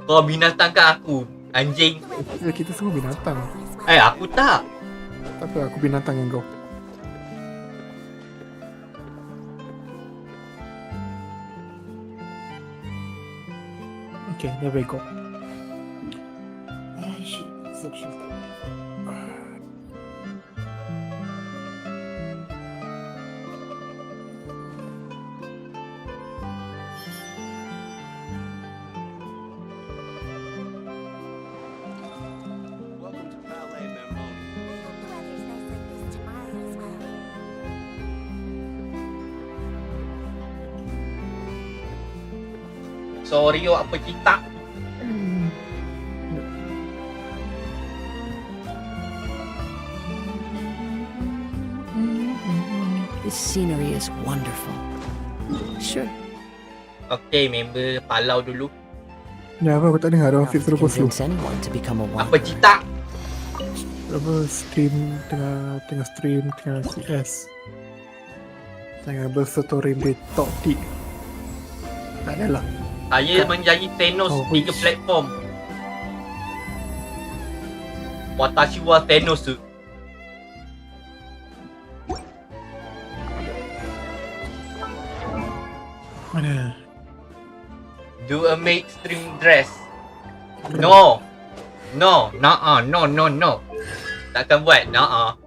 Kau binatang kat aku, anjing. Kita semua binatang. Aku tak. Tak apa, aku binatang dengan kau. Okay, there we go. Sorry, awak pecinta. This scenery is wonderful. Sure. Okay, member palau dulu. Ya, aku tak dengar ada Afiq terus slow. Apa cita? Stream tengah stream tengah CS. Tengah berstory di top tick. Tak adalah. Saya menjadi Thanos 3 platform. Watashi wa Thanos. Mana? Do a mainstream dress. No. No. Takkan buat. No.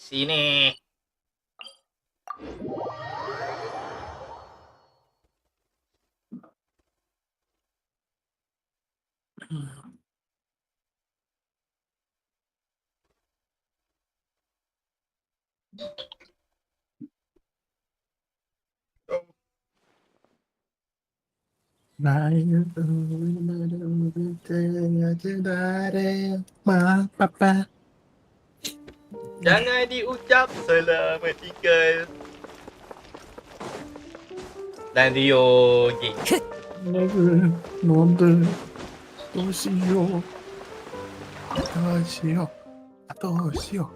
Sini. Jangan diucap selamat tinggal. Dan Rio G. なんでどうしよう。どうしよう。どうしよう。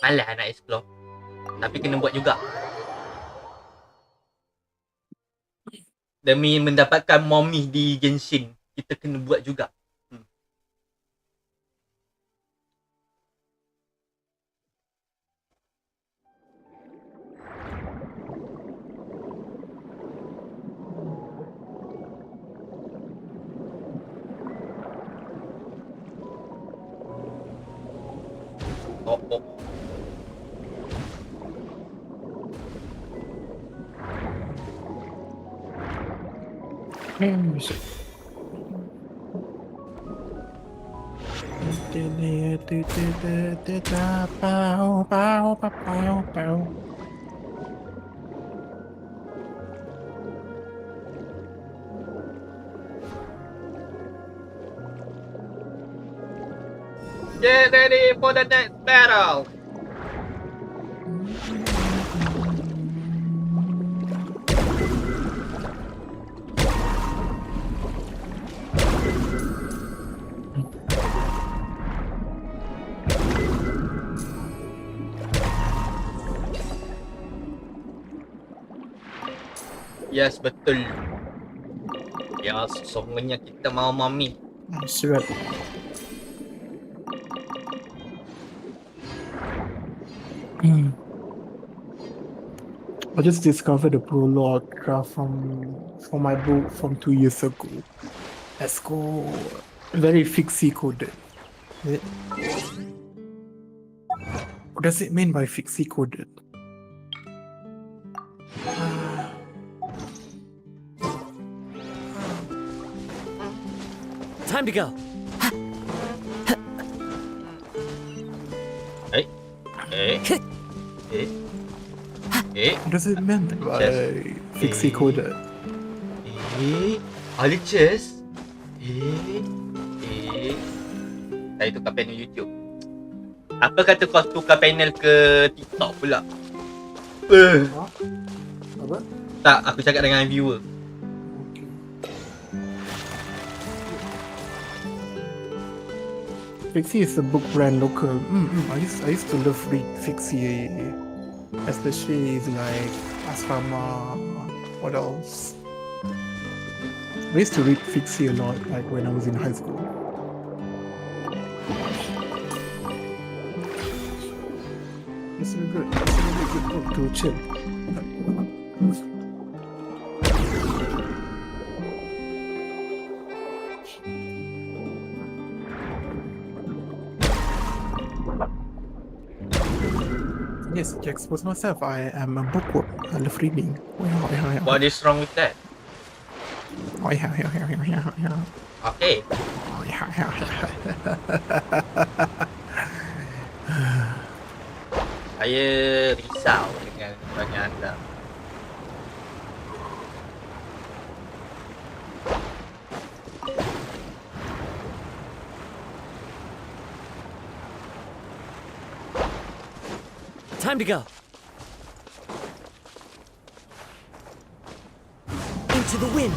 Malah nak explore. Tapi kena buat juga. Demi mendapatkan mommy di Genshin, kita kena buat juga. Oh. Get ready for the next battle. Yes, betul. Ya, sesungguhnya kita mau mami. Surat. I just discovered the prologue from my book from 2 years ago. Let's go. Very fixie coded. What does it mean by fixie coded? Time to go. What does it mean by fixie coded? Alices. Saya tukar panel YouTube. Apa kata kau tukar panel ke TikTok pula? Apa? Tak, aku cakap dengan viewer. Fixie is a book brand local. I used to love read Fixie, especially like Asrama. What else? I used to read Fixie a lot, like when I was in high school. It's a really good book to chill. Yes, to expose myself, I am a bookworm. I love reading. What is wrong with that? Okay. Saya risau dengan pertanyaan anda. Time to go. Into the wind.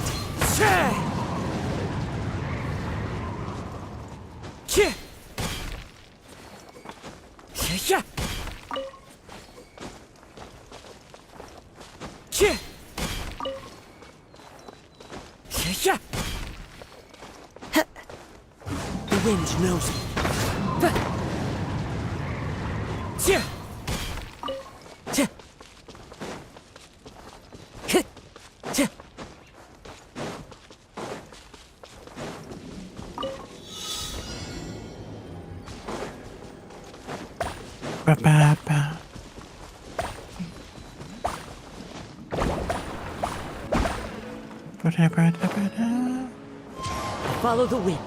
The wind knows me. Follow the wind.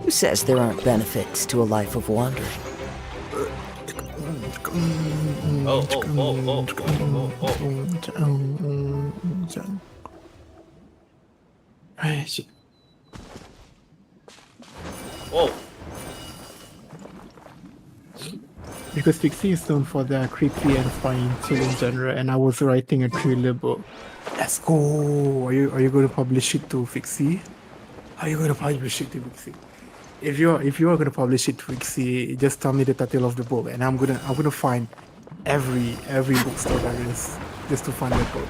Who says there aren't benefits to a life of wandering? Oh. Because Pixie is known for their creepy and fine chilling genre, and I was writing a thriller book. Let's go. Are you going to publish it to Pixie? Are you going to publish it to Pixie? If you are going to publish it to Pixie, just tell me the title of the book, and I'm gonna find every bookstore there is just to find that book.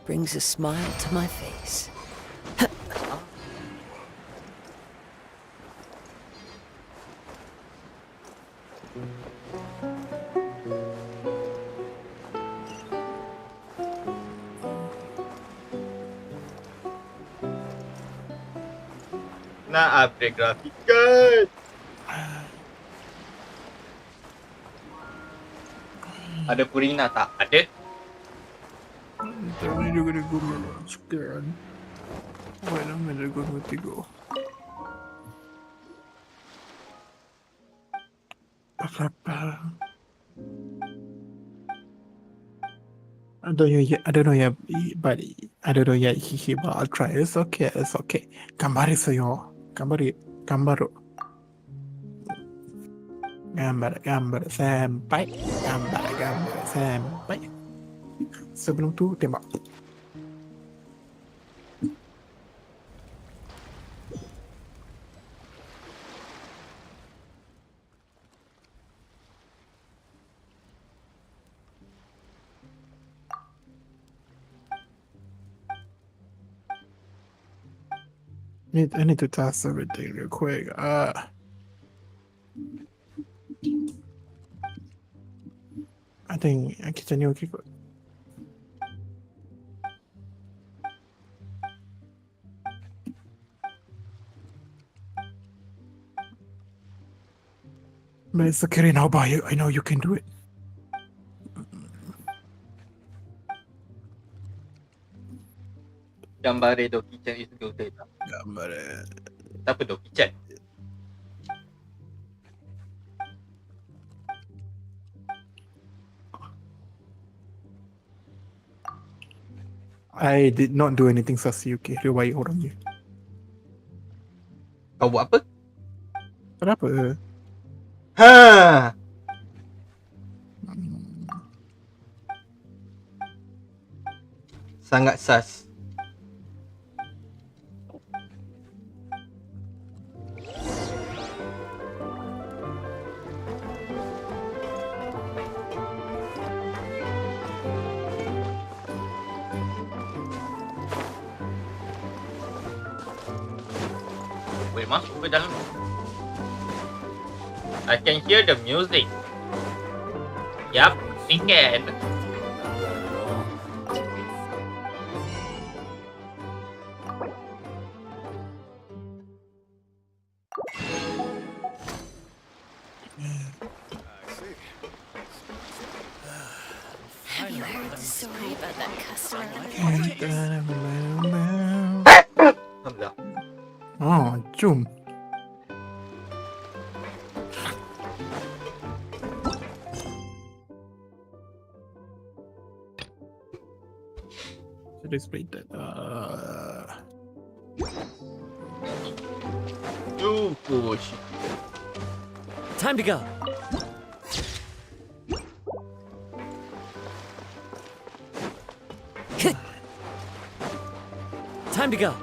Brings a smile to my face. Nak upgrade grafik card. Ada Purina tak? Ada. Tell me you're gonna go scared. Wait a minute, go to go. I don't know yet, but I don't know yet, but I'll try. It's okay. Gambari soyo. Gambari. Gambaro. Gambar, sampai. Gambar, sampai. Sebelum tu, tembak. I need to test everything real quick. I think kitchen okay. But it's okay now, but I know you can do it. Gambar do kitchen is good. Gambar. Apa do kitchen? I did not do anything Sasuke. Dia baik orangnya. Kau buat apa? Kenapa? Ha. Sangat sus. Boleh masuk ke dalam? I can hear the music. Yup, we can. Have you heard the story about that customer? Oh, Jum. Should explain that. You push. Time to go. Time to go.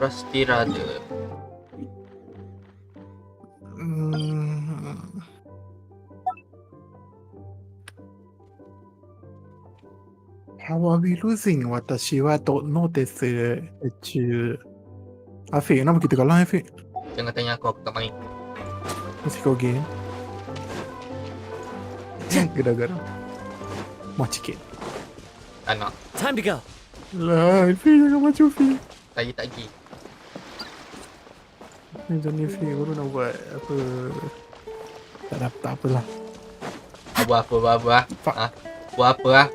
Rusty Rudder. How How are we losing? Watashi wa don't desu. Afiq, kenapa kita kalah Afiq? Jangan tanya aku tak main. Masih kau game? Gara-gara mau sikit. Tak nak. Time to go. Lah, Afiq jangan macam Afiq. Saya tak pergi. Macam ni Afiq, baru nak buat apa? Tak apalah. Buat apa? Ha? Buat apa lah?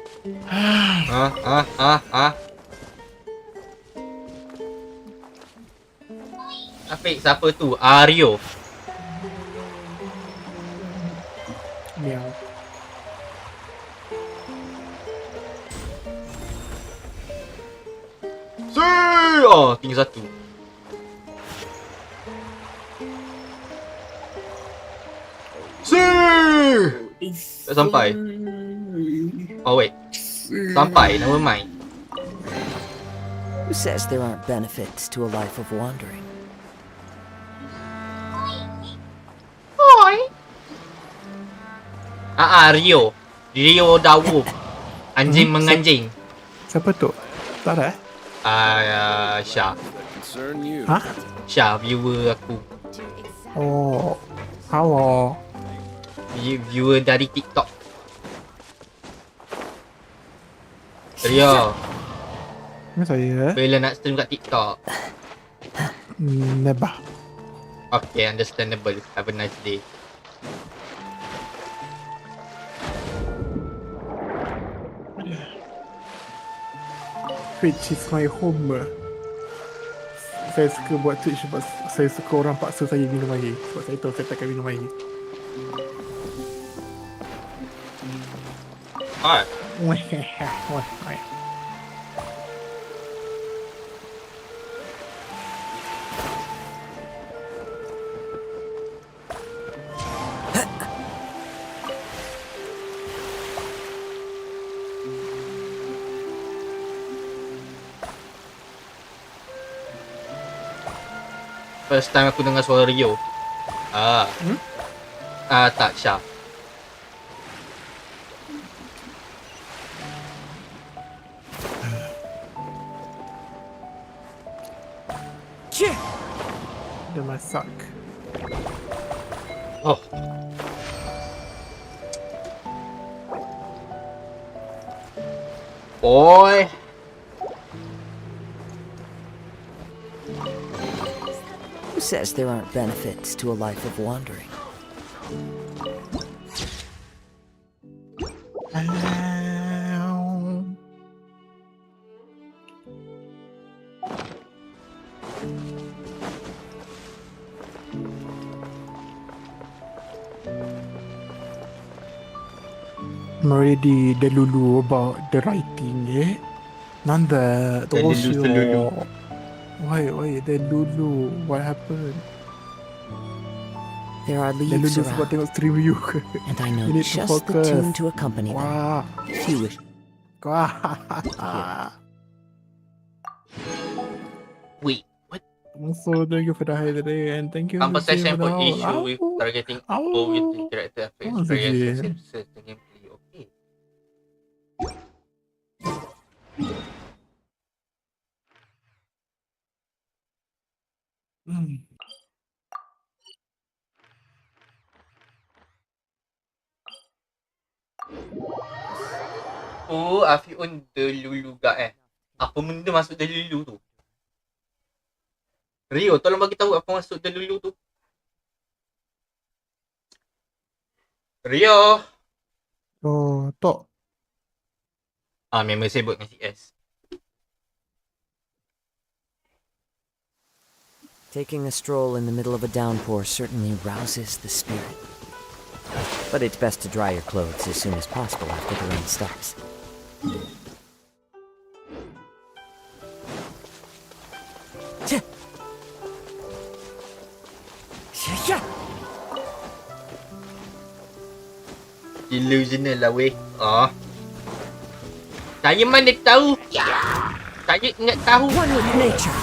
Afiq, siapa tu? Aryo. Miau. Oh, tinggal satu. Tak sampai. Oh wait. Sampai, never mind. Who says there aren't benefits to a life of wandering? Oi. Rio. Rio Dawu. Anjing menganjing. Siapa tu? Tak ada Syah. Hah? Syah, viewer aku. Oh. Halo. Viewer dari TikTok. Rio. Ini saya. Bila nak stream kat TikTok? Never. Okay, understandable. Have a nice day. Twitch is my home. Saya suka buat Twitch sebab saya suka orang paksa saya minum air. Sebab saya tahu saya takkan minum air. Alright. First time aku dengar suara Rio. Tak, Syah. Dia masak. Oh. Boy. Who says there aren't benefits to a life of wandering? I'm already delulu about the writing, Nanda, Delulu. Why, delulu? What happened? There are Delulu leaves sebab around, tengok stream you. and I know You need to just the focus. tune to accompany them. Wah. If you wish. Wait, what? Also, thank you for the hi today, and thank you for Conversation the put help. issue with targeting overview character Oh, experience sige. services the gameplay. Okay. Oh, Afiun delulu gak Apa benda masuk delulu tu? Rio, tolong bagi tahu apa masuk delulu tu. Rio. Oh, tok. Memang sibuk dengan CS. Taking a stroll in the middle of a downpour certainly rouses the spirit. But it's best to dry your clothes as soon as possible after the rain stops. Delusional lah weh. Saya mana tahu. Saya ingat tahu. One with nature.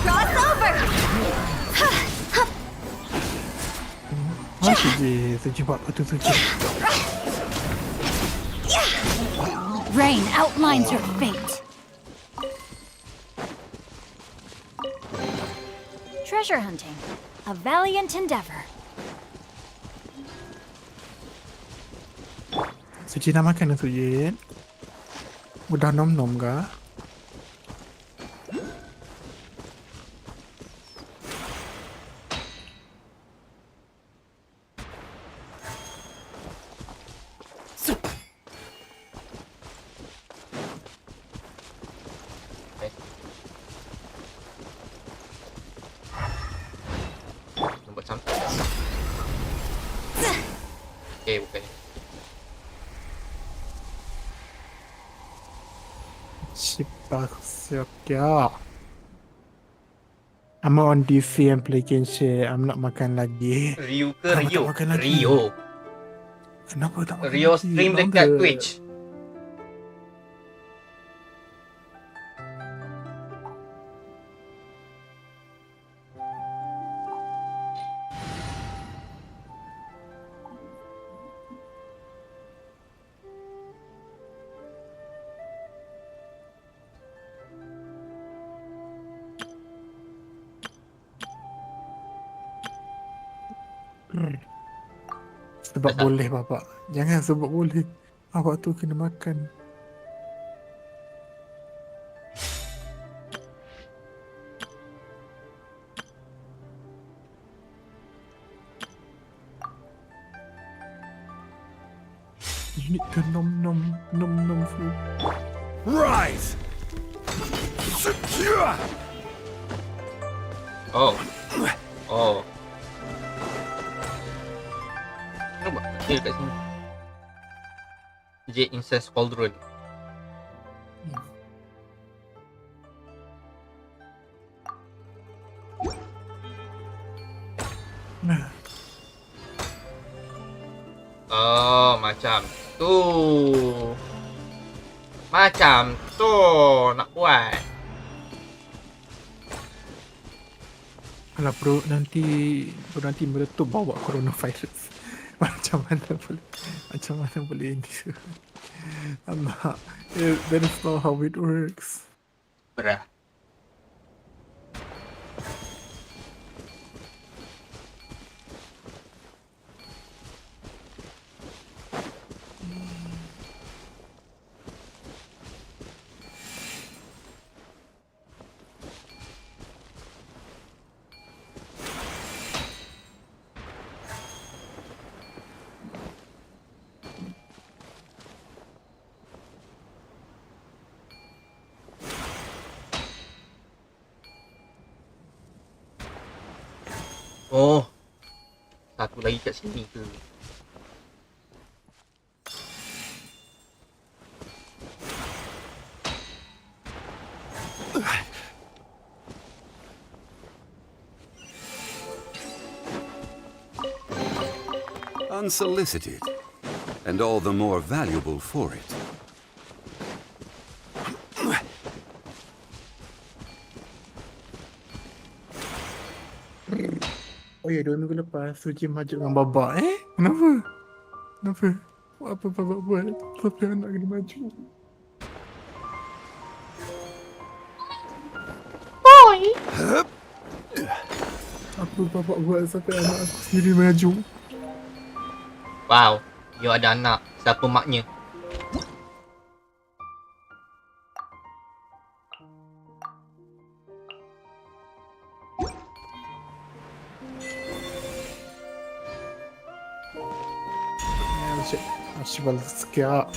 Crossover! Suji buat betul Suji. Rain outlines her fate. Treasure hunting, a valiant endeavor. Suci nak makan dah Suci? Udah nom-nom kah? Nampak sampai. Okay, bukan. Siap ya. I'm on DC and play Genshin. I'm nak makan lagi. Rio ke Rio? Makan lagi. Rio. Kenapa tak makan Rio lagi? stream dekat Twitch. Sebab boleh bapak. Jangan sebab boleh. Awak tu kena makan. You need to nom food. Rise! Secure! Oh. Nampak? Dia kat sini. Jade Incest Cauldron. Oh, macam tu. Macam tu nak buat. Alah perut nanti meletup bawa coronavirus. Macam mana boleh ini? Allah, that is not how it works. Berah. Oh, satu lagi kat sini ke? Unsolicited, and all the more valuable for it. Oh ya, 2 minggu lepas Suci maju dengan babak Kenapa? Buat apa babak buat? Sampai anak kena maju. Boy! Apa babak buat sampai anak aku sendiri maju? Wow, you ada anak. Siapa maknya? Archibald sekiak.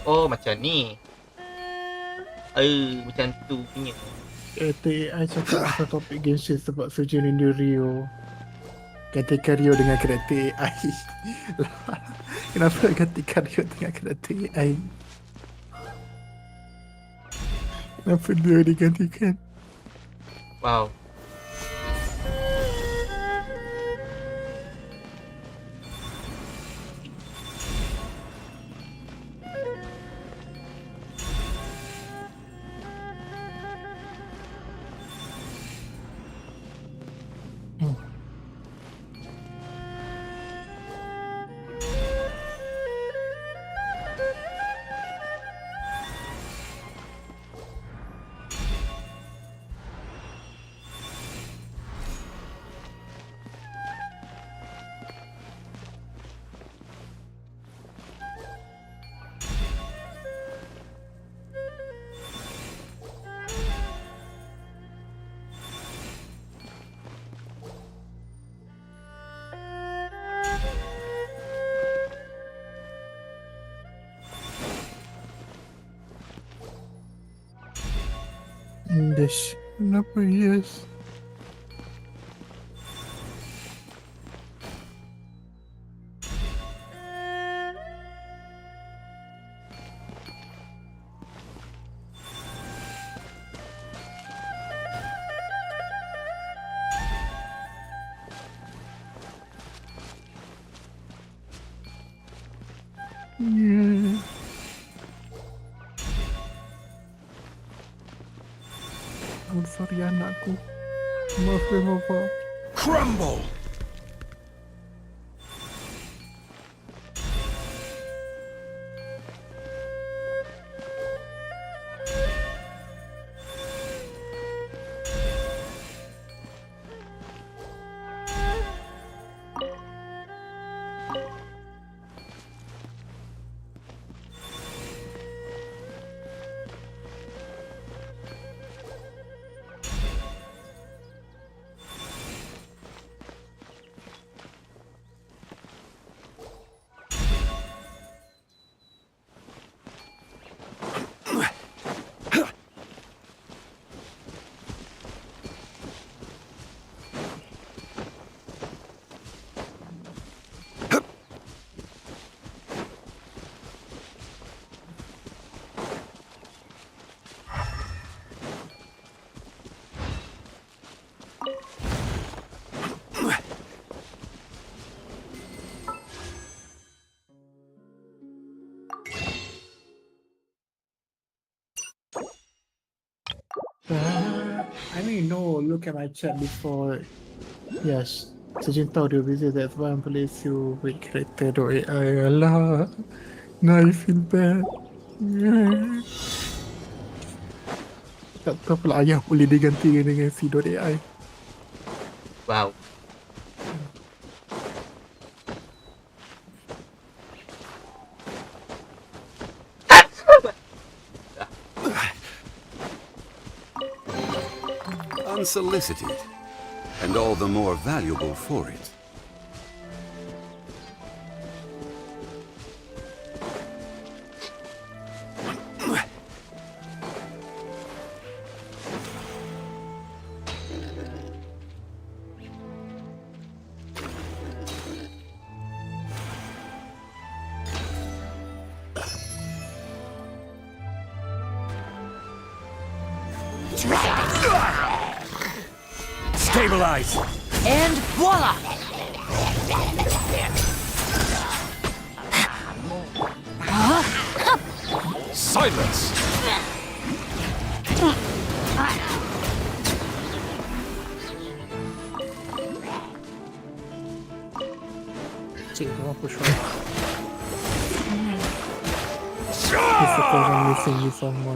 Oh, macam ni. Macam tu punya. I cakap pasal topik Genshin sebab Suci rindu Rio. Gantikan Rio dengan karakter AI. Kenapa gantikan Rio dengan karakter AI? Kenapa dia digantikan? Wow. Dash. Kenapa yes? Yeah. I'm sorry anakku. Maafkan Bapak. Crumble! I need to know. Look at my chat before. Yes. Sejak tahu dia busy, that's why I'm please you with character do AI. Allah. Now I feel bad. Tak tahu pula ayah boleh digantikan dengan C.AI. Wow. Unsolicited, and all the more valuable for it. Stabilize! And voila! Silence! Cik, apa shot? Sekarang missing di sama.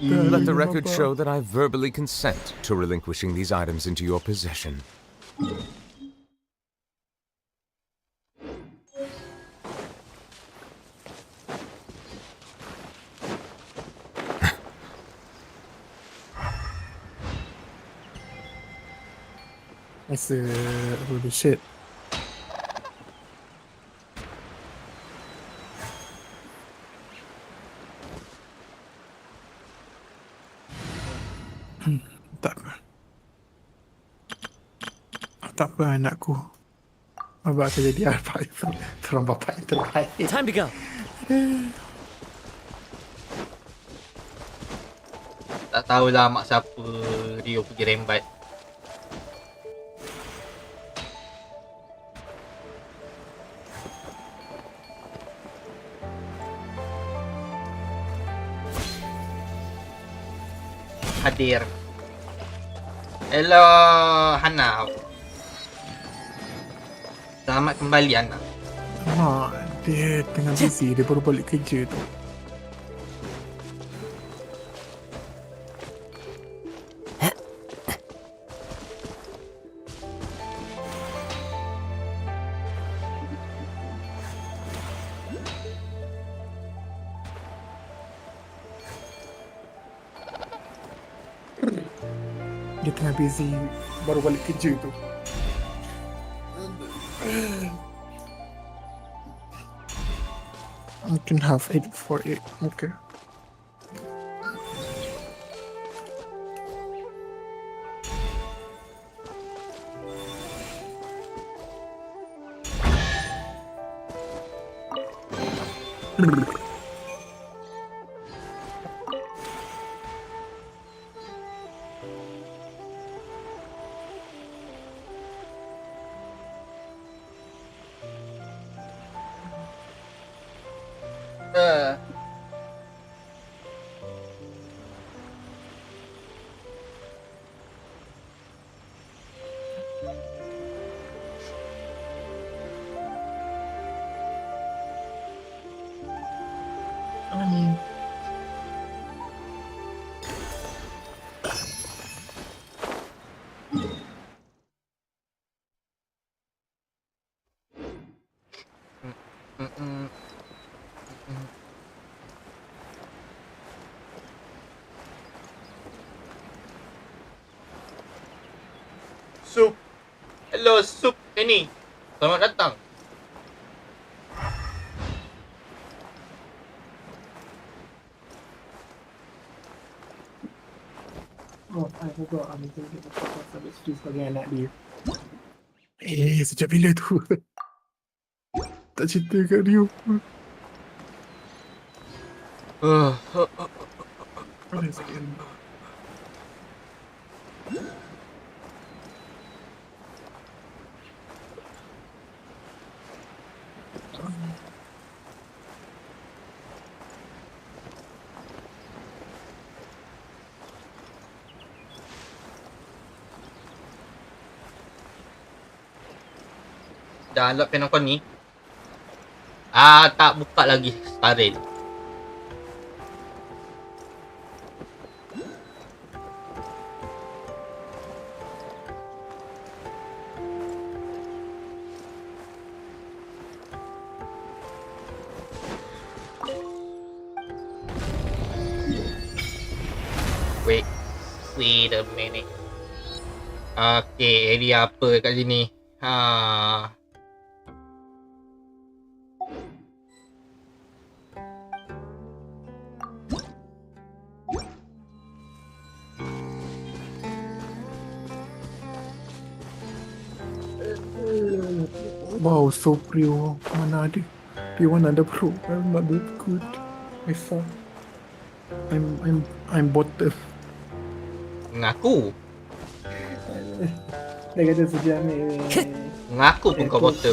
Let the record show that I verbally consent to relinquishing these items into your possession. That's holy shit. Tak apa anakku. Abang akan jadi apa itu? Seorang bapa yang terbaik. Time to go. Tak tahulah mak siapa Rio pergi rembat. Hadir. Hello Hana. Selamat kembali anak. Mak, dia tengah busy. Dia baru balik kerja tu. Dia tengah busy. Baru balik kerja tu. I can have 8 for 8. Okay. Sup. Hello, Sup ini. Selamat datang. Oh, I forgot. I'm going to get the podcast habis tu sebagai anak dia. Sejak bila tu? Tak cerita kat dia. Ada sikit. Dah unlock panel kau ni. Tak buka lagi Starrail. Wait a minute. Okay, area apa kat sini? Wow, so pure. Mana ada? Dia mana ada pro? I'm not that good. I suck. I'm bottom. Ngaku. Dia kata sejak ni. Ngaku pun kau bottom.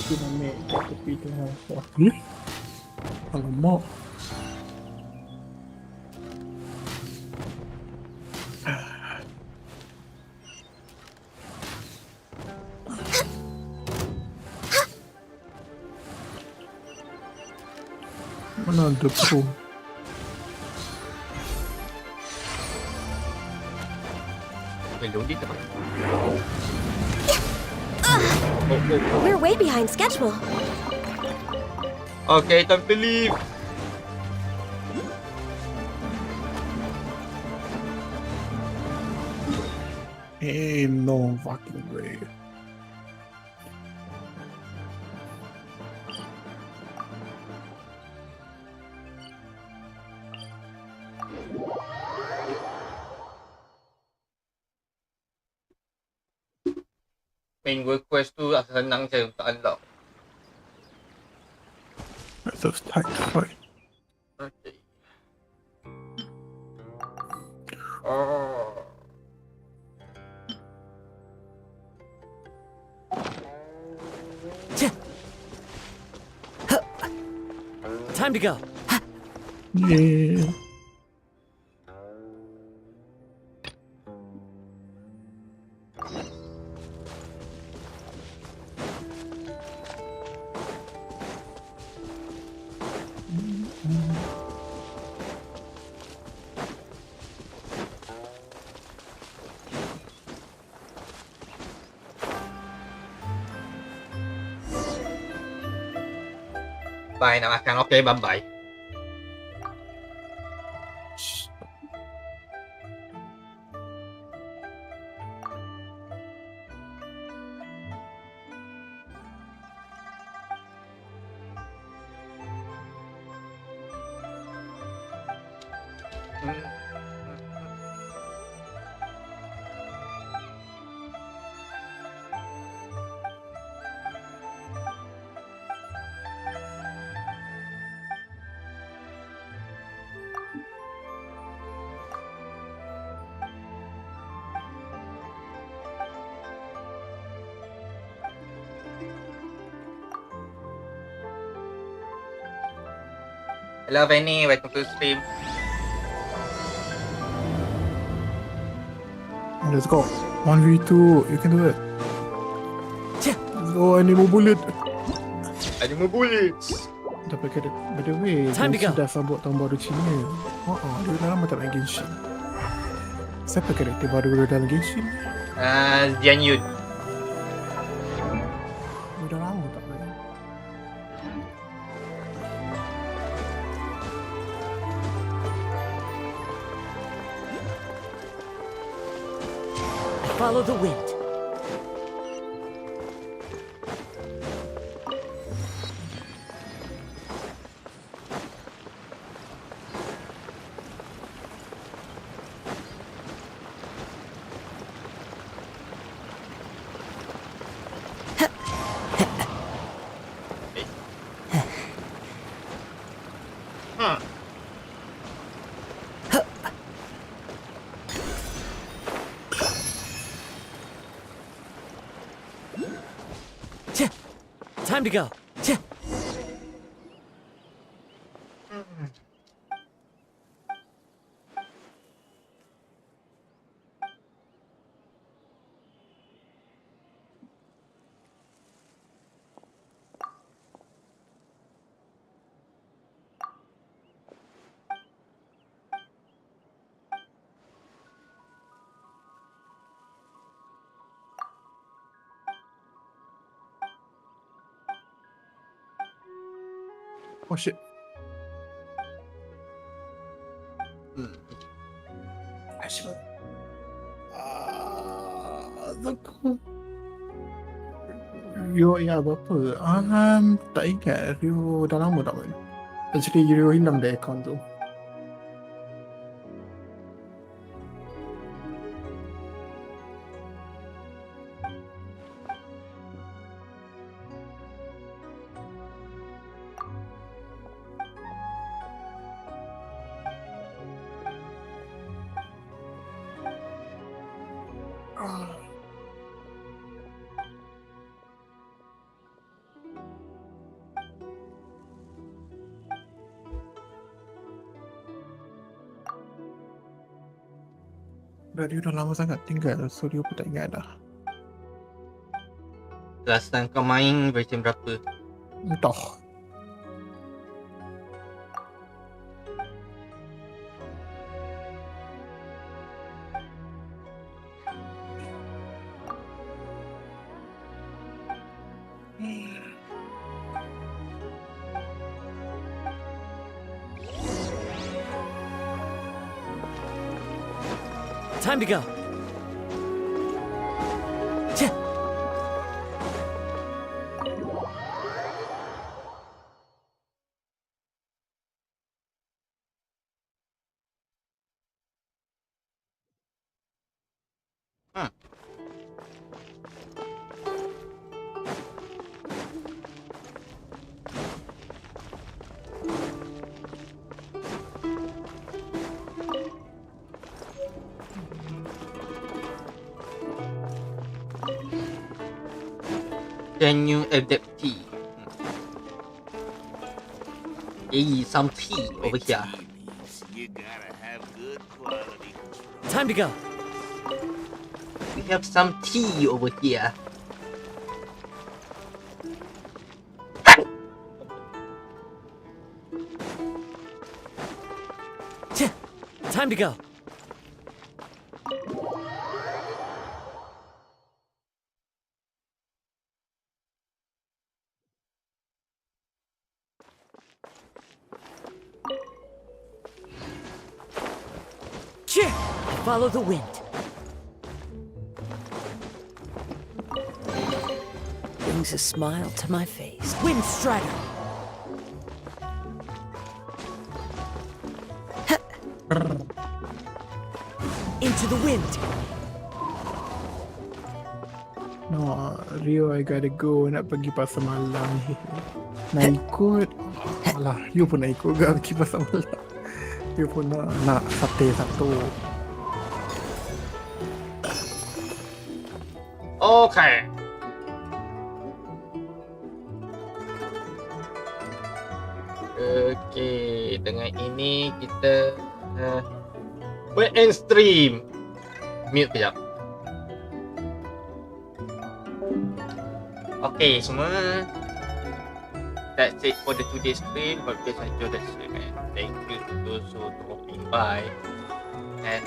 Alamak. Mana ada pro? We're way behind schedule. Okay, time to leave. No fucking way. Main world quest tu senang je untuk unlock. Those tight fight. Okay. Time to go. Yeah. Bye nak makan. Okay, bye-bye. Hello Benny, welcome to the stream. Let's go. 1v2, you can do it. Let's go, I need more bullet. Ada more bullets. Dah pakai dia. By the way, Time to Genshin go. dah sambut tahun baru Cina. Dia dah lama tak main Genshin. Siapa karakter baru dalam Genshin? Xianyun. Dia dah lama tak main. Follow the wind. Time to go. Oh shit. Ashbel. Rio ya berapa? Tak ingat. Rio dah lama tak main. Actually, Rio hilang dari account tu. Rio dah lama sangat tinggal, so Rio pun tak ingat dah. Last time kau main version berapa? Entah. Time to go. Xianyun adaptee. Hey, some tea over here. Time to go. We have some tea over here. Time to go. Follow the wind. Brings a smile to my face. Wind Strider. Into the wind. No, Rio, I gotta go. Nak pergi pasar malam ni. Nak ikut. Alah, you pun nak ikut ke pergi pasar malam. You pun nak sate satu. Okay, dengan ini kita end stream. Mute kejap. Okay, semua. That's it for the today's stream. Hope you guys enjoyed the stream, and thank you to those who dropping by. And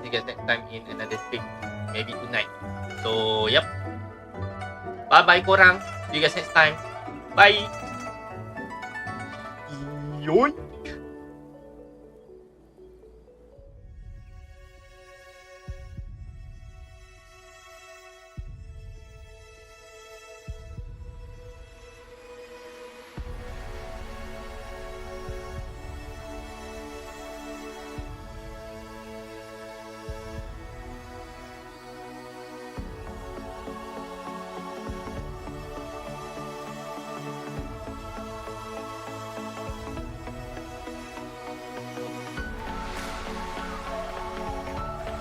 see you guys next time in another stream, maybe tonight. So, yep. Bye bye korang. See you guys next time. Bye. Yoink.